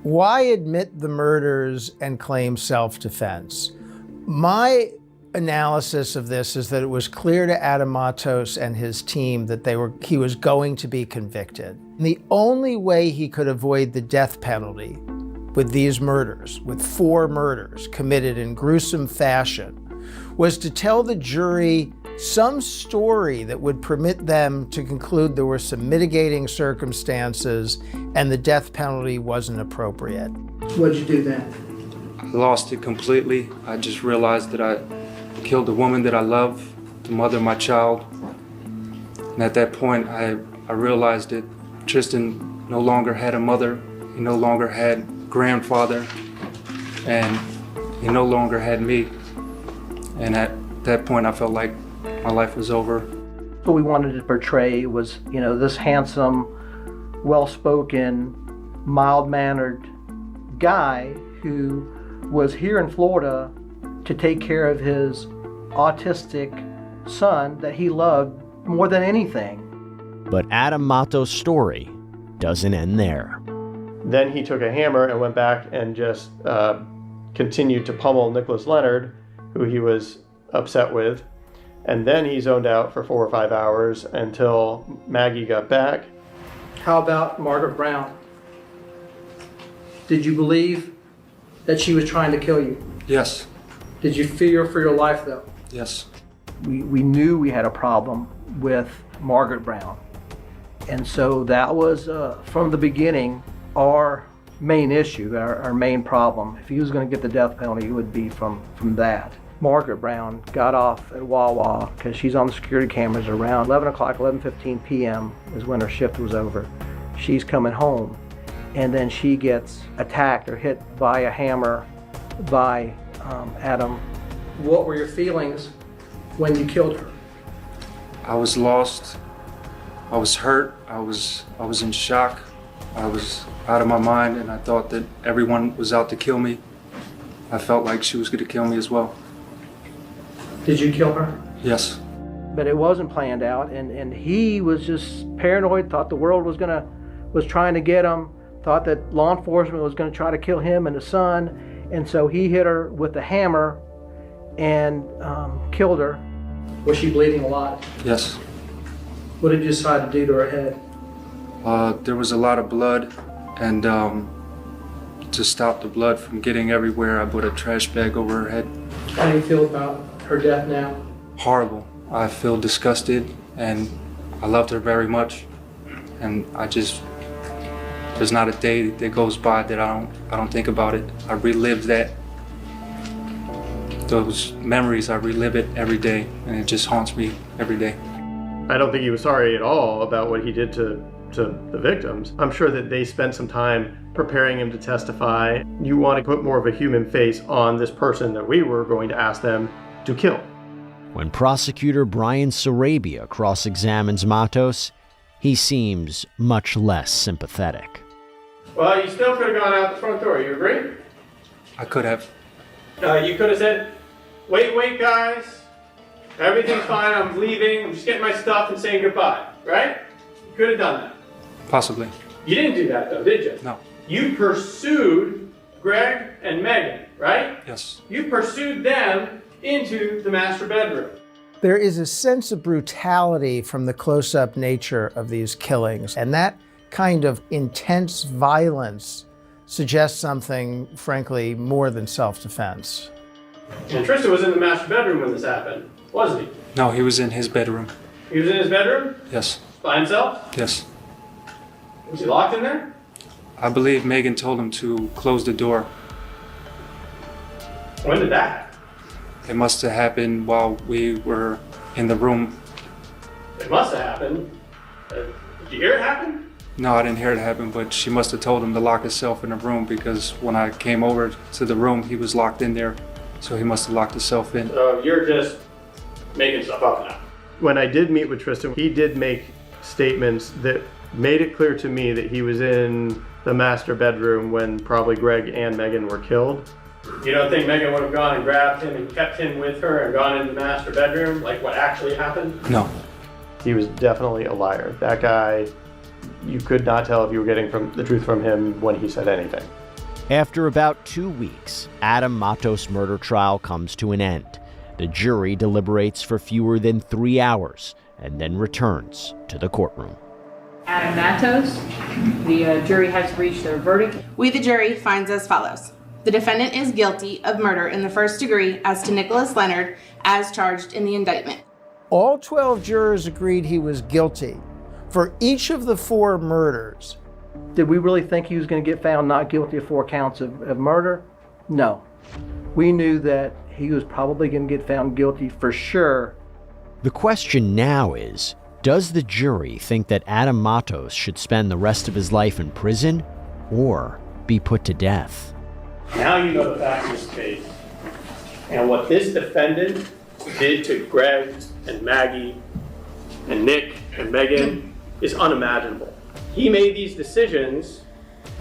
Why admit the murders and claim self-defense? My analysis of this is that it was clear to Adam Matos and his team that he was going to be convicted. And the only way he could avoid the death penalty with these murders, with 4 murders committed in gruesome fashion, was to tell the jury some story that would permit them to conclude there were some mitigating circumstances and the death penalty wasn't appropriate. What'd you do then? I lost it completely. I just realized that I killed the woman that I love, the mother of my child. And at that point, I realized that Tristan no longer had a mother, he no longer had a grandfather, and he no longer had me. And at that point, I felt like my life was over. What we wanted to portray was, this handsome, well-spoken, mild-mannered guy who was here in Florida to take care of his autistic son that he loved more than anything. But Adam Matos' story doesn't end there. Then he took a hammer and went back and just continued to pummel Nicholas Leonard, who he was upset with. And then he zoned out for 4 or 5 hours until Maggie got back. How about Margaret Brown? Did you believe that she was trying to kill you? Yes. Did you fear for your life, though? Yes. We knew we had a problem with Margaret Brown. And so that was, from the beginning, our main issue, our main problem. If he was going to get the death penalty, it would be from that. Margaret Brown got off at Wawa because she's on the security cameras around 11 o'clock, 11:15 p.m. is when her shift was over. She's coming home, and then she gets attacked or hit by a hammer by Adam. What were your feelings when you killed her? I was lost. I was hurt. I was in shock. I was out of my mind, and I thought that everyone was out to kill me. I felt like she was going to kill me as well. Did you kill her? Yes. But it wasn't planned out, and he was just paranoid, thought the world was trying to get him, thought that law enforcement was going to try to kill him and his son, and so he hit her with a hammer and killed her. Was she bleeding a lot? Yes. What did you decide to do to her head? There was a lot of blood, and to stop the blood from getting everywhere, I put a trash bag over her head. How do you feel about her death now? Horrible. I feel disgusted, and I loved her very much, and there's not a day that goes by that I don't think about it. I relive those memories. I relive it every day, and it just haunts me every day. I don't think he was sorry at all about what he did to the victims. I'm sure that they spent some time preparing him to testify. You want to put more of a human face on this person that we were going to ask them to kill. When prosecutor Brian Sarabia cross-examines Matos, he seems much less sympathetic. Well, you still could have gone out the front door. You agree? I could have. You could have said, wait, guys. Everything's fine. I'm leaving. I'm just getting my stuff and saying goodbye, right? You could have done that. Possibly. You didn't do that, though, did you? No. You pursued Greg and Megan, right? Yes. You pursued them into the master bedroom. There is a sense of brutality from the close-up nature of these killings, and that kind of intense violence suggests something, frankly, more than self-defense. And Tristan was in the master bedroom when this happened, wasn't he? No, he was in his bedroom. He was in his bedroom? Yes. By himself? Yes. Was he locked in there? I believe Megan told him to close the door. When did that happen? It must have happened while we were in the room. It must have happened. Did you hear it happen? No, I didn't hear it happen, but she must have told him to lock himself in the room because when I came over to the room, he was locked in there. So he must have locked himself in. So you're just making stuff up now. When I did meet with Tristan, he did make statements that made it clear to me that he was in the master bedroom when probably Greg and Megan were killed. You don't think Megan would have gone and grabbed him and kept him with her and gone into the master bedroom, like what actually happened? No. He was definitely a liar. That guy, you could not tell if you were getting the truth from him when he said anything. After about 2 weeks, Adam Matos' murder trial comes to an end. The jury deliberates for fewer than 3 hours and then returns to the courtroom. Adam Matos, the jury has reached their verdict. We, the jury, finds as follows. The defendant is guilty of murder in the first degree as to Nicholas Leonard, as charged in the indictment. All 12 jurors agreed he was guilty for each of the 4 murders. Did we really think he was going to get found not guilty of 4 counts of murder? No. We knew that he was probably going to get found guilty for sure. The question now is, does the jury think that Adam Matos should spend the rest of his life in prison or be put to death? Now you know the facts of this case. And what this defendant did to Greg and Maggie and Nick and Megan is unimaginable. He made these decisions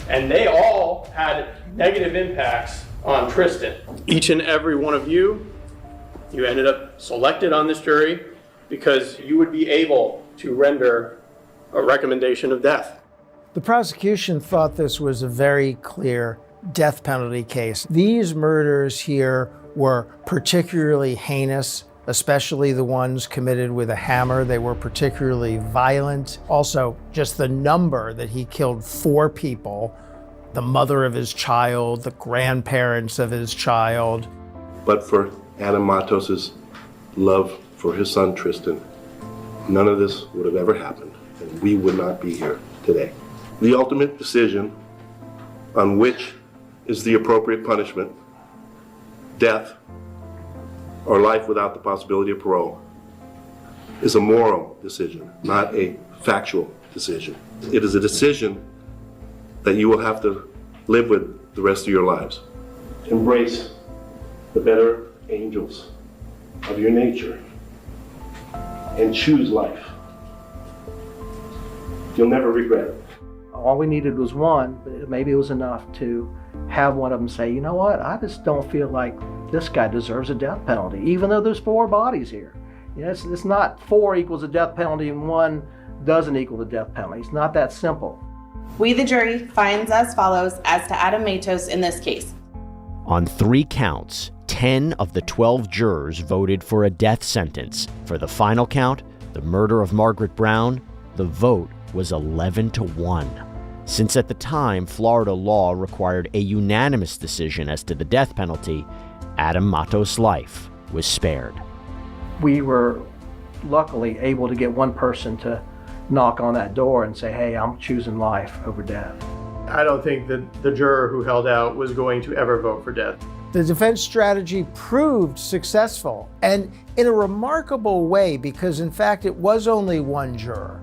and they all had negative impacts on Tristan. Each and every one of you ended up selected on this jury because you would be able to render a recommendation of death. The prosecution thought this was a very clear death penalty case. These murders here were particularly heinous, especially the ones committed with a hammer. They were particularly violent. Also, just the number that he killed 4 people, the mother of his child, the grandparents of his child. But for Adam Matos' love for his son Tristan, none of this would have ever happened, and we would not be here today. The ultimate decision on which is the appropriate punishment, death or life without the possibility of parole, is a moral decision, not a factual decision. It is a decision that you will have to live with the rest of your lives. Embrace the better angels of your nature and choose life. You'll never regret it. All we needed was one, but maybe it was enough to have one of them say, you know what, I just don't feel like this guy deserves a death penalty, even though there's 4 bodies here. You know, it's not 4 equals a death penalty and 1 doesn't equal the death penalty. It's not that simple. We, the jury, finds as follows as to Adam Matos in this case. On 3 counts, 10 of the 12 jurors voted for a death sentence. For the final count, the murder of Margaret Brown, the vote was 11-1. Since at the time Florida law required a unanimous decision as to the death penalty, Adam Matos' life was spared. We were luckily able to get one person to knock on that door and say, hey, I'm choosing life over death. I don't think that the juror who held out was going to ever vote for death. The defense strategy proved successful, and in a remarkable way, because in fact it was only one juror.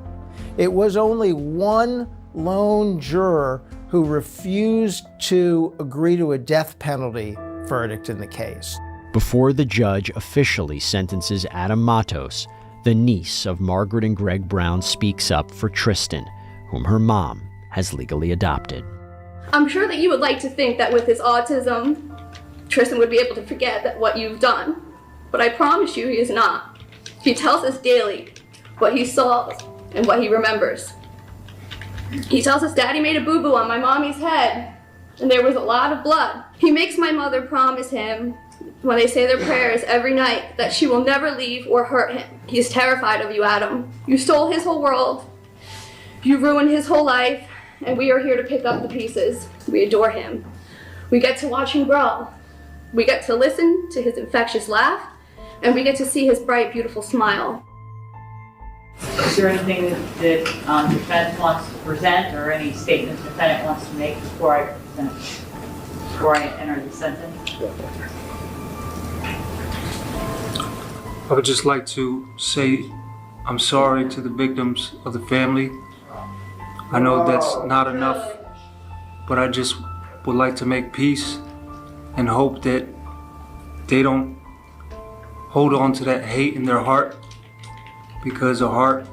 It was only one lone juror who refused to agree to a death penalty verdict in the case. Before the judge officially sentences Adam Matos, the niece of Margaret and Greg Brown speaks up for Tristan, whom her mom has legally adopted. I'm sure that you would like to think that with his autism, Tristan would be able to forget that what you've done, but I promise you he is not. He tells us daily what he saw and what he remembers. He tells us Daddy made a boo-boo on my mommy's head, and there was a lot of blood. He makes my mother promise him, when they say their prayers every night, that she will never leave or hurt him. He's terrified of you, Adam. You stole his whole world. You ruined his whole life, and we are here to pick up the pieces. We adore him. We get to watch him grow. We get to listen to his infectious laugh, and we get to see his bright, beautiful smile. Is there anything that defense wants to present or any statements the defendant wants to make before I enter the sentence? I would just like to say I'm sorry to the victims of the family. I know that's not enough, but I just would like to make peace and hope that they don't hold on to that hate in their heart, because a heart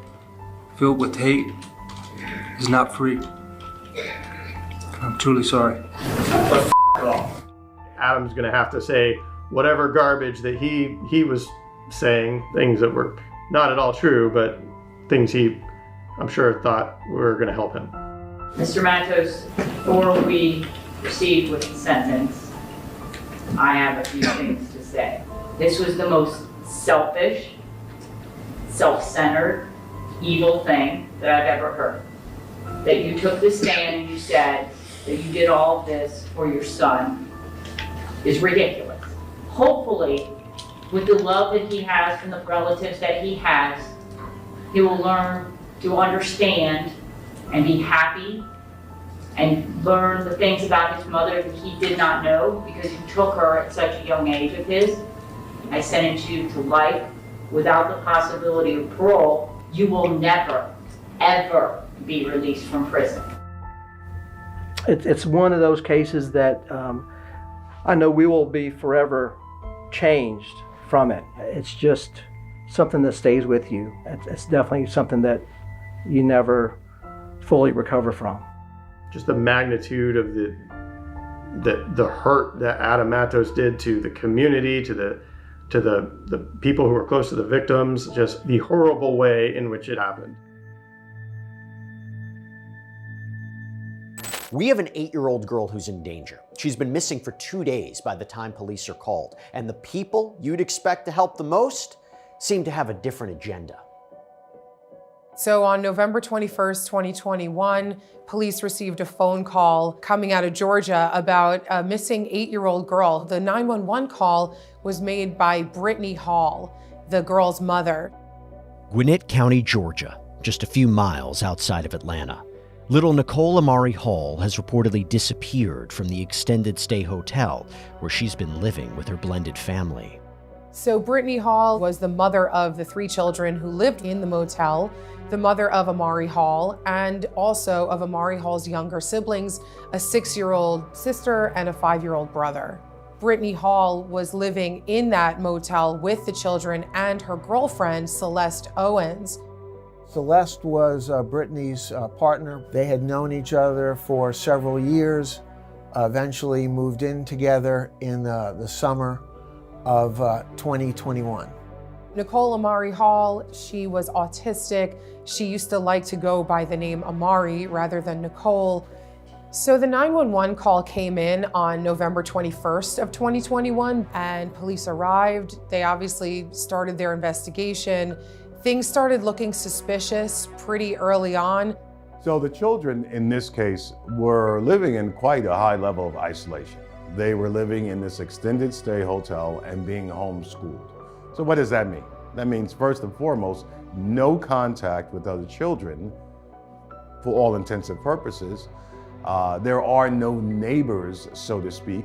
filled with hate is not free. I'm truly sorry. Adam's gonna have to say whatever garbage that he was saying, things that were not at all true, but things he, I'm sure, thought were gonna help him. Mr. Matos, before we proceed with the sentence, I have a few things to say. This was the most selfish, self-centered, evil thing that I've ever heard. That you took the stand and you said that you did all of this for your son is ridiculous. Hopefully, with the love that he has from the relatives that he has, he will learn to understand and be happy and learn the things about his mother that he did not know because you took her at such a young age of his. I sentenced you to life without the possibility of parole. You will never, ever be released from prison. It's one of those cases that I know we will be forever changed from it. It's just something that stays with you. It's definitely something that you never fully recover from. Just the magnitude of the hurt that Adam Matos did to the community, to the people who were close to the victims, just the horrible way in which it happened. We have an 8-year-old girl who's in danger. She's been missing for 2 days by the time police are called. And the people you'd expect to help the most seem to have a different agenda. So on November 21st, 2021, police received a phone call coming out of Georgia about a missing 8-year-old girl. The 911 call was made by Brittany Hall, the girl's mother. Gwinnett County, Georgia, just a few miles outside of Atlanta. Little Nicole Amari Hall has reportedly disappeared from the extended stay hotel where she's been living with her blended family. So Brittany Hall was the mother of the 3 children who lived in the motel, the mother of Amari Hall, and also of Amari Hall's younger siblings, a 6-year-old sister and a 5-year-old brother. Brittany Hall was living in that motel with the children and her girlfriend, Celeste Owens. Celeste was Brittany's partner. They had known each other for several years, eventually moved in together in the summer of 2021. Nicole Amari Hall, she was autistic. She used to like to go by the name Amari rather than Nicole. So the 911 call came in on November 21st of 2021 and police arrived. They obviously started their investigation. Things started looking suspicious pretty early on. So the children in this case were living in quite a high level of isolation. They were living in this extended stay hotel and being homeschooled. So what does that mean? That means first and foremost, no contact with other children for all intents and purposes. There are no neighbors, so to speak.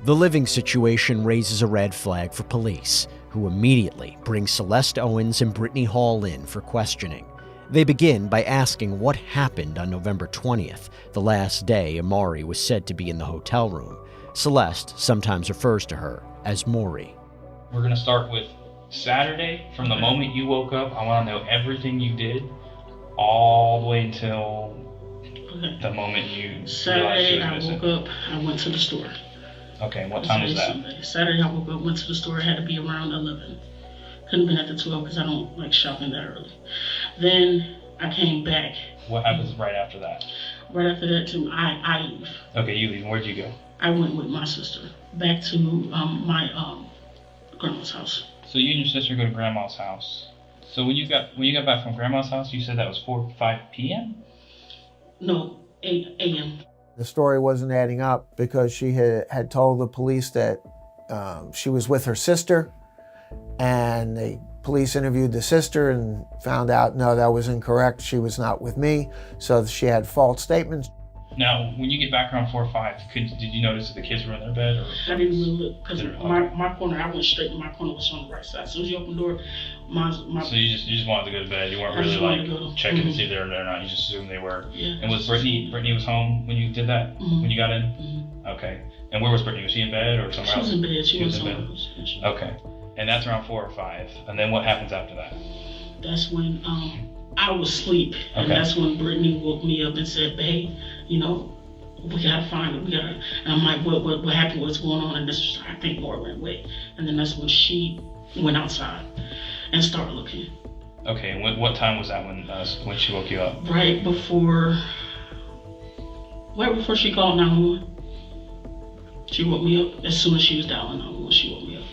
The living situation raises a red flag for police, who immediately bring Celeste Owens and Brittany Hall in for questioning. They begin by asking what happened on November 20th, the last day Amari was said to be in the hotel room. Celeste sometimes refers to her as Maury. We're going to start with Saturday. From the moment you woke up, I want to know everything you did, all the way until Okay. The moment you realized she Saturday, was I missing. woke up, I went to the store. Okay, what time was that? Saturday, I woke up, went to the store, it had to be around 11. Couldn't have been after 12 because I don't like shopping that early. Then I came back. What happens right after that? Right after that, too, I leave. Okay, you leave. Where'd you go? I went with my sister back to my grandma's house. So you and your sister go to grandma's house. So when you got back from grandma's house, you said that was 4 or 5 p.m.? No, 8 a.m. The story wasn't adding up because she had told the police that she was with her sister, and the police interviewed the sister and found out, no, that was incorrect. She was not with me, so she had false statements. Now, when you get back around 4 or 5, did you notice that the kids were in their bed? Or? I didn't really look because my corner, I went straight to my corner, was on the right side. As soon as you open the door, my So you just wanted to go to bed. You weren't really like checking to see if they were there or not. You just assumed they were. Yeah. And was Brittany was home when you did that? When you got in? Okay. And where was Brittany? Was she in bed or somewhere else? She was in bed. She was in bed. Okay. And that's around 4 or 5. And then what happens after that? That's when I was asleep, and that's when Brittany woke me up and said, "Babe, you know, we gotta find it. We gotta." And I'm like, "What happened? What's going on?" And this, I think, more went away. And then that's when she went outside and started looking. Okay. And what time was that when she woke you up? Right before she called 911. She woke me up as soon as she was dialing 911. She woke me up.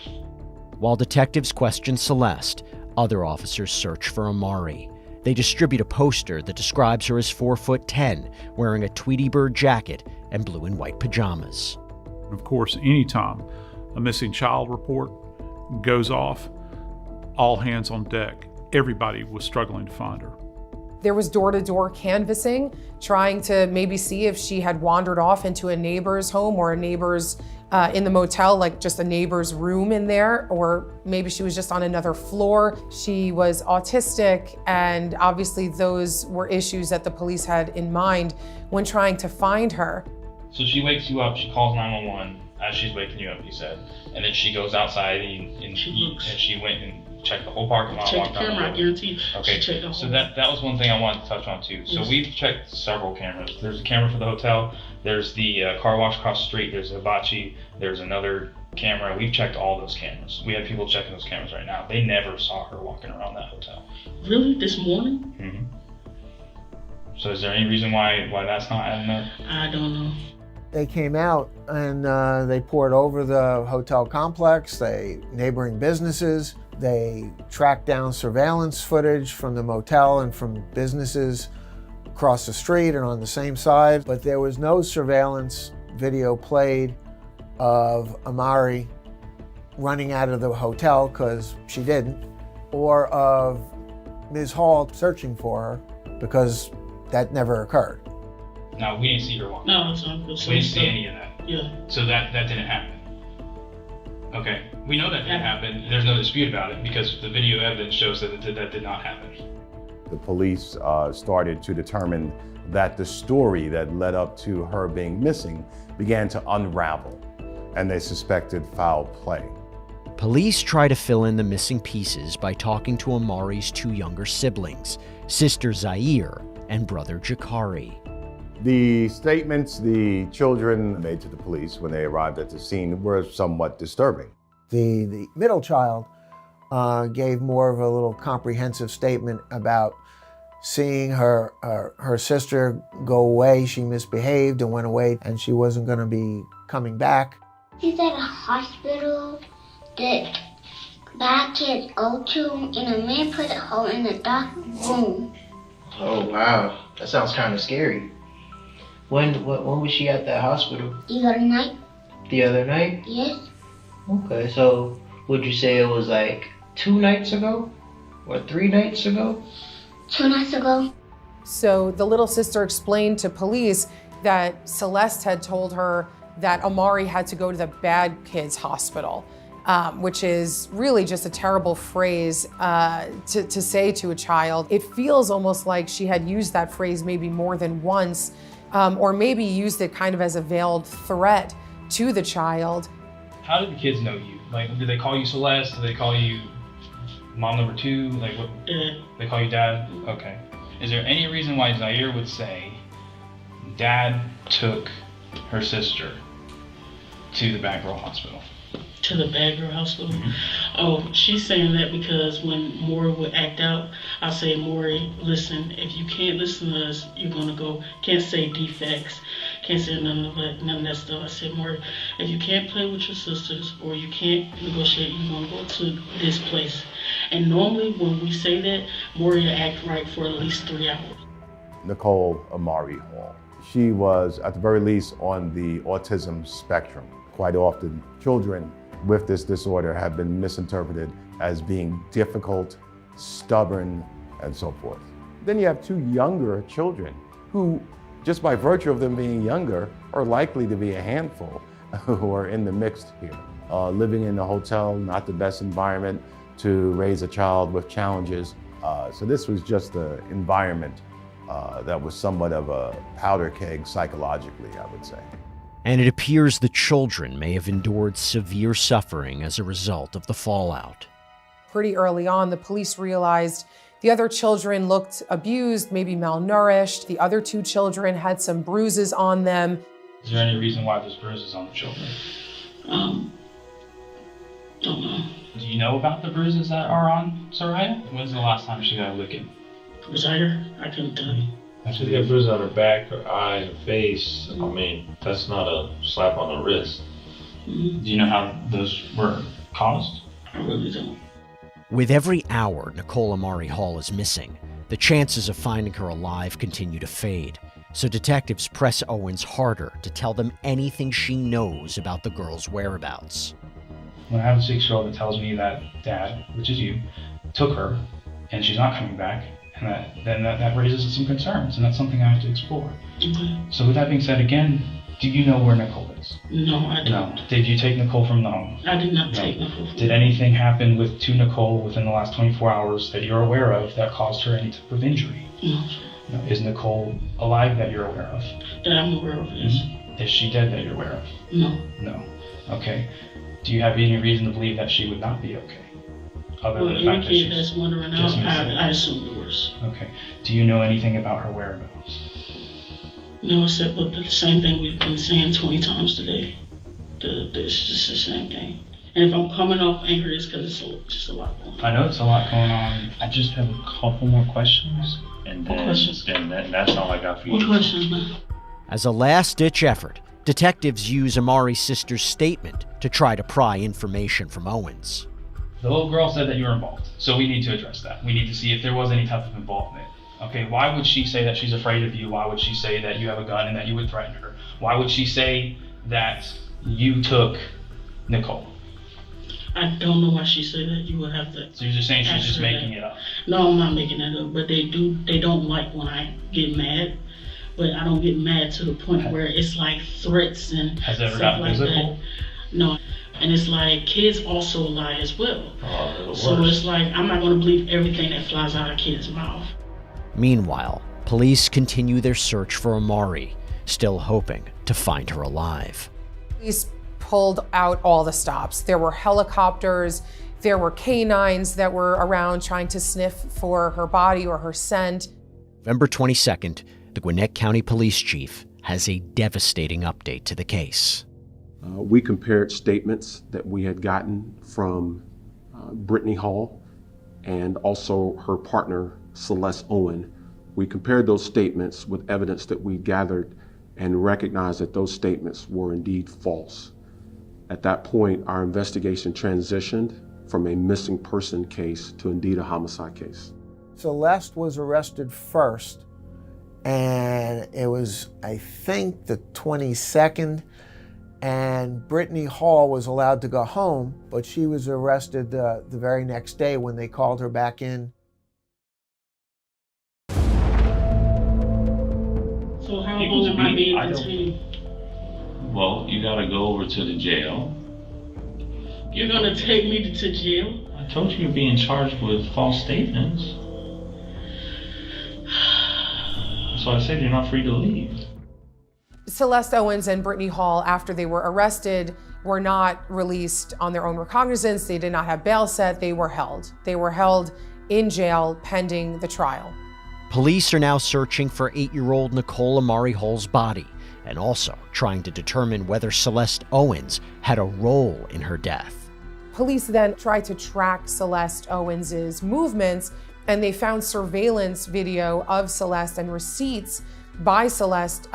While detectives question Celeste, other officers search for Amari. They distribute a poster that describes her as 4'10", wearing a Tweety Bird jacket and blue and white pajamas. Of course, anytime a missing child report goes off, all hands on deck. Everybody was struggling to find her. There was door-to-door canvassing, trying to maybe see if she had wandered off into a neighbor's home or a neighbor's in the motel, like just a neighbor's room in there, or maybe she was just on another floor. She was autistic, and obviously those were issues that the police had in mind when trying to find her. So she wakes you up, she calls 911 as she's waking you up, you said. And then she goes outside and she went and checked the whole parking lot. Check the camera, I guarantee you. Okay, so that was one thing I wanted to touch on too. So Yes. we've checked several cameras. There's a camera for the hotel, there's the car wash across the street, there's a hibachi, there's another camera. We've checked all those cameras. We have people checking those cameras right now. They never saw her walking around that hotel. Really? This morning? Mm-hmm. So is there any reason why that's not adding up? I don't know. They came out and they poured over the hotel complex, neighboring businesses. They tracked down surveillance footage from the motel and from businesses across the street and on the same side, but there was no surveillance video played of Amari running out of the hotel, because she didn't, or of Ms. Hall searching for her, because that never occurred. No, we didn't see her walking. No, it's not. We didn't see any of that. Yeah. So that didn't happen. Okay, we know that didn't happen. There's no dispute about it because the video evidence shows that that did not happen. The police started to determine that the story that led up to her being missing began to unravel, and they suspected foul play. Police try to fill in the missing pieces by talking to Amari's 2 younger siblings, sister Zaire and brother Jakari. The statements the children made to the police when they arrived at the scene were somewhat disturbing. The middle child gave more of a little comprehensive statement about seeing her sister go away. She misbehaved and went away, and she wasn't going to be coming back. He's at a hospital that bad kids go to, and a man put a hole in the doctor's room. Oh wow, that sounds kind of scary. When was she at that hospital? The other night? The other night? Yes. Okay, so would you say it was like 2 nights ago? Or 3 nights ago? 2 nights ago. So the little sister explained to police that Celeste had told her that Amari had to go to the bad kids hospital, which is really just a terrible phrase to say to a child. It feels almost like she had used that phrase maybe more than once, or maybe used it kind of as a veiled threat to the child. How did the kids know you? Like, did they call you Celeste? Did they call you mom number 2? Like, what? Dad. They call you dad? Okay. Is there any reason why Zaire would say Dad took her sister to the Bad Girl Hospital. To the Bad Girl Hospital? Oh, she's saying that because when Maury would act out, I say, Maury, listen, if you can't listen to us, you're gonna go, can't say defects, can't say none of that stuff. I said, Maury, if you can't play with your sisters or you can't negotiate, you're gonna go to this place. And normally when we say that, Maury will act right for at least 3 hours. Nicole Amari Hall. She was, at the very least, on the autism spectrum. Quite often, children with this disorder have been misinterpreted as being difficult, stubborn, and so forth. Then you have 2 younger children who, just by virtue of them being younger, are likely to be a handful who are in the mix here. Living in a hotel, not the best environment to raise a child with challenges. So this was just the environment that was somewhat of a powder keg psychologically, I would say. And it appears the children may have endured severe suffering as a result of the fallout. Pretty early on, the police realized the other children looked abused, maybe malnourished. The other 2 children had some bruises on them. Is there any reason why there's bruises on the children? Don't know. Do you know about the bruises that are on Soraya? When's the last time she got a licking? Was I there? I couldn't tell you. She got bruises on her back, her eye, her face. I mean, that's not a slap on the wrist. Do you know how those were caused? I really don't. With every hour Nicole Amari Hall is missing, the chances of finding her alive continue to fade. So detectives press Owens harder to tell them anything she knows about the girl's whereabouts. When I have a 6-year-old that tells me that Dad, which is you, took her and she's not coming back, and that raises some concerns, and that's something I have to explore. Okay. So with that being said, again, do you know where Nicole is? No, I don't. No. Did you take Nicole from the home? I did not take Nicole from Did anything happen to Nicole within the last 24 hours that you're aware of that caused her any type of injury? No. No. Is Nicole alive that you're aware of? That I'm aware of, yes. Is she dead that you're aware of? No. No. Okay. Do you have any reason to believe that she would not be okay? Other than the fact that kid she's that's wandering out, I assume the worst. Okay. Do you know anything about her whereabouts? No, except but the same thing we've been saying 20 times today. It's just the same thing. And if I'm coming off angry, it's because it's just a lot going on. I know it's a lot going on. I just have a couple more questions, and What questions? That's all I got for you. What questions, man? As a last-ditch effort, detectives use Amari's sister's statement to try to pry information from Owens. The little girl said that you were involved, so we need to address that. We need to see if there was any type of involvement. Okay, why would she say that she's afraid of you? Why would she say that you have a gun and that you would threaten her? Why would she say that you took Nicole? I don't know why she said that. You would have to. So you're just saying she's just ask her making that. it up? No, I'm not making it up. But they don't like when I get mad. But I don't get mad to the point where it's like threats and Has it ever stuff gotten like physical? that. No. And it's like kids also lie as well. Oh, So it's like I'm not gonna believe everything that flies out of kids' mouth. Meanwhile, police continue their search for Amari, still hoping to find her alive. Police pulled out all the stops. There were helicopters, there were canines that were around trying to sniff for her body or her scent. November 22nd, the Gwinnett County Police Chief has a devastating update to the case. We compared statements that we had gotten from Brittany Hall and also her partner, Celeste Owen. We compared those statements with evidence that we gathered and recognized that those statements were indeed false. At that point, our investigation transitioned from a missing person case to indeed a homicide case. Celeste was arrested first, and it was, I think, the 22nd, and Brittany Hall was allowed to go home, but she was arrested the very next day when they called her back in. So how long am I being detained? Well, you gotta go over to the jail. You're gonna take me to jail? I told you you're being charged with false statements. So I said you're not free to leave. Celeste Owens and Brittany Hall, after they were arrested, were not released on their own recognizance. They did not have bail set. They were held. They were held in jail pending the trial. Police are now searching for 8-year-old Nicole Amari Hall's body and also trying to determine whether Celeste Owens had a role in her death. Police then tried to track Celeste Owens's movements, and they found surveillance video of Celeste and receipts by Celeste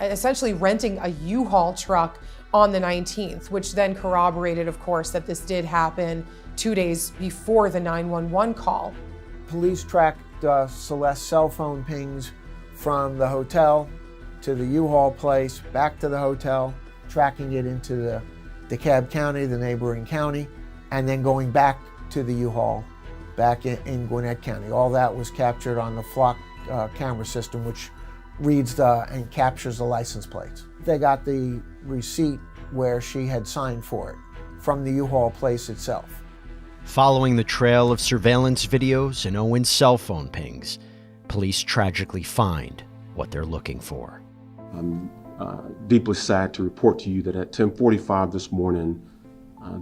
essentially renting a U-Haul truck on the 19th, which then corroborated, of course, that this did happen 2 days before the 911 call. Police tracked Celeste's cell phone pings from the hotel to the U-Haul place, back to the hotel, tracking it into the DeKalb County, the neighboring county, and then going back to the U-Haul back in Gwinnett County. All that was captured on the flock camera system, which reads and captures the license plates. They got the receipt where she had signed for it from the U-Haul place itself. Following the trail of surveillance videos and Owens' cell phone pings, police tragically find what they're looking for. I'm deeply sad to report to you that at 10:45 this morning,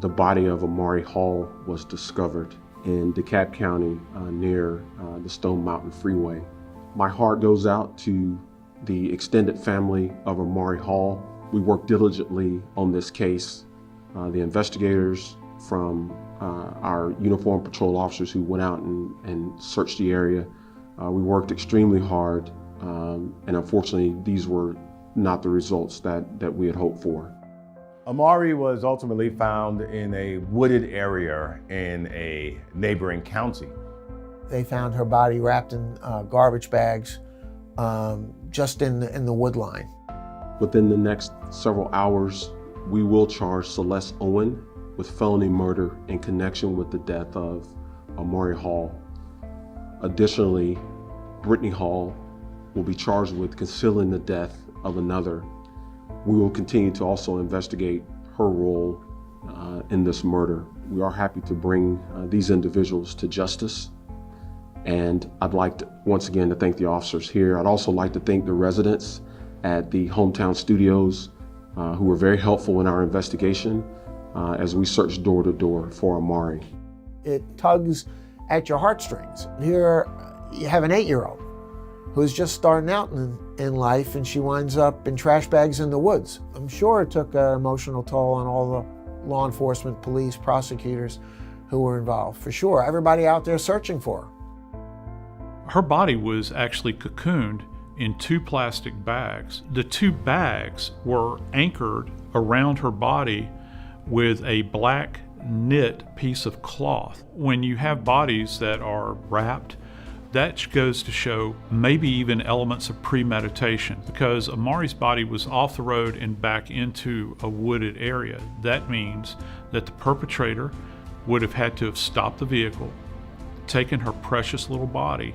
the body of Amari Hall was discovered in DeKalb County near the Stone Mountain Freeway. My heart goes out to the extended family of Amari Hall. We worked diligently on this case. The investigators from our uniformed patrol officers who went out and searched the area, we worked extremely hard, and unfortunately these were not the results that we had hoped for. Amari was ultimately found in a wooded area in a neighboring county. They found her body wrapped in garbage bags just in the wood line. Within the next several hours, we will charge Celeste Owen with felony murder in connection with the death of Amari Hall. Additionally, Brittany Hall will be charged with concealing the death of another. We will continue to also investigate her role in this murder. We are happy to bring these individuals to justice. And I'd like to, once again, to thank the officers here. I'd also like to thank the residents at the Hometown Studios who were very helpful in our investigation as we searched door to door for Amari. It tugs at your heartstrings. Here you have an 8-year-old who's just starting out in life, and she winds up in trash bags in the woods. I'm sure it took an emotional toll on all the law enforcement, police, prosecutors who were involved. For sure, everybody out there searching for her. Her body was actually cocooned in 2 plastic bags. The 2 bags were anchored around her body with a black knit piece of cloth. When you have bodies that are wrapped, that goes to show maybe even elements of premeditation, because Amari's body was off the road and back into a wooded area. That means that the perpetrator would have had to have stopped the vehicle, taken her precious little body,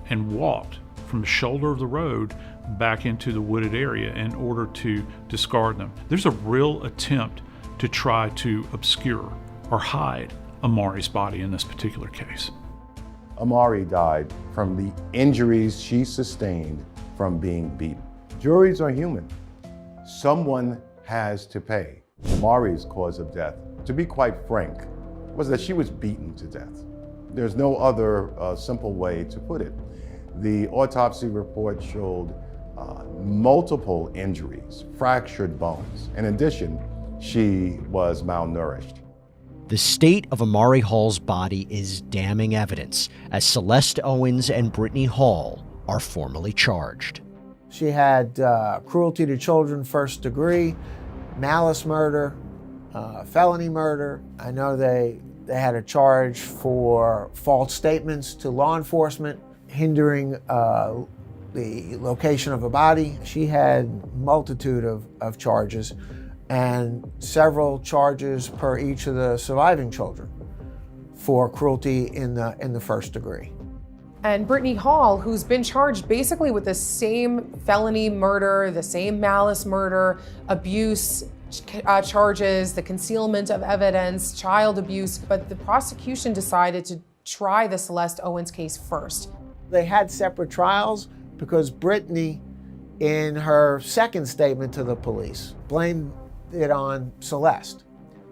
and walked from the shoulder of the road back into the wooded area in order to discard them. There's a real attempt to try to obscure or hide Amari's body in this particular case. Amari died from the injuries she sustained from being beaten. Juries are human. Someone has to pay. Amari's cause of death, to be quite frank, was that she was beaten to death. There's no other simple way to put it. The autopsy report showed multiple injuries, fractured bones. In addition, she was malnourished. The state of Amari Hall's body is damning evidence, as Celeste Owens and Brittany Hall are formally charged. She had cruelty to children 1st degree, malice murder, felony murder. I know they had a charge for false statements to law enforcement, hindering the location of a body. She had multitude of charges, and several charges per each of the surviving children for cruelty in the 1st degree. And Brittany Hall, who's been charged basically with the same felony murder, the same malice murder, abuse charges, the concealment of evidence, child abuse, but the prosecution decided to try the Celeste Owens case first. They had separate trials because Brittany, in her 2nd statement to the police, blamed it on Celeste.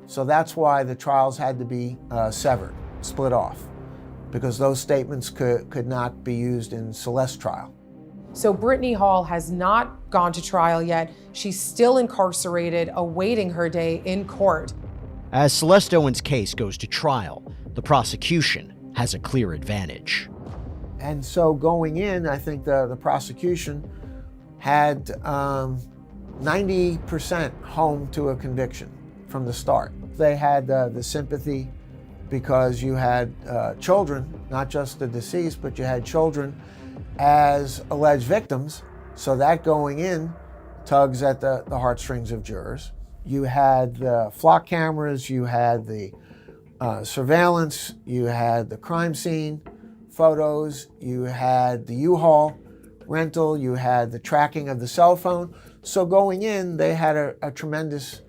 So that's why the trials had to be severed, split off. because those statements could not be used in Celeste's trial. So Brittany Hall has not gone to trial yet. She's still incarcerated, awaiting her day in court. As Celeste Owens' case goes to trial, the prosecution has a clear advantage. And so going in, I think the prosecution had 90% home to a conviction from the start. They had the sympathy because you had children, not just the deceased, but you had children as alleged victims. So that going in tugs at the heartstrings of jurors. You had the flock cameras, you had the surveillance, you had the crime scene photos, you had the U-Haul rental, you had the tracking of the cell phone. So going in, they had a tremendous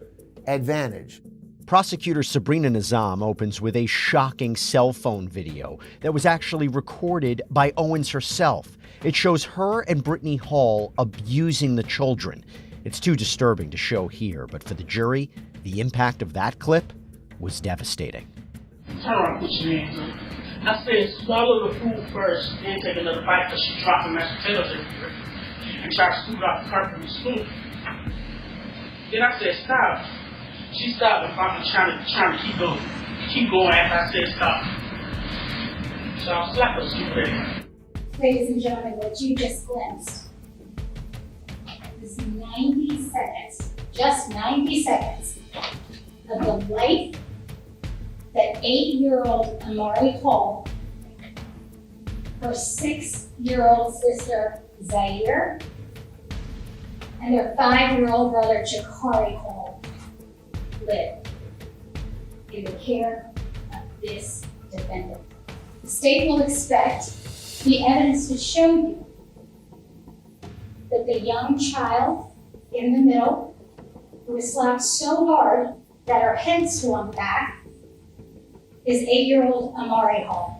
advantage. Prosecutor Sabrina Nizam opens with a shocking cell phone video that was actually recorded by Owens herself. It shows her and Brittany Hall abusing the children. It's too disturbing to show here, but for the jury, the impact of that clip was devastating. Turn around, put your hands up. I said swallow the food first, then take another bite, because she dropped the mashed potatoes everywhere and tried to scoop it out the carpet with a spoon. Then I said stop. She stopped and finally trying to keep going after I said stop. So I'll slap her stupid ass. Ladies and gentlemen, what you just glimpsed is 90 seconds, just 90 seconds, of the life that 8-year-old Amari Hall, her 6-year-old sister Zaire, and their 5-year-old brother Jakari Hall lived in the care of this defendant. The state will expect the evidence to show you that the young child in the middle, who was slapped so hard that her head swung back, is 8-year-old Amari Hall.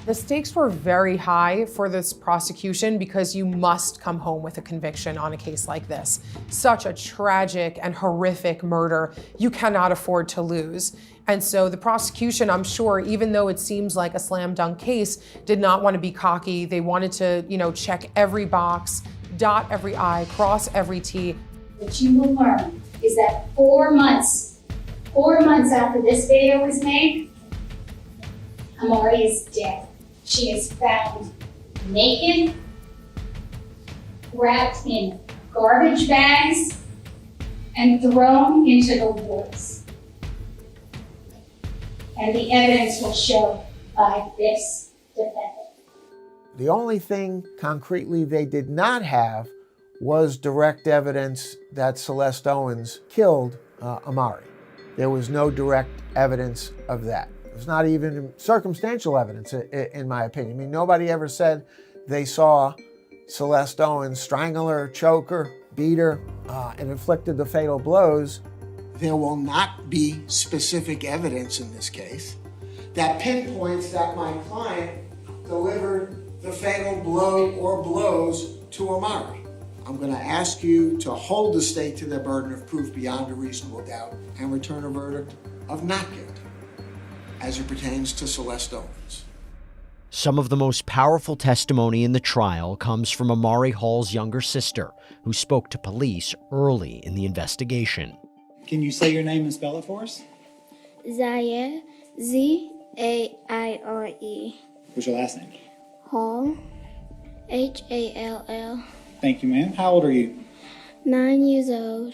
The stakes were very high for this prosecution because you must come home with a conviction on a case like this. Such a tragic and horrific murder, you cannot afford to lose. And so the prosecution, I'm sure, even though it seems like a slam dunk case, did not want to be cocky. They wanted to, check every box, dot every I, cross every T. What you will learn is that 4 months after this video was made, Amari is dead. She is found naked, wrapped in garbage bags, and thrown into the woods. And the evidence will show by this defendant. The only thing concretely they did not have was direct evidence that Celeste Owens killed Amari. There was no direct evidence of that. There's not even circumstantial evidence, in my opinion. I mean, nobody ever said they saw Celeste Owens strangle her, choke her, beat her, and inflicted the fatal blows. There will not be specific evidence in this case that pinpoints that my client delivered the fatal blow or blows to Amari. I'm going to ask you to hold the state to their burden of proof beyond a reasonable doubt and return a verdict of not guilty as it pertains to Celeste Owens. Some of the most powerful testimony in the trial comes from Amari Hall's younger sister, who spoke to police early in the investigation. Can you say your name and spell it for us? Zaire, Z-A-I-R-E. What's your last name? Hall, H-A-L-L. Thank you, ma'am. How old are you? 9 years old.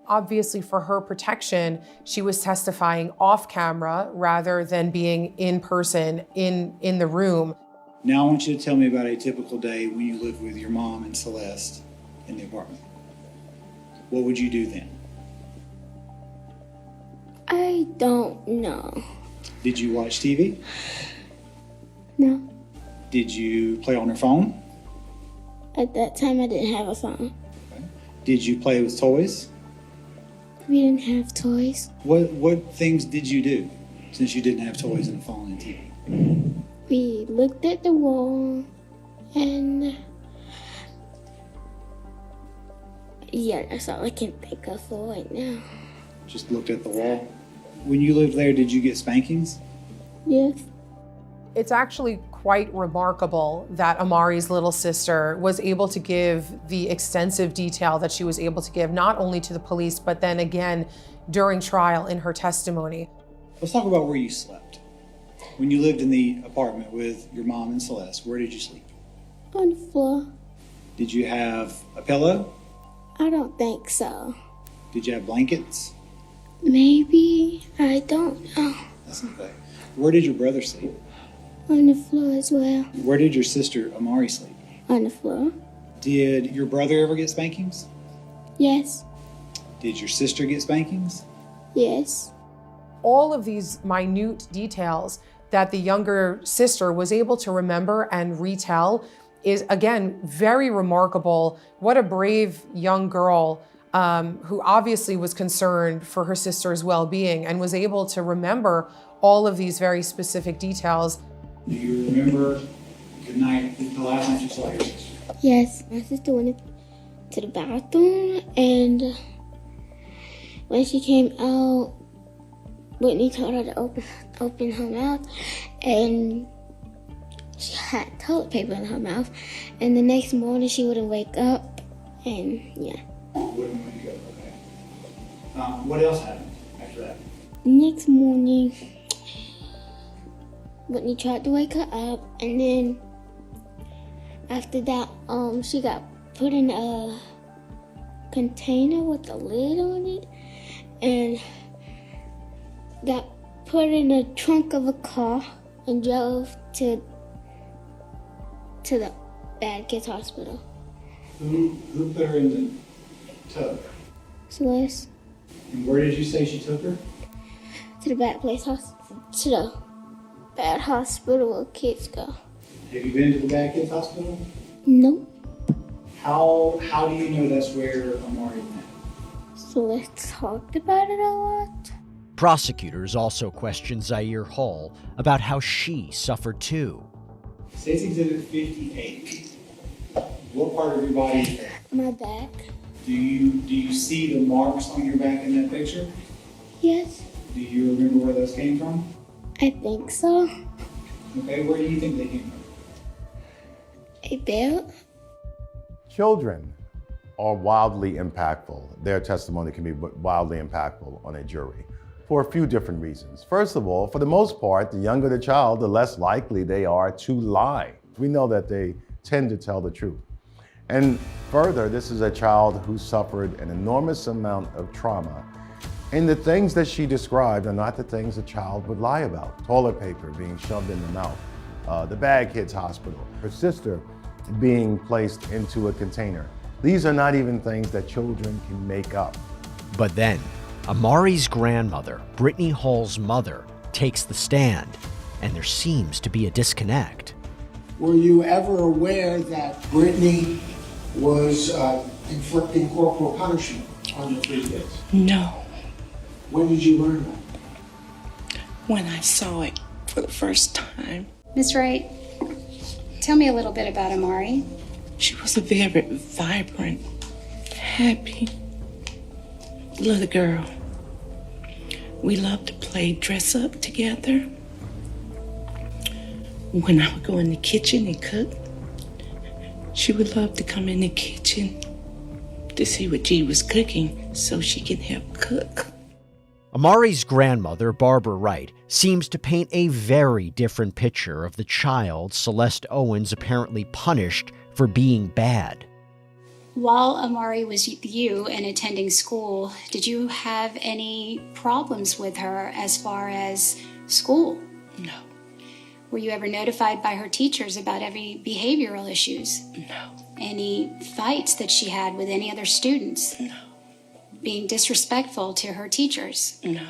Obviously, for her protection, she was testifying off camera rather than being in person in the room. Now I want you to tell me about a typical day when you lived with your mom and Celeste in the apartment. What would you do then? I don't know. Did you watch TV? No. Did you play on your phone? At that time, I didn't have a phone. Did you play with toys? We didn't have toys. What things did you do since you didn't have toys and a phone and TV? We looked at the wall and yeah, that's all I can think of for right now. Just looked at the wall. When you lived there, did you get spankings? Yes. It's actually quite remarkable that Amari's little sister was able to give the extensive detail that she was able to give, not only to the police, but then again during trial in her testimony. Let's talk about where you slept. When you lived in the apartment with your mom and Celeste, where did you sleep? On the floor. Did you have a pillow? I don't think so. Did you have blankets? Maybe. I don't know. That's okay. Where did your brother sleep? On the floor as well. Where did your sister Amari sleep? On the floor. Did your brother ever get spankings? Yes. Did your sister get spankings? Yes. All of these minute details that the younger sister was able to remember and retell is, again, very remarkable. What a brave young girl who obviously was concerned for her sister's well-being and was able to remember all of these very specific details. Do you remember the last night you saw your sister? Yes. My sister went to the bathroom, and when she came out, Whitney told her to open her mouth, and she had toilet paper in her mouth. And the next morning she wouldn't wake up, and yeah. Wouldn't wake up, okay. What else happened after that? The next morning, Whitney tried to wake her up, and then after that, she got put in a container with a lid on it, and got put in the trunk of a car and drove to the Bad Kids Hospital. Who put her in the tub? Celeste. And where did you say she took her? To the Bad Hospital where kids go. Have you been to the Bad Kids Hospital? No. How do you know that's where Amari went? Celeste talked about it a lot. Prosecutors also questioned Zaire Hall about how she suffered too. State's Exhibit 58. What part of your body is that? My back. Do you see the marks on your back in that picture? Yes. Do you remember where those came from? I think so. Okay, where do you think they came from? A belt. Children are wildly impactful. Their testimony can be wildly impactful on a jury for a few different reasons. First of all, for the most part, the younger the child, the less likely they are to lie. We know that they tend to tell the truth. And further, this is a child who suffered an enormous amount of trauma. And the things that she described are not the things a child would lie about. Toilet paper being shoved in the mouth, the Bad Kids Hospital, her sister being placed into a container. These are not even things that children can make up. But then, Amari's grandmother, Brittany Hall's mother, takes the stand, and there seems to be a disconnect. Were you ever aware that Brittany was inflicting corporal punishment on the three kids? No. When did you learn that? When I saw it for the first time. Ms. Wright, tell me a little bit about Amari. She was a very vibrant, happy little girl. We loved to play dress up together. When I would go in the kitchen and cook, she would love to come in the kitchen to see what G was cooking so she can help cook. Amari's grandmother, Barbara Wright, seems to paint a very different picture of the child Celeste Owens apparently punished for being bad. While Amari was with you and attending school, did you have any problems with her as far as school? No. Were you ever notified by her teachers about any behavioral issues? No. Any fights that she had with any other students? No. Being disrespectful to her teachers? No.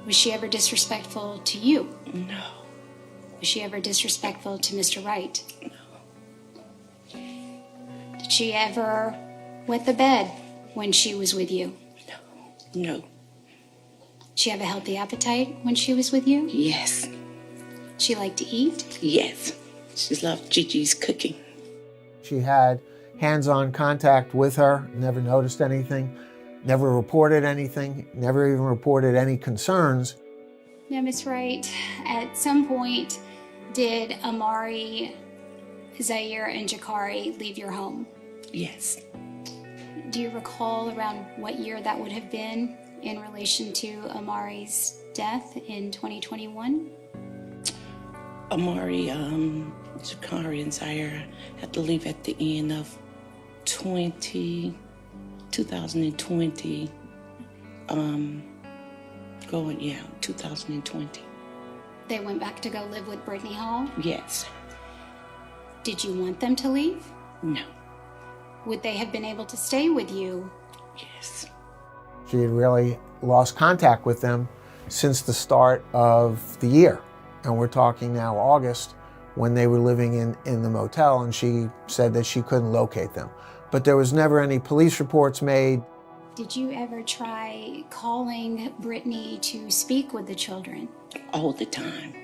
Was she ever disrespectful to you? No. Was she ever disrespectful to Mr. Wright? No. Did she ever wet the bed when she was with you? No. Did she have a healthy appetite when she was with you? Yes. She liked to eat? Yes. She loved Gigi's cooking. She had hands-on contact with her, never noticed anything, never reported anything, never even reported any concerns. Now, Miss Wright, at some point, did Amari, Zaire, and Jakari leave your home? Yes. Do you recall around what year that would have been in relation to Amari's death in 2021? Amari, Jakari, and Zaire had to leave at the end of 2020. Going, yeah, 2020. They went back to go live with Brittany Hall? Yes. Did you want them to leave? No. Would they have been able to stay with you? Yes. She had really lost contact with them since the start of the year. And we're talking now August, when they were living in the motel, and she said that she couldn't locate them. But there was never any police reports made. Did you ever try calling Brittany to speak with the children? All the time.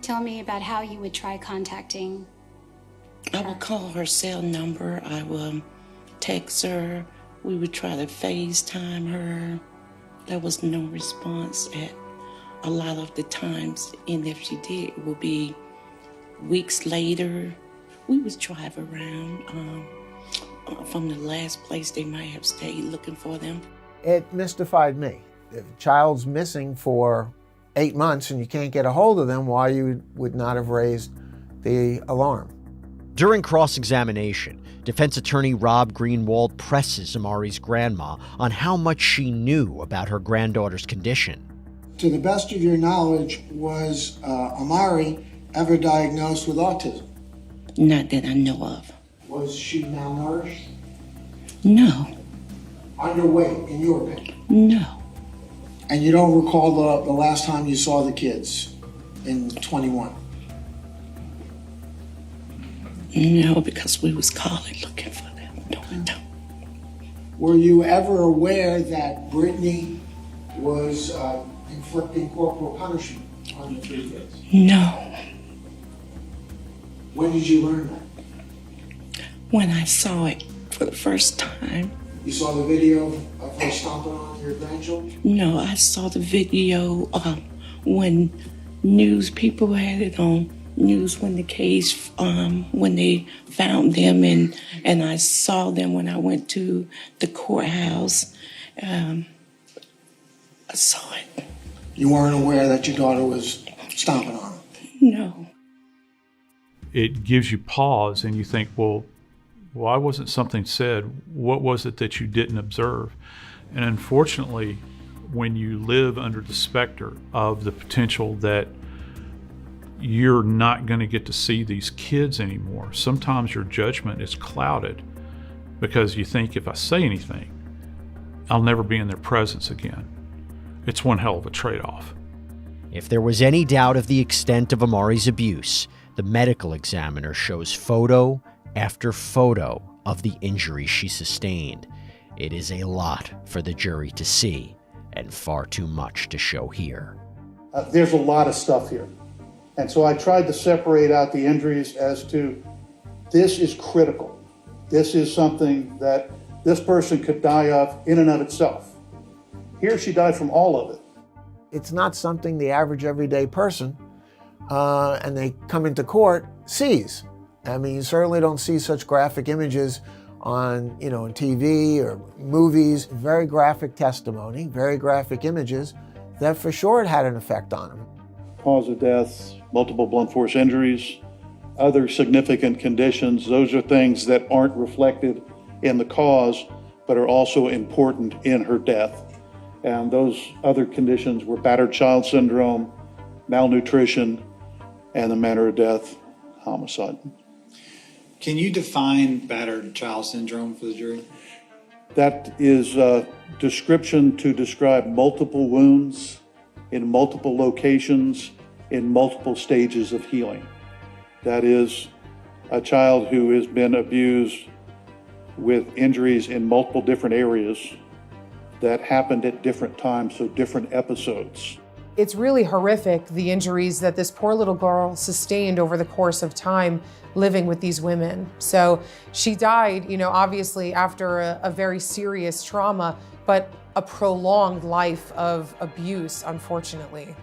Tell me about how you would try contacting I would call her cell number. I would text her. We would try to FaceTime her. There was no response at a lot of the times, and if she did, it would be weeks later. We would drive around from the last place they might have stayed looking for them. It mystified me. If a child's missing for 8 months and you can't get a hold of them, why you would not have raised the alarm. During cross-examination, defense attorney Rob Greenwald presses Amari's grandma on how much she knew about her granddaughter's condition. To the best of your knowledge, was Amari ever diagnosed with autism? Not that I know of. Was she malnourished? No. Underweight, in your opinion? No. And you don't recall the last time you saw the kids in 21? No, because we was calling looking for them. No, I don't. Were you ever aware that Brittany was inflicting corporal punishment on the 3 kids? No. When did you learn that? When I saw it for the first time. You saw the video of her stomping on your grandchildren? No, I saw the video when news people had it on news when the case, when they found them, and I saw them when I went to the courthouse. I saw it. You weren't aware that your daughter was stomping on them? No. It gives you pause and you think, well, why wasn't something said? What was it that you didn't observe? And unfortunately, when you live under the specter of the potential that you're not going to get to see these kids anymore, sometimes your judgment is clouded because you think, if I say anything, I'll never be in their presence again. It's one hell of a trade-off. If there was any doubt of the extent of Amari's abuse, the medical examiner shows photo after photo of the injuries she sustained. It is a lot for the jury to see, and far too much to show here. There's a lot of stuff here. And so I tried to separate out the injuries as to, this is critical. This is something that this person could die of in and of itself. Here she died from all of it. It's not something the average everyday person, and they come into court, sees. I mean, you certainly don't see such graphic images on, on TV or movies. Very graphic testimony, very graphic images that for sure it had an effect on him. Cause of death, multiple blunt force injuries, other significant conditions. Those are things that aren't reflected in the cause, but are also important in her death. And those other conditions were battered child syndrome, malnutrition, and the manner of death, homicide. Can you define battered child syndrome for the jury? That is a description to describe multiple wounds in multiple locations in multiple stages of healing. That is a child who has been abused with injuries in multiple different areas that happened at different times, so different episodes. It's really horrific, the injuries that this poor little girl sustained over the course of time living with these women. So she died, obviously after a very serious trauma, but a prolonged life of abuse, unfortunately.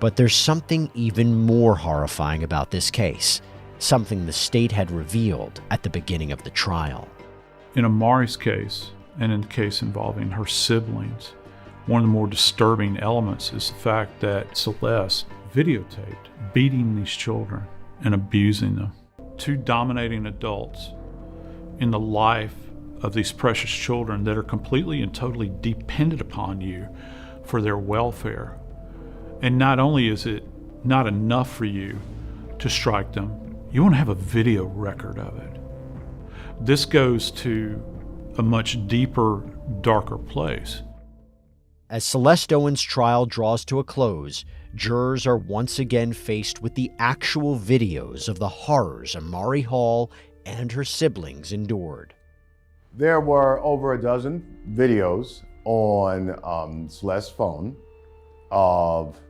But there's something even more horrifying about this case, something the state had revealed at the beginning of the trial. In Amari's case, and in the case involving her siblings, one of the more disturbing elements is the fact that Celeste videotaped beating these children and abusing them. Two dominating adults in the life of these precious children that are completely and totally dependent upon you for their welfare. And not only is it not enough for you to strike them, you want to have a video record of it. This goes to a much deeper, darker place. As Celeste Owen's trial draws to a close, jurors are once again faced with the actual videos of the horrors Amari Hall and her siblings endured. There were over a dozen videos on Celeste's phone of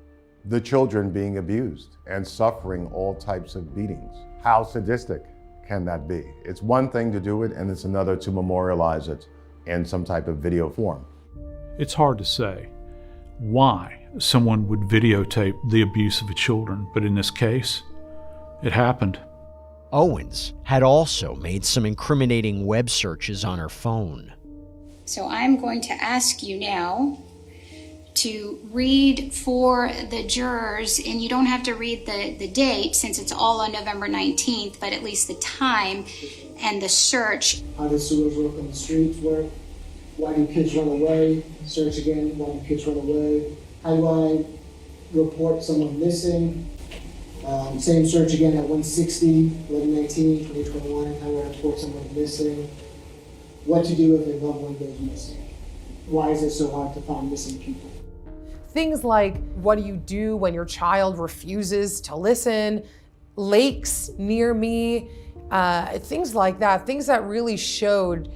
the children being abused and suffering all types of beatings. How sadistic can that be? It's one thing to do it, and it's another to memorialize it in some type of video form. It's hard to say why someone would videotape the abuse of children, but in this case, it happened. Owens had also made some incriminating web searches on her phone. So I'm going to ask you now to read for the jurors, and you don't have to read the date since it's all on November 19th, but at least the time and the search. How does sewers work on the streets work? Why do kids run away? Search again, why do kids run away? How do I report someone missing? Same search again at 160, 1119, 2021. How do I report someone missing? What to do if a loved one goes missing? Why is it so hard to find missing people? Things like, what do you do when your child refuses to listen? Lakes near me, things like that. Things that really showed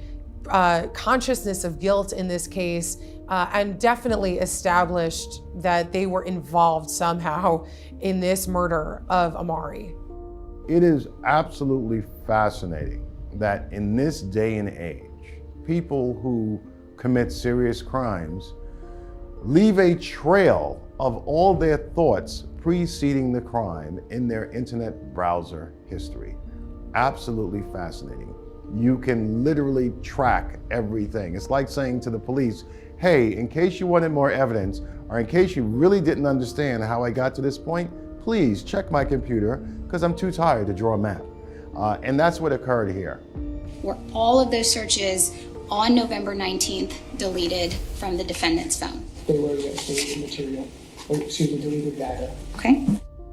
consciousness of guilt in this case, and definitely established that they were involved somehow in this murder of Amari. It is absolutely fascinating that in this day and age, people who commit serious crimes leave a trail of all their thoughts preceding the crime in their internet browser history. Absolutely fascinating. You can literally track everything. It's like saying to the police, hey, in case you wanted more evidence, or in case you really didn't understand how I got to this point, please check my computer, because I'm too tired to draw a map. And that's what occurred here. Were all of those searches on November 19th deleted from the defendant's phone? They were, yes, deleted material, deleted data. Okay.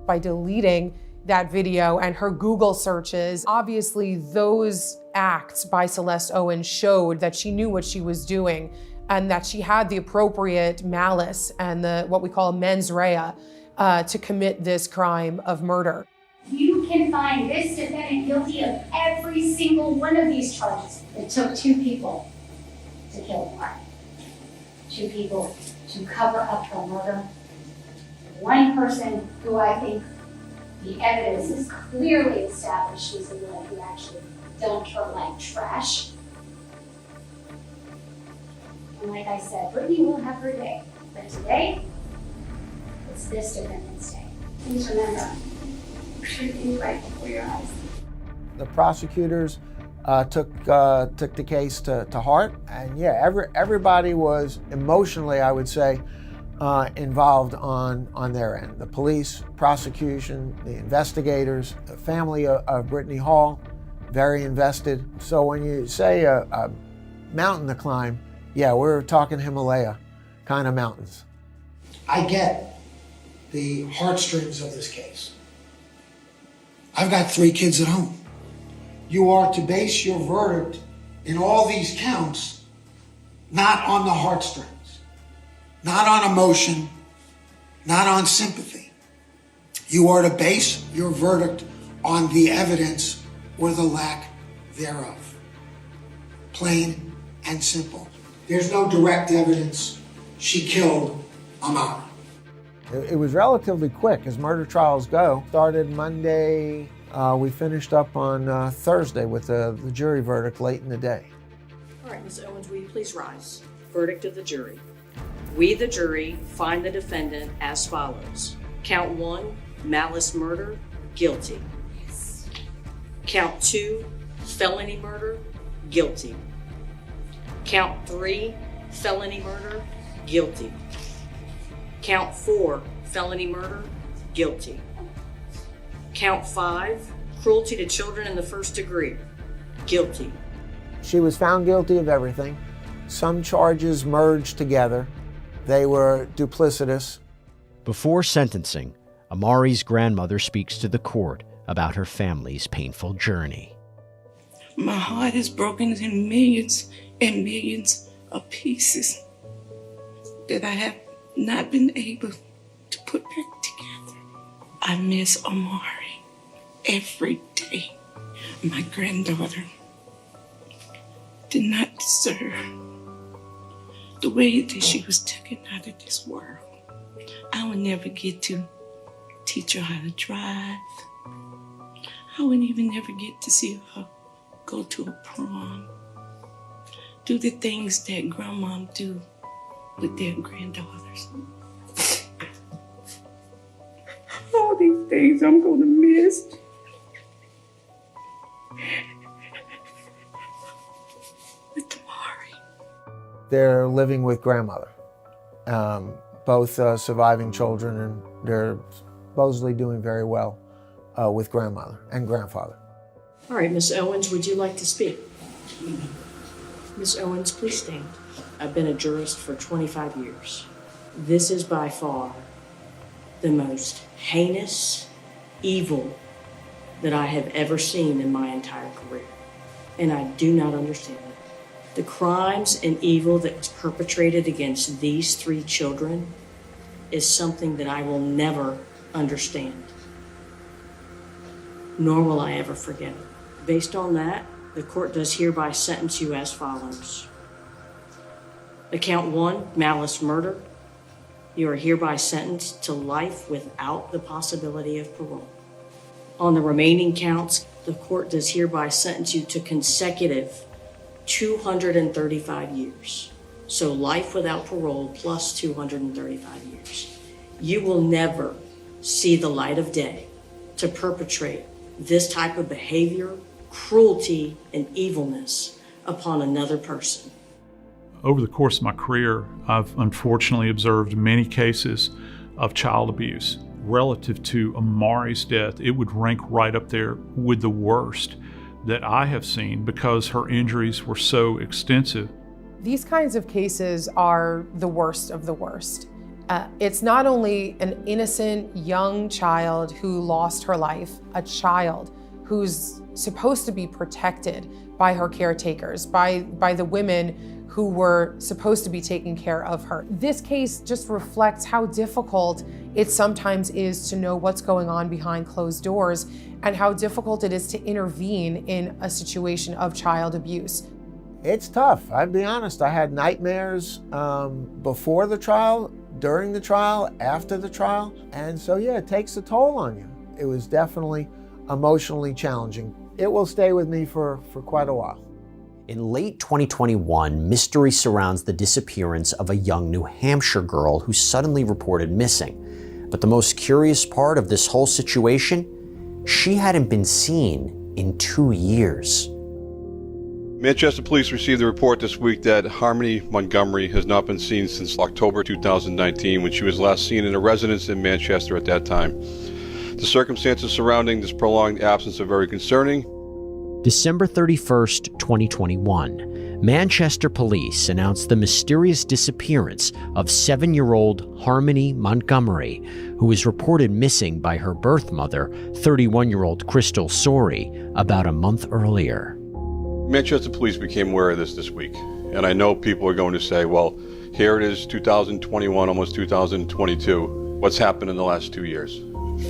By deleting that video and her Google searches, obviously those acts by Celeste Owens showed that she knew what she was doing and that she had the appropriate malice and the what we call mens rea to commit this crime of murder. You can find this defendant guilty of every single one of these charges. It took two people to kill Amari. Two people to cover up the murder. One person who I think the evidence is clearly established is the one who actually dumped her like trash. And like I said, Brittany will have her day. But today, it's this defendant's day. Please remember, shooting right before your eyes. The prosecutors took the case to heart, and yeah, everybody was emotionally, I would say, involved on their end. The police, prosecution, the investigators, the family of Brittany Hall, very invested. So when you say a mountain to climb, yeah, we're talking Himalaya kind of mountains. I get the heartstrings of this case. I've got 3 kids at home. You are to base your verdict in all these counts not on the heartstrings, not on emotion, not on sympathy. You are to base your verdict on the evidence or the lack thereof. Plain and simple. There's no direct evidence she killed Amari. It was relatively quick, as murder trials go. Started Monday, we finished up on Thursday with the jury verdict late in the day. All right, Ms. Owens, will you please rise? Verdict of the jury. We, the jury, find the defendant as follows. Count 1, malice murder, guilty. Yes. Count 2, felony murder, guilty. Count 3, felony murder, guilty. Count 4, felony murder, guilty. Count 5, cruelty to children in the first degree, guilty. She was found guilty of everything. Some charges merged together. They were duplicitous. Before sentencing, Amari's grandmother speaks to the court about her family's painful journey. My heart is broken in millions and millions of pieces that I have not been able to put back together. I miss Amari every day. My granddaughter did not deserve the way that she was taken out of this world. I would never get to teach her how to drive. I wouldn't even ever get to see her go to a prom. Do the things that grandmom do with their granddaughters. All these things I'm gonna miss. They're living with grandmother, both surviving children, and they're supposedly doing very well with grandmother and grandfather. All right, Ms. Owens, would you like to speak? Ms. Owens, please stand. I've been a jurist for 25 years. This is by far the most heinous evil that I have ever seen in my entire career, and I do not understand it. The crimes and evil that was perpetrated against these 3 children is something that I will never understand, nor will I ever forget it. Based on that, the court does hereby sentence you as follows. Count 1, malice murder. You are hereby sentenced to life without the possibility of parole. On the remaining counts, the court does hereby sentence you to consecutive 235 years. So life without parole plus 235 years. You will never see the light of day to perpetrate this type of behavior, cruelty, and evilness upon another person. Over the course of my career, I've unfortunately observed many cases of child abuse. Relative to Amari's death, it would rank right up there with the worst that I have seen because her injuries were so extensive. These kinds of cases are the worst of the worst. It's not only an innocent young child who lost her life, a child who's supposed to be protected by her caretakers, by the women who were supposed to be taking care of her. This case just reflects how difficult it sometimes is to know what's going on behind closed doors and how difficult it is to intervene in a situation of child abuse. It's tough. I'd be honest, I had nightmares before the trial, during the trial, after the trial. And so, yeah, it takes a toll on you. It was definitely emotionally challenging. It will stay with me for quite a while. In late 2021, mystery surrounds the disappearance of a young New Hampshire girl who suddenly reported missing. But the most curious part of this whole situation, she hadn't been seen in 2 years. Manchester Police received a report this week that Harmony Montgomery has not been seen since October 2019, when she was last seen in a residence in Manchester at that time. The circumstances surrounding this prolonged absence are very concerning. December 31st, 2021, Manchester Police announced the mysterious disappearance of 7-year-old Harmony Montgomery, who was reported missing by her birth mother, 31-year-old Crystal Sorey, about a month earlier. Manchester Police became aware of this week, and I know people are going to say, well, here it is 2021, almost 2022. What's happened in the last 2 years?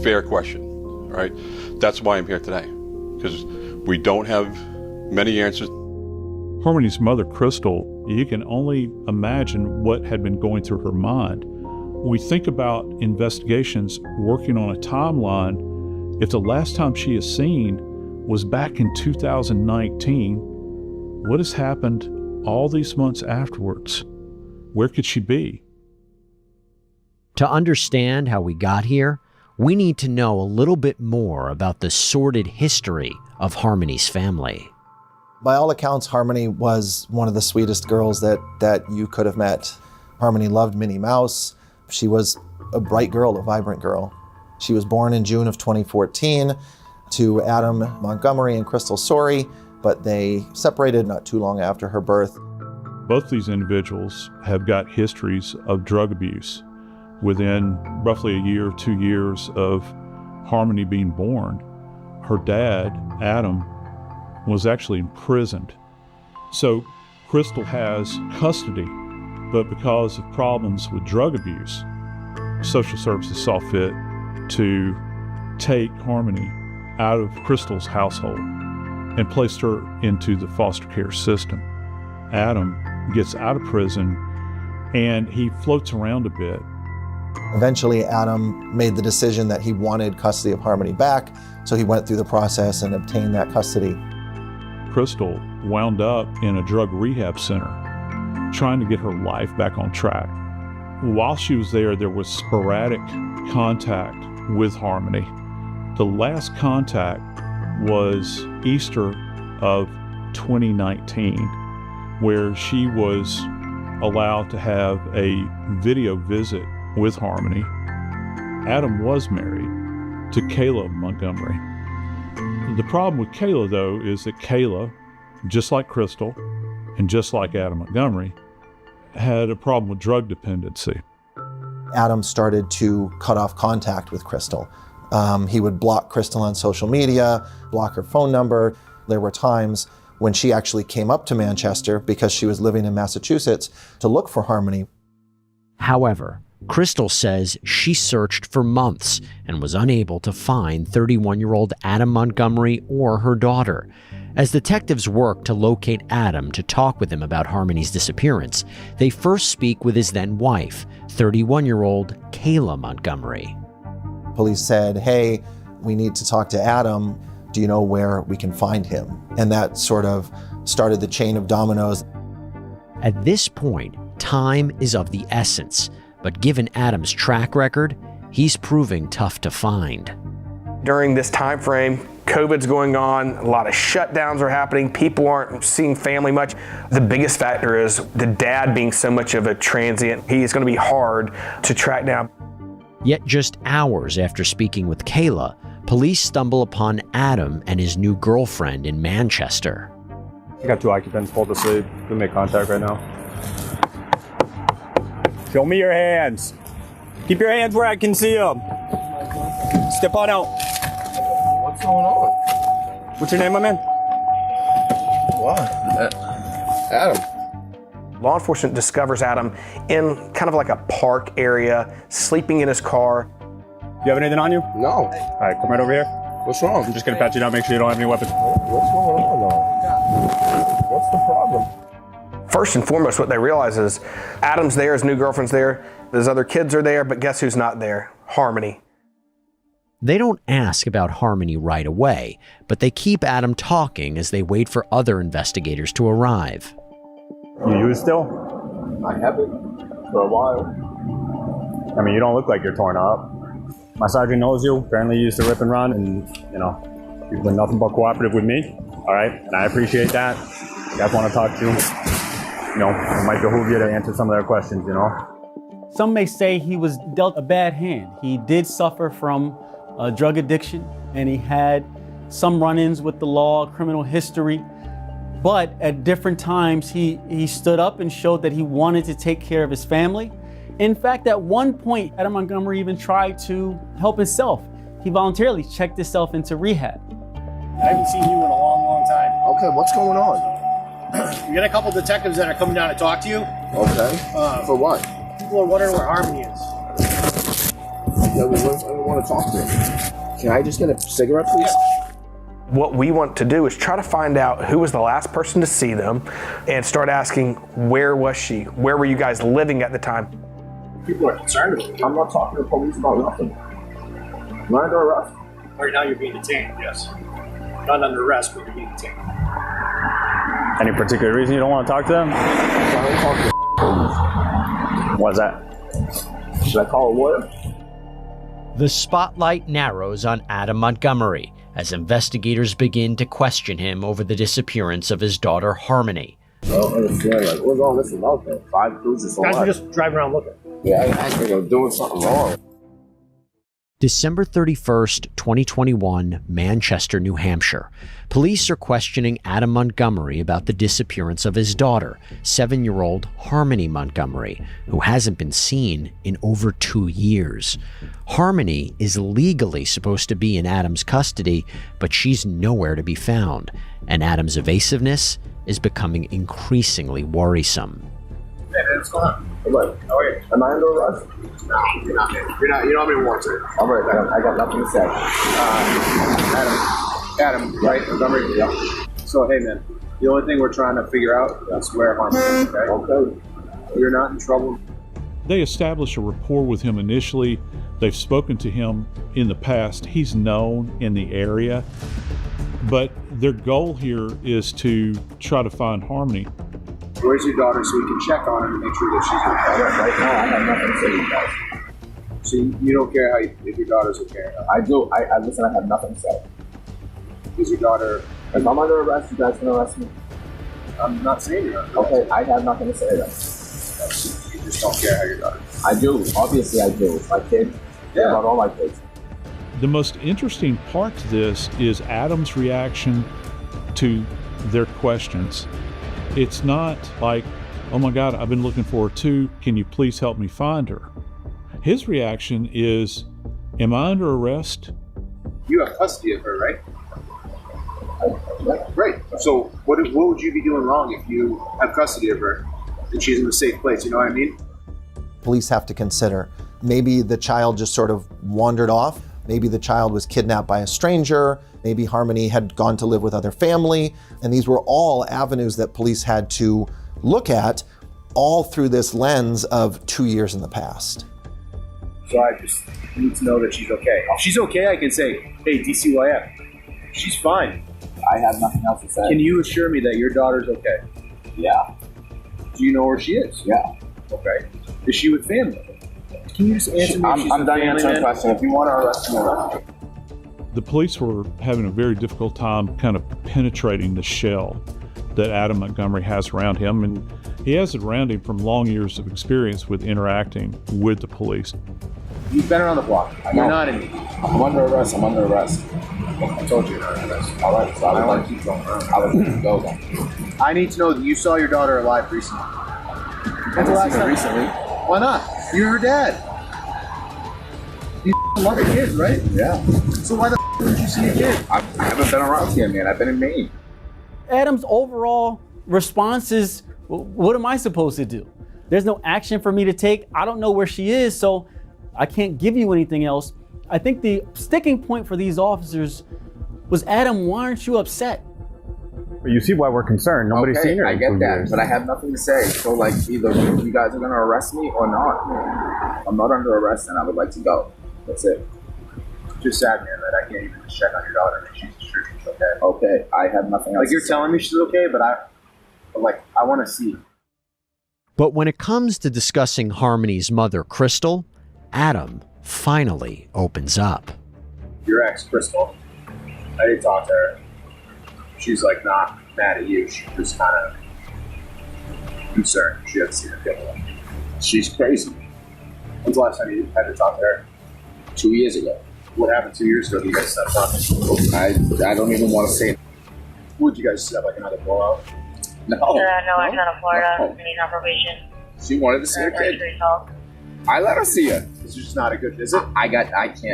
Fair question, right? That's why I'm here today, because we don't have many answers. Harmony's mother, Crystal, you can only imagine what had been going through her mind we think about investigations working on a timeline, if the last time she is seen was back in 2019, what has happened all these months afterwards? Where could she be? To understand how we got here, we need to know a little bit more about the sordid history of Harmony's family. By all accounts, Harmony was one of the sweetest girls that you could have met. Harmony loved Minnie Mouse. She was a bright girl, a vibrant girl. She was born in June of 2014 to Adam Montgomery and Crystal Sorey, but they separated not too long after her birth. Both these individuals have got histories of drug abuse. Within roughly a year, 2 years of Harmony being born, her dad, Adam, was actually imprisoned. So Crystal has custody, but because of problems with drug abuse, social services saw fit to take Harmony out of Crystal's household and placed her into the foster care system. Adam gets out of prison and he floats around a bit. Eventually, Adam made the decision that he wanted custody of Harmony back, so he went through the process and obtained that custody. Crystal wound up in a drug rehab center, trying to get her life back on track. While she was there was sporadic contact with Harmony. The last contact was Easter of 2019, where she was allowed to have a video visit with Harmony. Adam was married to Kayla Montgomery. The problem with Kayla, though, is that Kayla, just like Crystal and just like Adam Montgomery, had a problem with drug dependency. Adam started to cut off contact with Crystal. He would block Crystal on social media, block her phone number. There were times when she actually came up to Manchester because she was living in Massachusetts to look for Harmony. However, Crystal says she searched for months and was unable to find 31-year-old Adam Montgomery or her daughter. As detectives work to locate Adam to talk with him about Harmony's disappearance, they first speak with his then wife, 31-year-old Kayla Montgomery. Police said, "Hey, we need to talk to Adam. Do you know where we can find him?" And that sort of started the chain of dominoes. At this point, time is of the essence. But given Adam's track record, he's proving tough to find. During this time frame, COVID's going on, a lot of shutdowns are happening, people aren't seeing family much. The biggest factor is the dad being so much of a transient. He is going to be hard to track down. Yet just hours after speaking with Kayla, police stumble upon Adam and his new girlfriend in Manchester. I got two occupants pulled to sleep. We make contact right now. Show me your hands. Keep your hands where I can see them. Step on out. What's going on? What's your name, my man? What? Adam. Law enforcement discovers Adam in kind of like a park area, sleeping in his car. You have anything on you? No. All right, come right over here. What's wrong? I'm just gonna pat you down, make sure you don't have any weapons. What's going on, though? What's the problem? First and foremost, what they realize is Adam's there, his new girlfriend's there, his other kids are there, but guess who's not there? Harmony. They don't ask about Harmony right away, but they keep Adam talking as they wait for other investigators to arrive. You use still? I haven't for a while. I mean, you don't look like you're torn up. My sergeant knows you. Apparently you used to rip and run, and, you know, you've been nothing but cooperative with me. All right? And I appreciate that. You guys want to talk to you? You know, it might behoove you to answer some of their questions, you know? Some may say he was dealt a bad hand. He did suffer from drug addiction, and he had some run-ins with the law, criminal history. But at different times, he stood up and showed that he wanted to take care of his family. In fact, at one point, Adam Montgomery even tried to help himself. He voluntarily checked himself into rehab. I haven't seen you in a long, long time. Okay, what's going on? We got a couple detectives that are coming down to talk to you. Okay. For what? People are wondering where Harmony is. Yeah, I want to talk to him. Can I just get a cigarette, please? What we want to do is try to find out who was the last person to see them and start asking, where was she? Where were you guys living at the time? People are concerned about you. I'm not talking to police about nothing. I'm under arrest. Right now you're being detained, yes. Not under arrest, but you're being detained. Any particular reason you don't want to talk to them? I don't talk to police. What's that? Should I call a lawyer? The spotlight narrows on Adam Montgomery as investigators begin to question him over the disappearance of his daughter Harmony. I don't understand, like, what's all this about then? 5 cruises for Guys what? are just driving around looking. Yeah, I think I'm doing something wrong. December 31st, 2021, Manchester, New Hampshire. Police are questioning Adam Montgomery about the disappearance of his daughter, 7-year-old Harmony Montgomery, who hasn't been seen in over 2 years. Harmony is legally supposed to be in Adam's custody, but she's nowhere to be found, and Adam's evasiveness is becoming increasingly worrisome. Hey, man, what's going on? What? How are you? Am I under arrest? No, you're not, man. You're not. You don't have any warrants here. All right, I got nothing to say. Adam, right? Montgomery? Yeah. So, hey, man, the only thing we're trying to figure out is where Harmony is, okay? Okay. You're not in trouble. They establish a rapport with him initially. They've spoken to him in the past. He's known in the area. But their goal here is to try to find Harmony. Where's your daughter so we can check on her to make sure that she's okay? Right now, I have nothing to say to you guys. So you don't care how if your daughter's okay or not? I do. I listen, I have nothing to say. Is your daughter... If I'm under arrest, you guys can arrest me. I'm not saying you're under arrest. Okay, I have nothing to say then. You just don't care how your daughter... I do. Obviously, I do. My kid. Yeah. About all my kids. The most interesting part to this is Adam's reaction to their questions. It's not like, oh my God, I've been looking for her too. Can you please help me find her? His reaction is, am I under arrest? You have custody of her, right? Right. So what would you be doing wrong if you have custody of her and she's in a safe place? You know what I mean? Police have to consider maybe the child just sort of wandered off. Maybe the child was kidnapped by a stranger. Maybe Harmony had gone to live with other family. And these were all avenues that police had to look at, all through this lens of 2 years in the past. So I just need to know that she's okay. If she's okay, I can say, hey, DCYF, she's fine. I have nothing else to say. Can you assure me that your daughter's okay? Yeah. Do you know where she is? Yeah. Okay. Is she with family? Can you just answer me? I'm done answering the question. If you want to arrest me, arrest me. The police were having a very difficult time kind of penetrating the shell that Adam Montgomery has around him, and he has it around him from long years of experience with interacting with the police. You've been around the block. You're not in. I'm under arrest. I'm under arrest. I told you you're under arrest. All right, so I want to keep going. I would let you go then. I need to know that you saw your daughter alive recently. When's the last time? Recently. Why not? You're her dad. You love your kids, right? Yeah. So why the didn't you see a kid? I haven't been around here, man. I've been in Maine. Adam's overall response is, what am I supposed to do? There's no action for me to take. I don't know where she is, so I can't give you anything else. I think the sticking point for these officers was, Adam, why aren't you upset? But you see why we're concerned. Nobody's seen her. I in get 2 that, years. but I have nothing to say. So, like, either you guys are going to arrest me or not. I'm not under arrest, and I would like to go. That's it. Just sad, man, that I can't even just check on your daughter and she's sure she's okay. Okay, I have nothing else. Like, you're telling me she's okay, but I want to see. But when it comes to discussing Harmony's mother, Crystal, Adam finally opens up. Your ex, Crystal, I did talk to her. She's like not mad at you. She was kind of concerned. She hadn't seen her kid. She's crazy. When's the last time you had to talk to her? 2 years ago. What happened 2 years ago? You guys stopped talking? I don't even want to say it. Would you guys have like another blowout? No. No, I was out of Florida and he's on probation. She wanted to see her kid. I let her see her. This is just not a good visit. I get nothing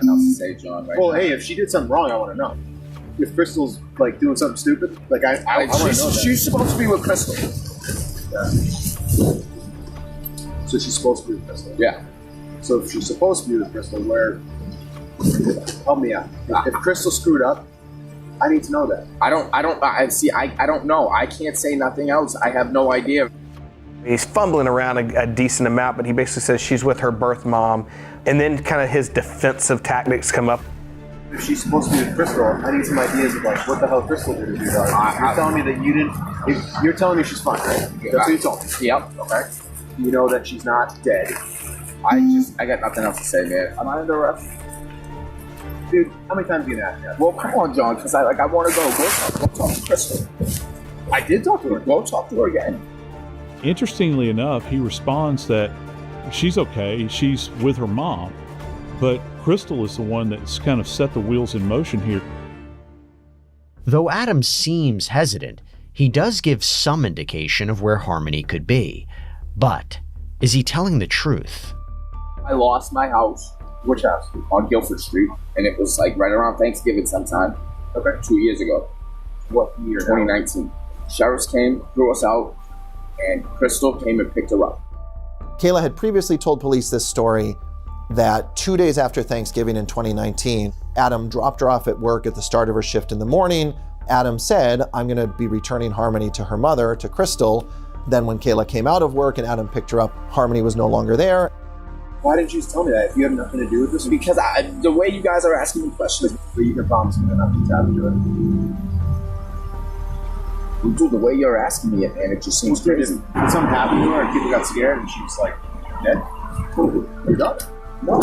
else to say, John. Right well, now. hey, if she did something wrong, I want to know. If Crystal's like doing something stupid, like I want to know that. She's supposed to be with Crystal. Yeah. So she's supposed to be with Crystal. Yeah. So if she's supposed to be with Crystal, where? Help me out. If Crystal screwed up, I need to know that. I don't know. I can't say nothing else. I have no idea. He's fumbling around a decent amount, but he basically says she's with her birth mom. And then kind of his defensive tactics come up. If she's supposed to be with Crystal, I need some ideas of like what the hell Crystal did to do that. You're telling me that you didn't. You're telling me she's fine, right? That's what you told me. Yep. Okay. You know that she's not dead. I got nothing else to say, man. Am I under arrest? Dude, how many times have you been asked that? Well, come on, John, because I want to go. Go talk to Crystal. I did talk to her. Go talk to her again. Interestingly enough, he responds that she's okay, she's with her mom, but Crystal is the one that's kind of set the wheels in motion here. Though Adam seems hesitant, he does give some indication of where Harmony could be. But is he telling the truth? I lost my house. Which house? On Guilford Street, and it was like right around Thanksgiving sometime. Okay. 2 years ago. What year? 2019. Sheriffs came, threw us out, and Crystal came and picked her up. Kayla had previously told police this story that 2 days after Thanksgiving in 2019, Adam dropped her off at work at the start of her shift in the morning. Adam said, I'm going to be returning Harmony to her mother, to Crystal. Then when Kayla came out of work and Adam picked her up, Harmony was no longer there. Why didn't you just tell me that if you had nothing to do with this? Because the way you guys are asking me questions, but you can promise me that nothing's happened to it. Dude, the way you're asking me it, man, it just seems crazy. Did something happen to her and people got scared and she was like, dead? You're done? No.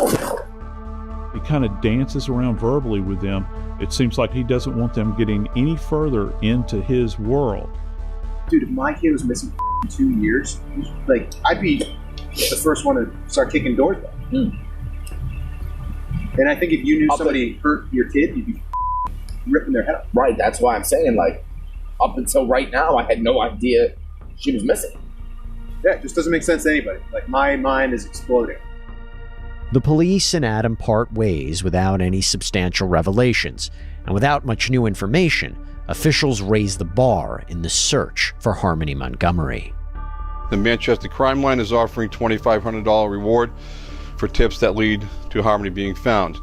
He kind of dances around verbally with them. It seems like he doesn't want them getting any further into his world. Dude, if my kid was missing for 2 years, like, I'd be the first one to start kicking doors down. And I think if you knew somebody hurt your kid, you'd be ripping their head up. Right, that's why I'm saying, like, up until right now, I had no idea she was missing. Yeah, it just doesn't make sense to anybody. Like, my mind is exploding. The police and Adam part ways without any substantial revelations, and without much new information, officials raise the bar in the search for Harmony Montgomery. The Manchester Crime Line is offering $2,500 reward for tips that lead to Harmony being found.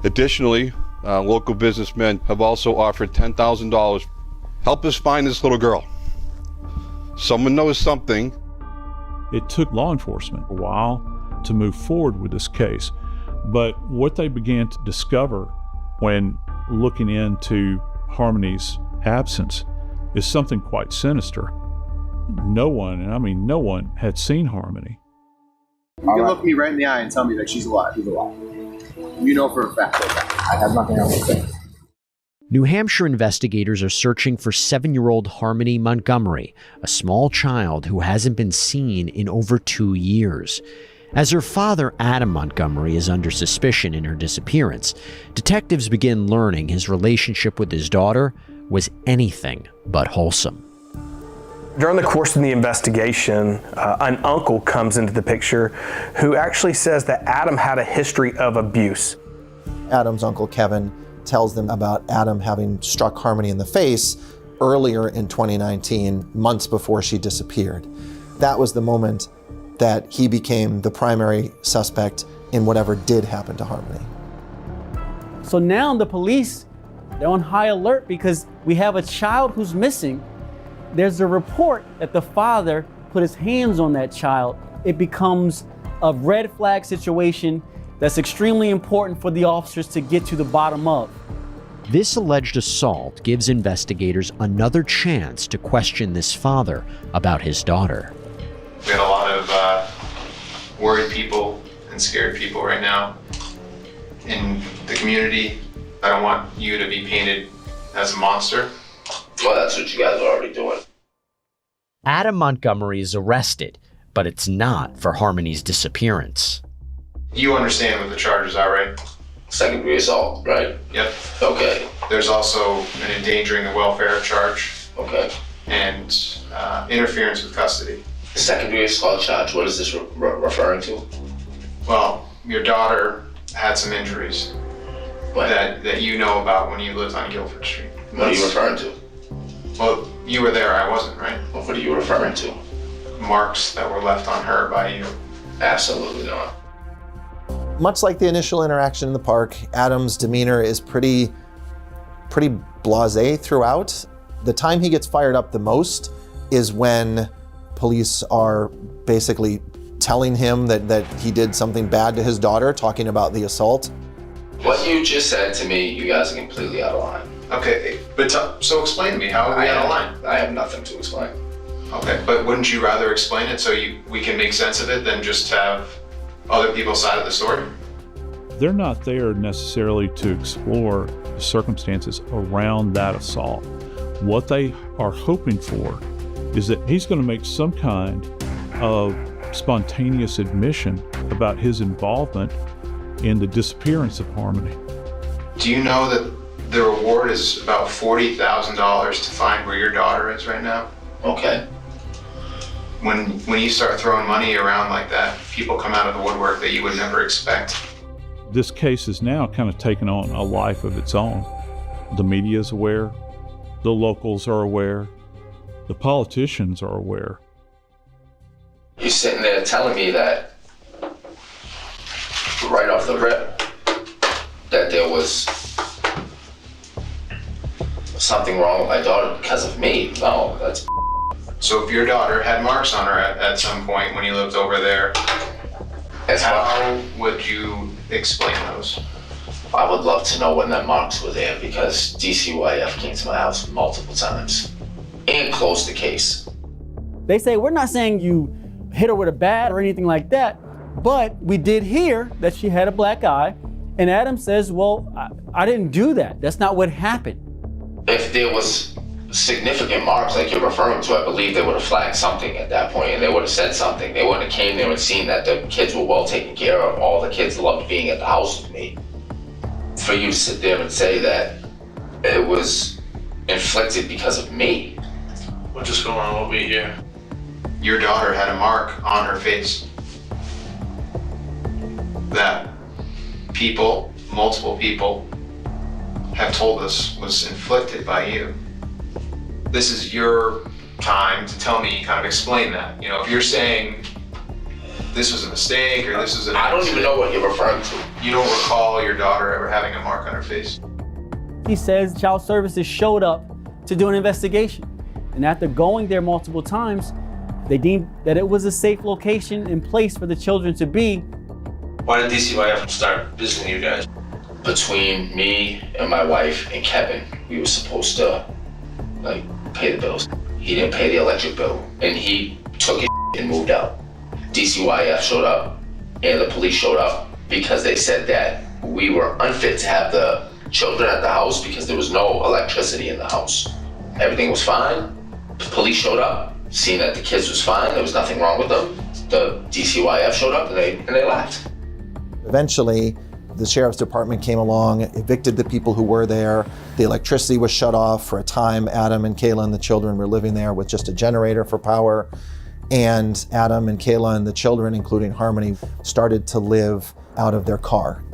Additionally, local businessmen have also offered $10,000. Help us find this little girl. Someone knows something. It took law enforcement a while to move forward with this case, but what they began to discover when looking into Harmony's absence is something quite sinister. No one, and I mean no one, had seen Harmony. You can look me right in the eye and tell me that she's alive. She's alive. You know for a fact. I have nothing else to say. New Hampshire investigators are searching for 7-year-old Harmony Montgomery, a small child who hasn't been seen in over 2 years. As her father, Adam Montgomery, is under suspicion in her disappearance, detectives begin learning his relationship with his daughter was anything but wholesome. During the course of the investigation, an uncle comes into the picture who actually says that Adam had a history of abuse. Adam's uncle Kevin tells them about Adam having struck Harmony in the face earlier in 2019, months before she disappeared. That was the moment that he became the primary suspect in whatever did happen to Harmony. So now the police, they're on high alert because we have a child who's missing. There's a report that the father put his hands on that child. It becomes a red flag situation that's extremely important for the officers to get to the bottom of. This alleged assault gives investigators another chance to question this father about his daughter. We got a lot of worried people and scared people right now in the community. I don't want you to be painted as a monster. Well, that's what you guys are already doing. Adam Montgomery is arrested, but it's not for Harmony's disappearance. You understand what the charges are, right? Second-degree assault, right? Yep. Okay. There's also an endangering the welfare charge. Okay. And interference with custody. The second-degree assault charge, what is this referring to? Well, your daughter had some injuries that you know about when you lived on Guilford Street. What are you referring to? Well, you were there, I wasn't, right? What are you referring to? Marks that were left on her by you. Absolutely not. Much like the initial interaction in the park, Adam's demeanor is pretty blasé throughout. The time he gets fired up the most is when police are basically telling him that he did something bad to his daughter, talking about the assault. What you just said to me, you guys are completely out of line. Okay, but so explain to me, how are we out of line? I have nothing to explain. Okay, but wouldn't you rather explain it so we can make sense of it than just have other people's side of the story? They're not there necessarily to explore the circumstances around that assault. What they are hoping for is that he's going to make some kind of spontaneous admission about his involvement in the disappearance of Harmony. Do you know that the reward is about $40,000 to find where your daughter is right now? Okay. When you start throwing money around like that, people come out of the woodwork that you would never expect. This case is now kind of taken on a life of its own. The media is aware, the locals are aware, the politicians are aware. You're sitting there telling me that right off the rip that there was something wrong with my daughter because of me. No, that's... So if your daughter had marks on her at some point when you lived over there, how would you explain those? I would love to know when that marks were there because DCYF came to my house multiple times and closed the case. They say, we're not saying you hit her with a bat or anything like that, but we did hear that she had a black eye, and Adam says, well, I didn't do that. That's not what happened. If there was significant marks like you're referring to, I believe they would have flagged something at that point and they would have said something. They wouldn't have came there and seen that the kids were well taken care of. All the kids loved being at the house with me. For you to sit there and say that it was inflicted because of me. What's just going on? What we hear? Your daughter had a mark on her face that people, multiple people, have told us was inflicted by you. This is your time to tell me, kind of explain that. You know, if you're saying this was a mistake or this was an accident, I don't even know what you're referring to. You don't recall your daughter ever having a mark on her face? He says Child Services showed up to do an investigation. And after going there multiple times, they deemed that it was a safe location and place for the children to be. Why did DCYF start visiting you guys? Between me and my wife and Kevin, we were supposed to pay the bills. He didn't pay the electric bill and he took his and moved out. DCYF showed up and the police showed up because they said that we were unfit to have the children at the house because there was no electricity in the house. Everything was fine. The police showed up, seen that the kids was fine, there was nothing wrong with them. The DCYF showed up and they left. Eventually, the sheriff's department came along, evicted the people who were there. The electricity was shut off for a time. Adam and Kayla and the children were living there with just a generator for power. And Adam and Kayla and the children, including Harmony, started to live out of their car.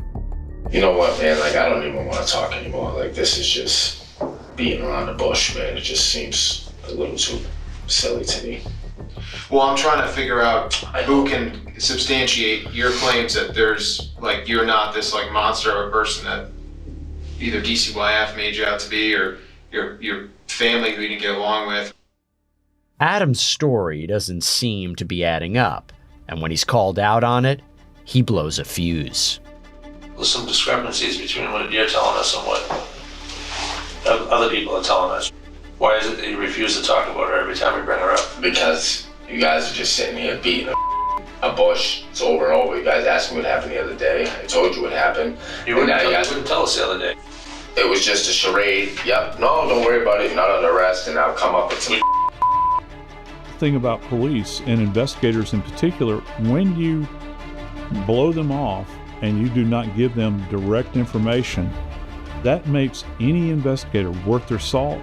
You know what, man, I don't even want to talk anymore. This is just beating around the bush, man. It just seems a little too silly to me. Well, I'm trying to figure out who can substantiate your claims that there's, you're not this, monster or person that either DCYF made you out to be or your family who you didn't get along with. Adam's story doesn't seem to be adding up, and when he's called out on it, he blows a fuse. There's some discrepancies between what you're telling us and what other people are telling us. Why is it that you refuse to talk about her every time we bring her up? Because you guys are just sitting here beating a bush. It's over and over. You guys asked me what happened the other day. I told you what happened. You wouldn't tell us the other day. It was just a charade. Yep, no, don't worry about it. You're not under arrest, and I'll come up with some. The thing about police and investigators in particular, when you blow them off and you do not give them direct information, that makes any investigator worth their salt.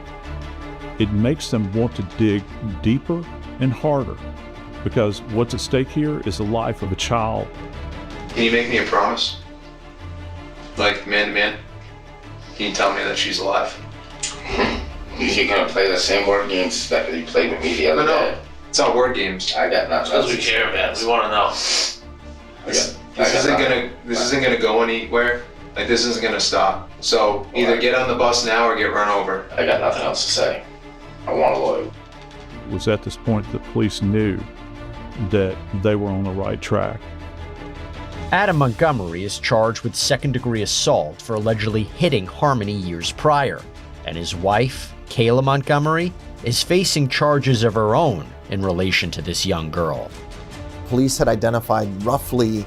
It makes them want to dig deeper and harder because what's at stake here is the life of a child. Can you make me a promise? Man to man? Can you tell me that she's alive? You're gonna play the same word games that you played with me the other day. No, it's not word games. I got nothing. Because we care, man. We want to know. This isn't gonna go anywhere. This isn't gonna stop. So either get on the bus now or get run over. I got nothing else to say. I want a lawyer. It was at this point that the police knew that they were on the right track. Adam Montgomery is charged with second-degree assault for allegedly hitting Harmony years prior, and his wife, Kayla Montgomery, is facing charges of her own in relation to this young girl. Police had identified roughly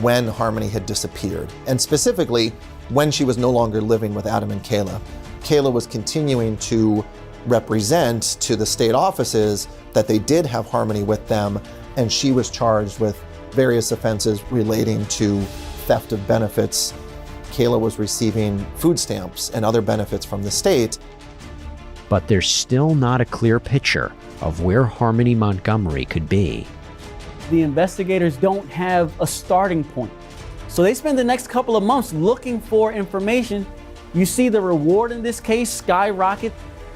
when Harmony had disappeared, and specifically when she was no longer living with Adam and Kayla. Kayla was continuing to represent to the state offices that they did have Harmony with them, and she was charged with various offenses relating to theft of benefits. Kayla was receiving food stamps and other benefits from the state. But there's still not a clear picture of where Harmony Montgomery could be. The investigators don't have a starting point. So they spend the next couple of months looking for information. You see the reward in this case skyrocket.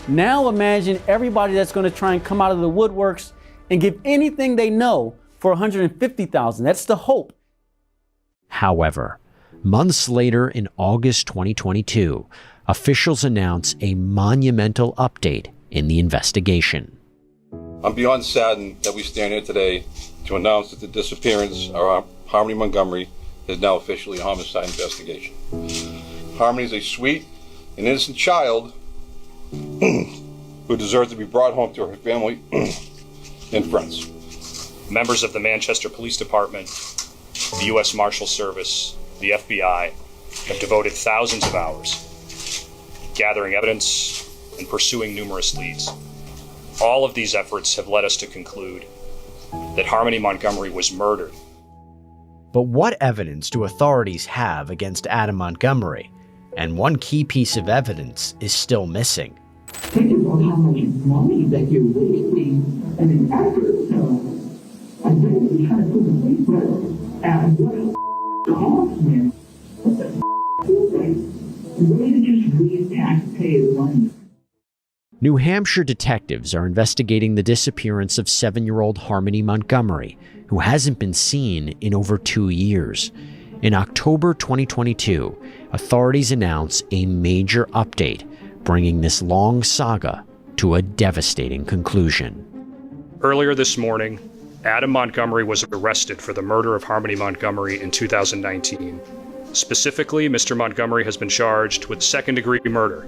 Now imagine everybody that's going to try and come out of the woodworks and give anything they know for $150,000. That's the hope. However, months later in August 2022, officials announce a monumental update in the investigation. I'm beyond saddened that we stand here today to announce that the disappearance of Harmony Montgomery is now officially a homicide investigation. Harmony is a sweet and innocent child who deserves to be brought home to her family and friends. Members of the Manchester Police Department, the U.S. Marshal Service, the FBI have devoted thousands of hours gathering evidence and pursuing numerous leads. All of these efforts have led us to conclude that Harmony Montgomery was murdered. But what evidence do authorities have against Adam Montgomery? And one key piece of evidence is still missing. Think about how much money that you're wasting and an effort. And then you try to put the police record at what cost, man. What the is like? The way to just raise taxpayers' money. New Hampshire detectives are investigating the disappearance of 7-year-old Harmony Montgomery, who hasn't been seen in over 2 years. In October 2022, authorities announce a major update, bringing this long saga to a devastating conclusion. Earlier this morning, Adam Montgomery was arrested for the murder of Harmony Montgomery in 2019. Specifically, Mr. Montgomery has been charged with second-degree murder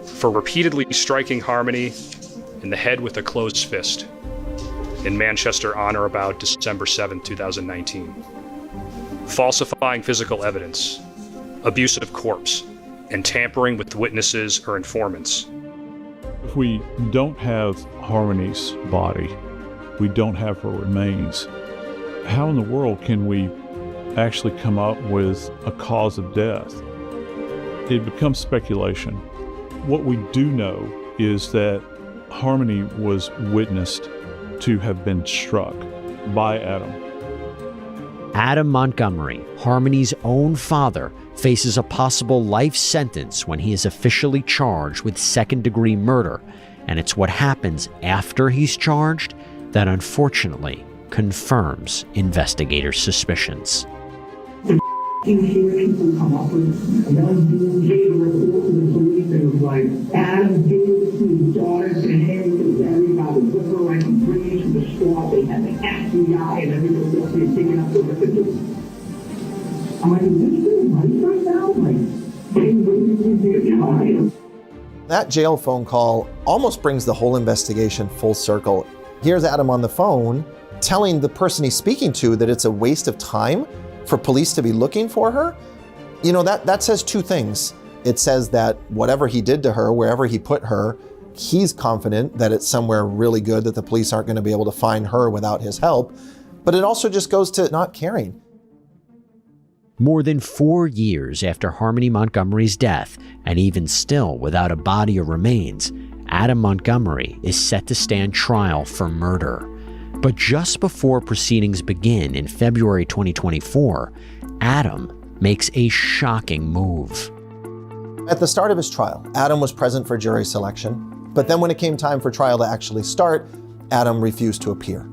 for repeatedly striking Harmony in the head with a closed fist in Manchester on or about December 7, 2019. Falsifying physical evidence, abuse of corpse, and tampering with witnesses or informants. If we don't have Harmony's body, we don't have her remains, how in the world can we actually come up with a cause of death? It becomes speculation. What we do know is that Harmony was witnessed to have been struck by Adam. Adam Montgomery, Harmony's own father, faces a possible life sentence when he is officially charged with second-degree murder, and it's what happens after he's charged that unfortunately confirms investigators' suspicions. You hear people come up with, and they'll gave a report to the police, and it was like, Adam gave it to his daughter to him to bury by the river, like a bridge to the straw. They had the FBI and everybody else here digging up the river. I'm like, is this really right now? Like, getting witnesses to your trial. That jail phone call almost brings the whole investigation full circle. Here's Adam on the phone telling the person he's speaking to that it's a waste of time for police to be looking for her. You know, that says two things. It says that whatever he did to her, wherever he put her, he's confident that it's somewhere really good, that the police aren't going to be able to find her without his help. But it also just goes to not caring. More than 4 years after Harmony Montgomery's death, and even still without a body or remains, Adam Montgomery is set to stand trial for murder. But just before proceedings begin in February 2024, Adam makes a shocking move. At the start of his trial, Adam was present for jury selection, but then when it came time for trial to actually start, Adam refused to appear.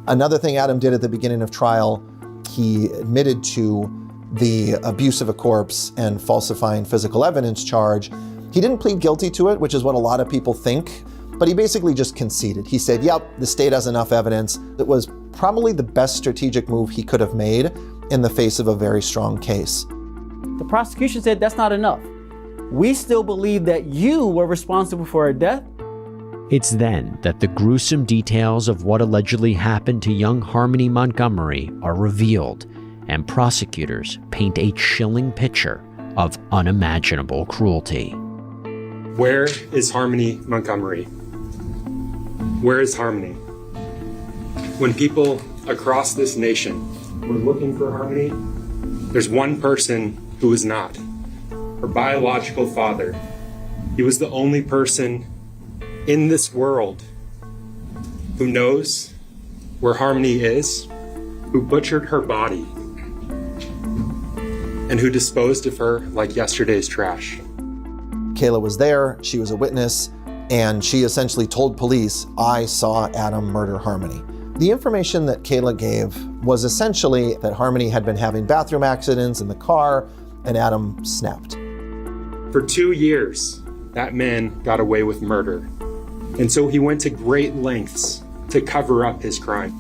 Another thing Adam did at the beginning of trial, he admitted to the abuse of a corpse and falsifying physical evidence charge. He didn't plead guilty to it, which is what a lot of people think. But he basically just conceded. He said, yep, the state has enough evidence. It was probably the best strategic move he could have made in the face of a very strong case. The prosecution said that's not enough. We still believe that you were responsible for her death. It's then that the gruesome details of what allegedly happened to young Harmony Montgomery are revealed, and prosecutors paint a chilling picture of unimaginable cruelty. Where is Harmony Montgomery? Where is Harmony? When people across this nation were looking for Harmony, there's one person who is not. Her biological father. He was the only person in this world who knows where Harmony is, who butchered her body, and who disposed of her like yesterday's trash. Kayla was there, she was a witness, and she essentially told police, I saw Adam murder Harmony. The information that Kayla gave was essentially that Harmony had been having bathroom accidents in the car, and Adam snapped. For 2 years, that man got away with murder. And so he went to great lengths to cover up his crime.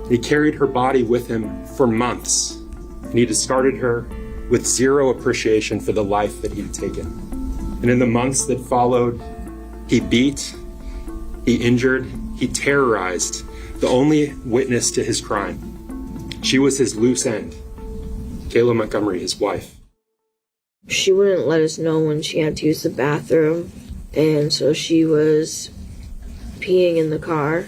He carried her body with him for months, and he discarded her with zero appreciation for the life that he'd taken. And in the months that followed, he beat, he injured, he terrorized the only witness to his crime. She was his loose end, Kayla Montgomery, his wife. She wouldn't let us know when she had to use the bathroom, and so she was peeing in the car.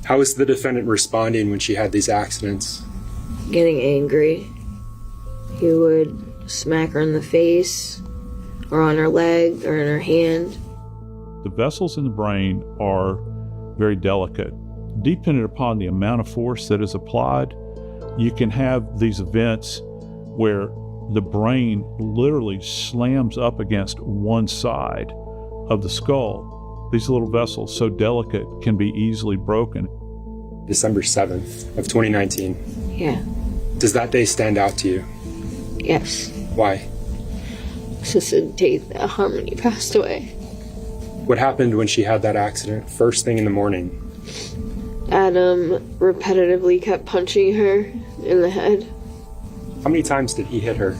How was the defendant responding when she had these accidents? Getting angry. He would smack her in the face, or on her leg, or in her hand. The vessels in the brain are very delicate. Dependent upon the amount of force that is applied, you can have these events where the brain literally slams up against one side of the skull. These little vessels, so delicate, can be easily broken. December 7th of 2019. Yeah. Does that day stand out to you? Yes. Why? This is the day that Harmony passed away. What happened when she had that accident first thing in the morning? Adam repetitively kept punching her in the head. How many times did he hit her?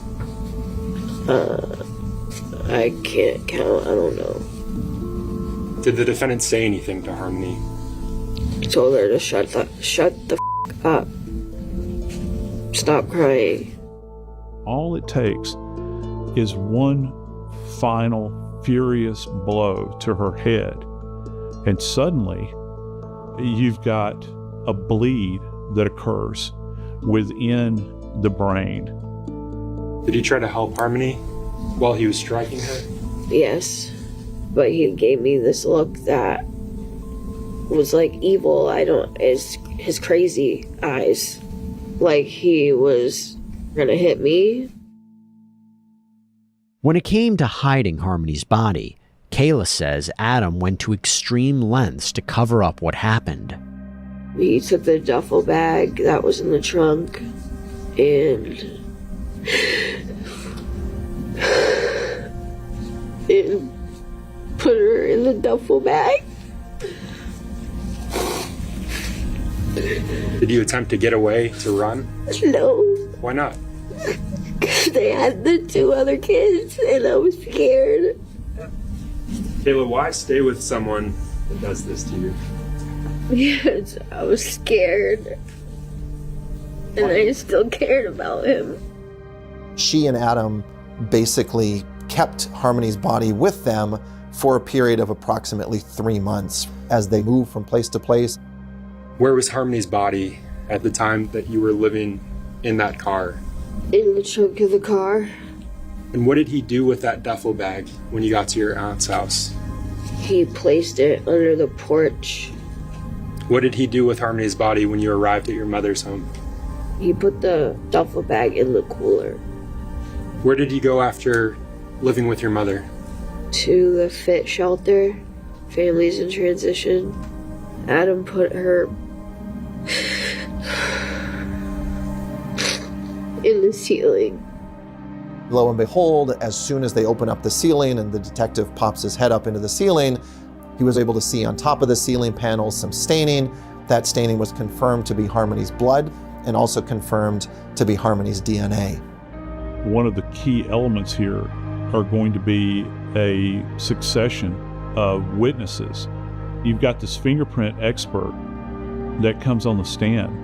I can't count, I don't know. Did the defendant say anything to Harmony? He told her to shut the f up. Stop crying. All it takes is one final furious blow to her head, and suddenly you've got a bleed that occurs within the brain. Did he try to help Harmony while he was striking her? Yes, but he gave me this look that was like evil. His crazy eyes, like he was gonna hit me. When it came to hiding Harmony's body, Kayla says Adam went to extreme lengths to cover up what happened. He took the duffel bag that was in the trunk and put her in the duffel bag. Did you attempt to get away, to run? No. Why not? Because they had the 2 other kids and I was scared. Kayla, why stay with someone that does this to you? Yes, I was scared. And I still cared about him. She and Adam basically kept Harmony's body with them for a period of approximately 3 months as they moved from place to place. Where was Harmony's body at the time that you were living in that car? In the trunk of the car. And what did he do with that duffel bag when you got to your aunt's house? He placed it under the porch. What did he do with Harmony's body when you arrived at your mother's home? He put the duffel bag in the cooler. Where did you go after living with your mother? To the fit shelter, families in transition. Adam put her in the ceiling. Lo and behold, as soon as they open up the ceiling and the detective pops his head up into the ceiling, He was able to see on top of the ceiling panels some staining. That staining was confirmed to be Harmony's blood and also confirmed to be Harmony's DNA. One of the key elements here are going to be a succession of witnesses. You've got this fingerprint expert that comes on the stand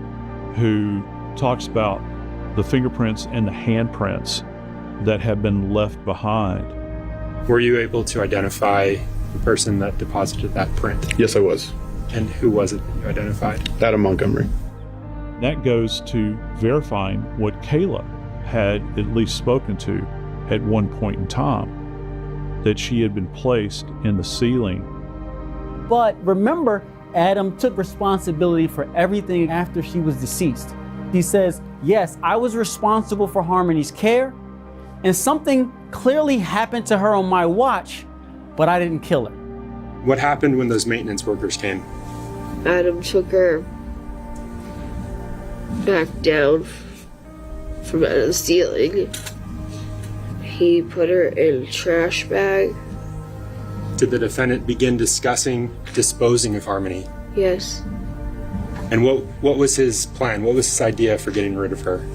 who talks about the fingerprints and the handprints that have been left behind. Were you able to identify the person that deposited that print? Yes, I was. And who was it that you identified? Adam Montgomery. That goes to verifying what Kayla had at least spoken to at one point in time, that she had been placed in the ceiling. But remember, Adam took responsibility for everything after she was deceased. He says, yes, I was responsible for Harmony's care, and something clearly happened to her on my watch, but I didn't kill her. What happened when those maintenance workers came? Adam took her back down from out of the ceiling. He put her in a trash bag. Did the defendant begin discussing disposing of Harmony? Yes. And what was his plan? What was his idea for getting rid of her?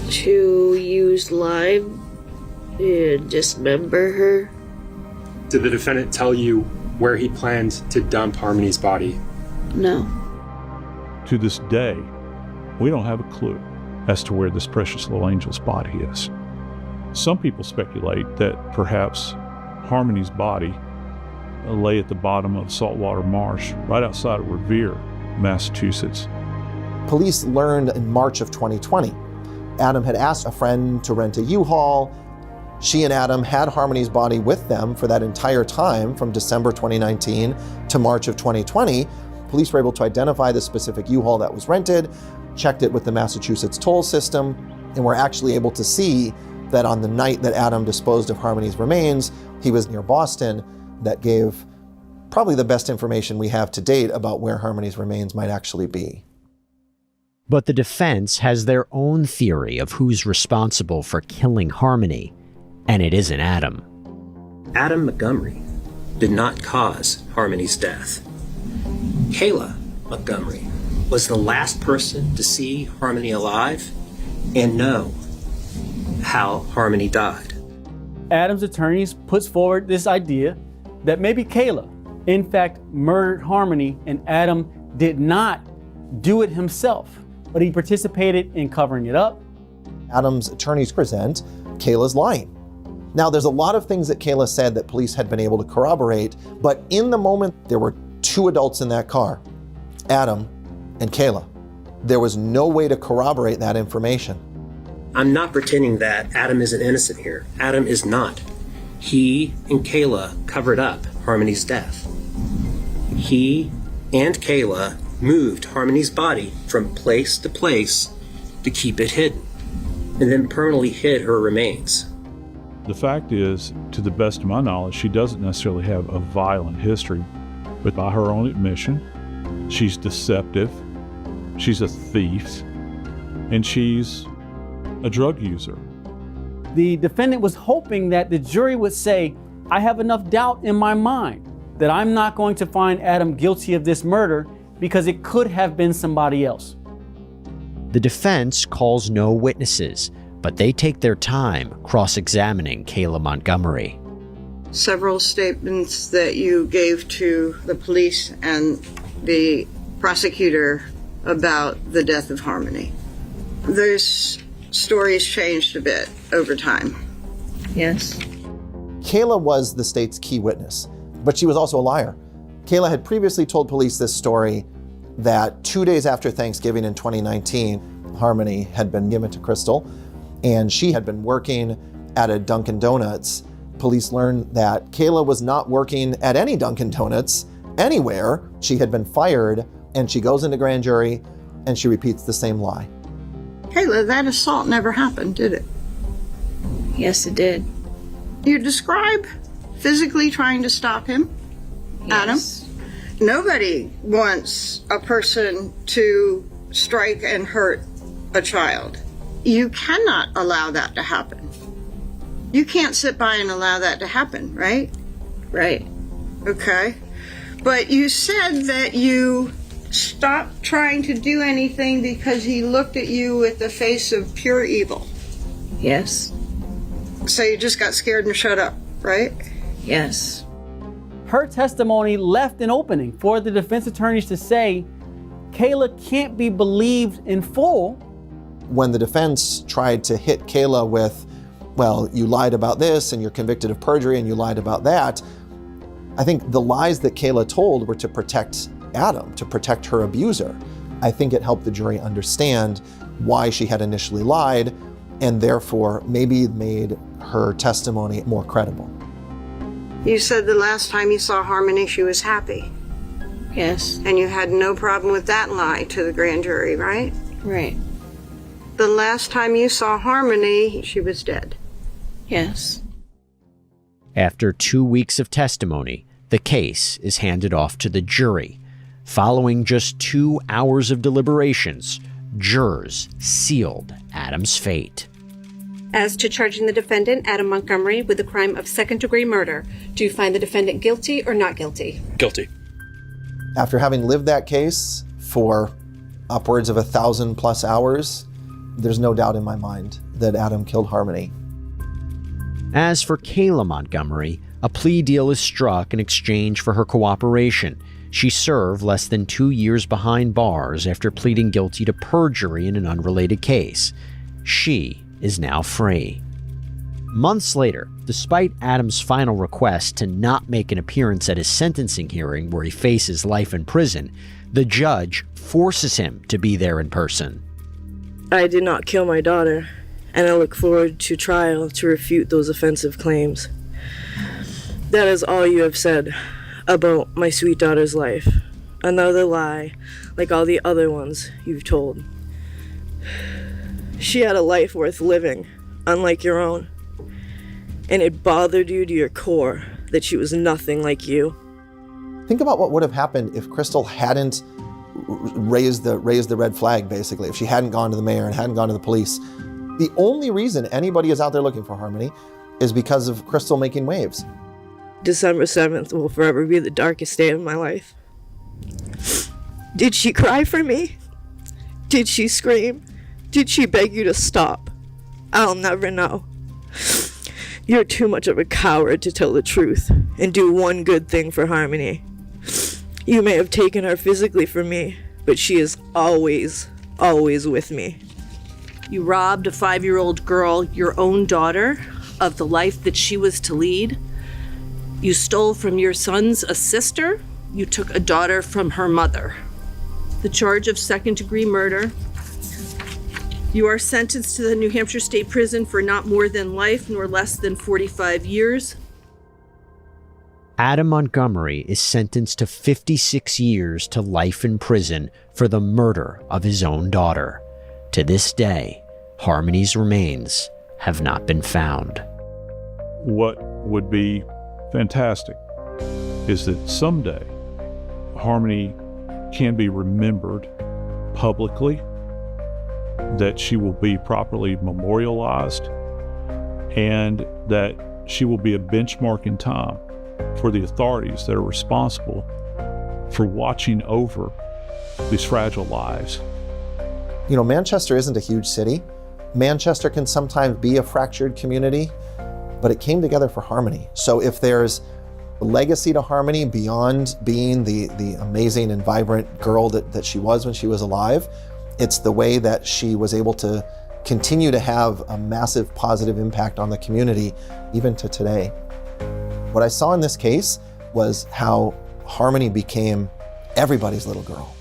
To use lime and dismember her. Did the defendant tell you where he planned to dump Harmony's body? No. To this day, we don't have a clue as to where this precious little angel's body is. Some people speculate that perhaps Harmony's body lay at the bottom of a saltwater marsh right outside of Revere, Massachusetts. Police learned in March of 2020. Adam had asked a friend to rent a U-Haul. She and Adam had Harmony's body with them for that entire time from December 2019 to March of 2020. Police were able to identify the specific U-Haul that was rented, checked it with the Massachusetts toll system, and were actually able to see that on the night that Adam disposed of Harmony's remains, he was near Boston. That gave probably the best information we have to date about where Harmony's remains might actually be. But the defense has their own theory of who's responsible for killing Harmony, and it isn't Adam. Adam Montgomery did not cause Harmony's death. Kayla Montgomery was the last person to see Harmony alive and know how Harmony died. Adam's attorneys puts forward this idea that maybe Kayla, in fact, murdered Harmony and Adam did not do it himself, but he participated in covering it up. Adam's attorneys present Kayla's lying. Now, there's a lot of things that Kayla said that police had been able to corroborate, but in the moment, there were two adults in that car, Adam and Kayla. There was no way to corroborate that information. I'm not pretending that Adam isn't innocent here. Adam is not. He and Kayla covered up Harmony's death. He and Kayla moved Harmony's body from place to place to keep it hidden, and then permanently hid her remains. The fact is, to the best of my knowledge, she doesn't necessarily have a violent history, but by her own admission, she's deceptive, she's a thief, and she's a drug user. The defendant was hoping that the jury would say, I have enough doubt in my mind that I'm not going to find Adam guilty of this murder because it could have been somebody else. The defense calls no witnesses, but they take their time cross-examining Kayla Montgomery. Several statements that you gave to the police and the prosecutor about the death of Harmony. Those stories changed a bit over time. Yes. Kayla was the state's key witness, but she was also a liar. Kayla had previously told police this story that 2 days after Thanksgiving in 2019, Harmony had been given to Crystal, and she had been working at a Dunkin' Donuts. Police learned that Kayla was not working at any Dunkin' Donuts anywhere. She had been fired, and she goes into grand jury, and she repeats the same lie. Kayla, that assault never happened, did it? Yes, it did. You describe physically trying to stop him, Yes. Adam. Nobody wants a person to strike and hurt a child. You cannot allow that to happen. You can't sit by and allow that to happen, right? Right. Okay. But you said that you stopped trying to do anything because he looked at you with the face of pure evil. Yes. So you just got scared and shut up, right? Yes. Her testimony left an opening for the defense attorneys to say Kayla can't be believed in full. When the defense tried to hit Kayla with, well, you lied about this and you're convicted of perjury and you lied about that, I think the lies that Kayla told were to protect Adam, to protect her abuser. I think it helped the jury understand why she had initially lied and therefore maybe made her testimony more credible. You said the last time you saw Harmony, she was happy. Yes. And you had no problem with that lie to the grand jury, right? Right. The last time you saw Harmony, she was dead. Yes. After 2 weeks of testimony, the case is handed off to the jury. Following just 2 hours of deliberations, jurors sealed Adam's fate. As to charging the defendant, Adam Montgomery, with the crime of second-degree murder, do you find the defendant guilty or not guilty? Guilty. After having lived that case for upwards of 1,000+ hours, there's no doubt in my mind that Adam killed Harmony. As for Kayla Montgomery, a plea deal is struck in exchange for her cooperation. She served less than 2 years behind bars after pleading guilty to perjury in an unrelated case. She is now free. Months later, despite Adam's final request to not make an appearance at his sentencing hearing where he faces life in prison, the judge forces him to be there in person. I did not kill my daughter, and I look forward to trial to refute those offensive claims. That is all you have said about my sweet daughter's life. Another lie, like all the other ones you've told. She had a life worth living, unlike your own. And it bothered you to your core that she was nothing like you. Think about what would have happened if Crystal hadn't raised the red flag, basically, if she hadn't gone to the mayor and hadn't gone to the police. The only reason anybody is out there looking for Harmony is because of Crystal making waves. December 7th will forever be the darkest day of my life. Did she cry for me? Did she scream? Did she beg you to stop? I'll never know. You're too much of a coward to tell the truth and do one good thing for Harmony. You may have taken her physically from me, but she is always, always with me. You robbed a 5-year-old girl, your own daughter, of the life that she was to lead. You stole from your sons a sister. You took a daughter from her mother. The charge of second-degree murder. You are sentenced to the New Hampshire State Prison for not more than life nor less than 45 years. Adam Montgomery is sentenced to 56 years to life in prison for the murder of his own daughter. To this day, Harmony's remains have not been found. What would be fantastic is that someday Harmony can be remembered publicly, that she will be properly memorialized, and that she will be a benchmark in time for the authorities that are responsible for watching over these fragile lives. You know, Manchester isn't a huge city. Manchester can sometimes be a fractured community, but it came together for Harmony. So if there's a legacy to Harmony beyond being the amazing and vibrant girl that she was when she was alive, it's the way that she was able to continue to have a massive positive impact on the community, even to today. What I saw in this case was how Harmony became everybody's little girl.